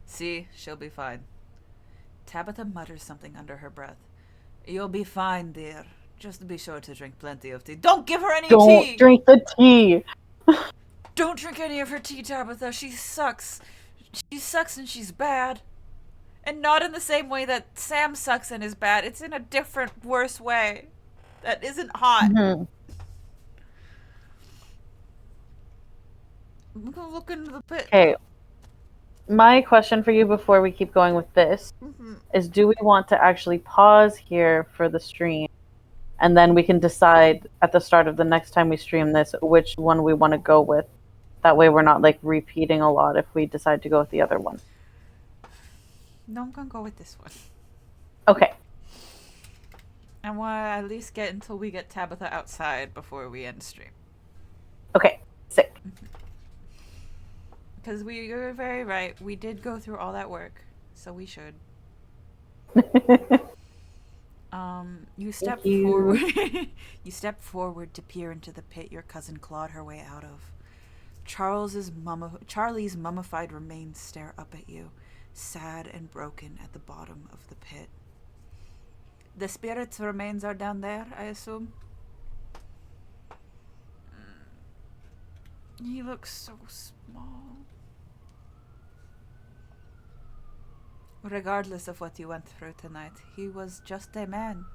See, she'll be fine. Tabitha mutters something under her breath. You'll be fine, dear. Just be sure to drink plenty of tea. Don't give her any tea! Don't drink the tea! Don't drink any of her tea, Tabitha. She sucks. She sucks and she's bad. And not in the same way that Sam sucks and is bad. It's in a different, worse way. That isn't hot. I'm gonna look into the pit. Okay. My question for you before we keep going with this is, do we want to actually pause here for the stream, and then we can decide at the start of the next time we stream this which one we want to go with? That way we're not like repeating a lot if we decide to go with the other one. No, I'm gonna go with this one. Okay. I want to at least get until we get Tabitha outside before we end stream. Okay. Sick. Because you're very right. We did go through all that work, so we should. You step forward. You step forward to peer into the pit your cousin clawed her way out of. Charlie's mummified remains stare up at you, sad and broken at the bottom of the pit. The spirit's remains are down there, I assume? He looks so small. Regardless of what you went through tonight, he was just a man.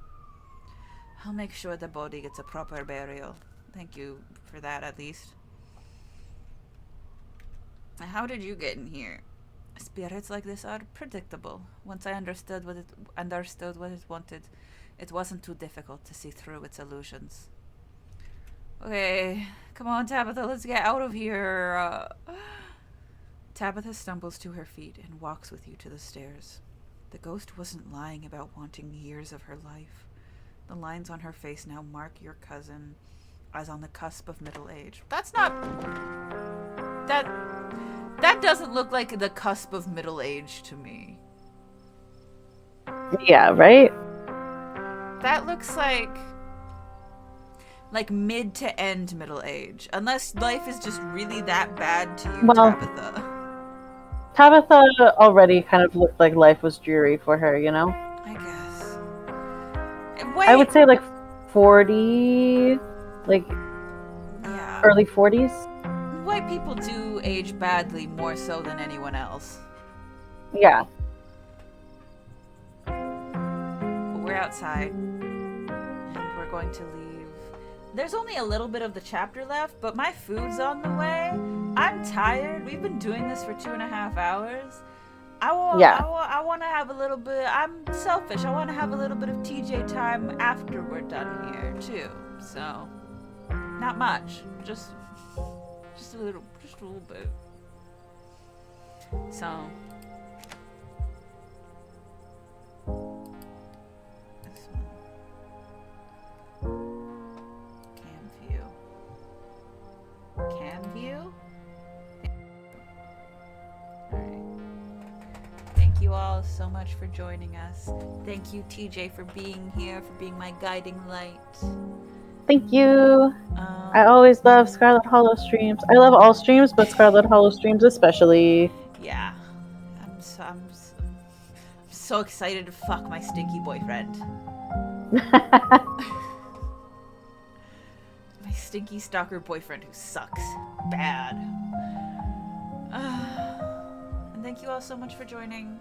I'll make sure the body gets a proper burial. Thank you for that, at least. How did you get in here? Spirits like this are predictable. Once I understood what it wanted, it wasn't too difficult to see through its illusions. Okay, come on, Tabitha, let's get out of here. Tabitha stumbles to her feet and walks with you to the stairs. The ghost wasn't lying about wanting years of her life. The lines on her face now mark your cousin as on the cusp of middle age. That's not... That doesn't look like the cusp of middle age to me. Yeah, right? That looks like mid to end middle age. Unless life is just really that bad to you, Well, Tabitha. Tabitha already kind of looked like life was dreary for her, you know? I guess. Wait. I would say like 40, like yeah. early 40s. White people do age badly more so than anyone else. Yeah. But we're outside. And we're going to leave. There's only a little bit of the chapter left, but my food's on the way. I'm tired. We've been doing this for 2.5 hours. I want to have a little bit... I'm selfish. I want to have a little bit of TJ time after we're done here, too. So, not much. Just a little bit. So, this one. Cam view? Alright. Thank you all so much for joining us. Thank you, TJ, for being here, for being my guiding light. Thank you. I always love Scarlet Hollow streams. I love all streams, but Scarlet Hollow streams especially. Yeah. I'm so excited to fuck my stinky boyfriend. My stinky stalker boyfriend who sucks. Bad. And thank you all so much for joining.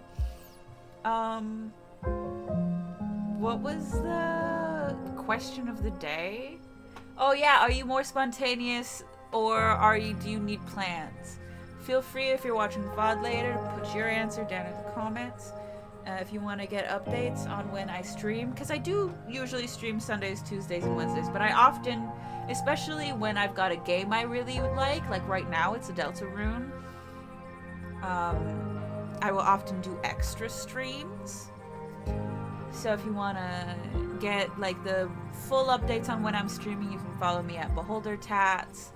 What was the question of the day? Oh yeah, are you more spontaneous or do you need plans? Feel free, if you're watching VOD later, put your answer down in the comments. If you want to get updates on when I stream, because I do usually stream Sundays, Tuesdays, and Wednesdays, but I often, especially when I've got a game I really would like right now it's a Deltarune, I will often do extra streams. So if you want to get the full updates on when I'm streaming, you can follow me at BeholderTats.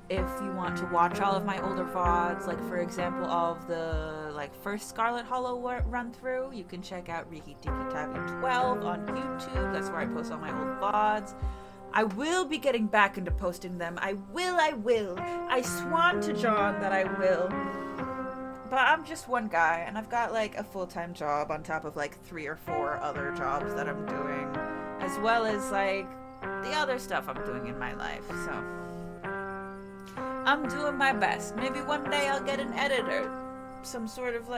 If you want to watch all of my older VODs, for example, all of the first Scarlet Hollow run through, you can check out Riki Tiki Tavi 12 on YouTube. That's where I post all my old VODs. I will be getting back into posting them. I will. I swan to John that I will. But I'm just one guy, and I've got a full-time job on top of 3 or 4 other jobs that I'm doing, as well as the other stuff I'm doing in my life. So I'm doing my best. Maybe one day I'll get an editor, some sort of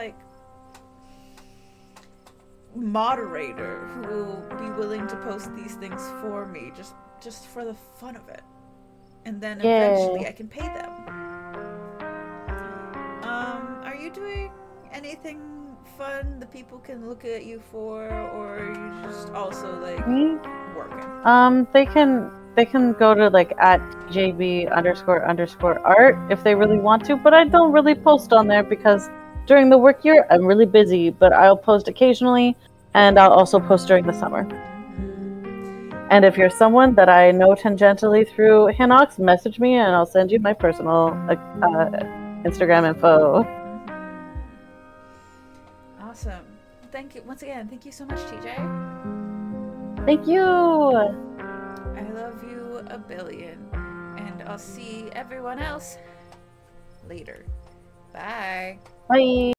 moderator who will be willing to post these things for me, just for the fun of it, and then eventually I can pay them. you doing anything fun that people can look at you for, or are you just also like Me? working? They can go to like at JB__art if they really want to, but I don't really post on there because during the work year I'm really busy, but I'll post occasionally and I'll also post during the summer. And if you're someone that I know tangentially through Hinox, message me and I'll send you my personal Instagram info. Awesome. Thank you once again. Thank you so much, TJ. Thank you. I love you a billion. And I'll see everyone else later. Bye. Bye.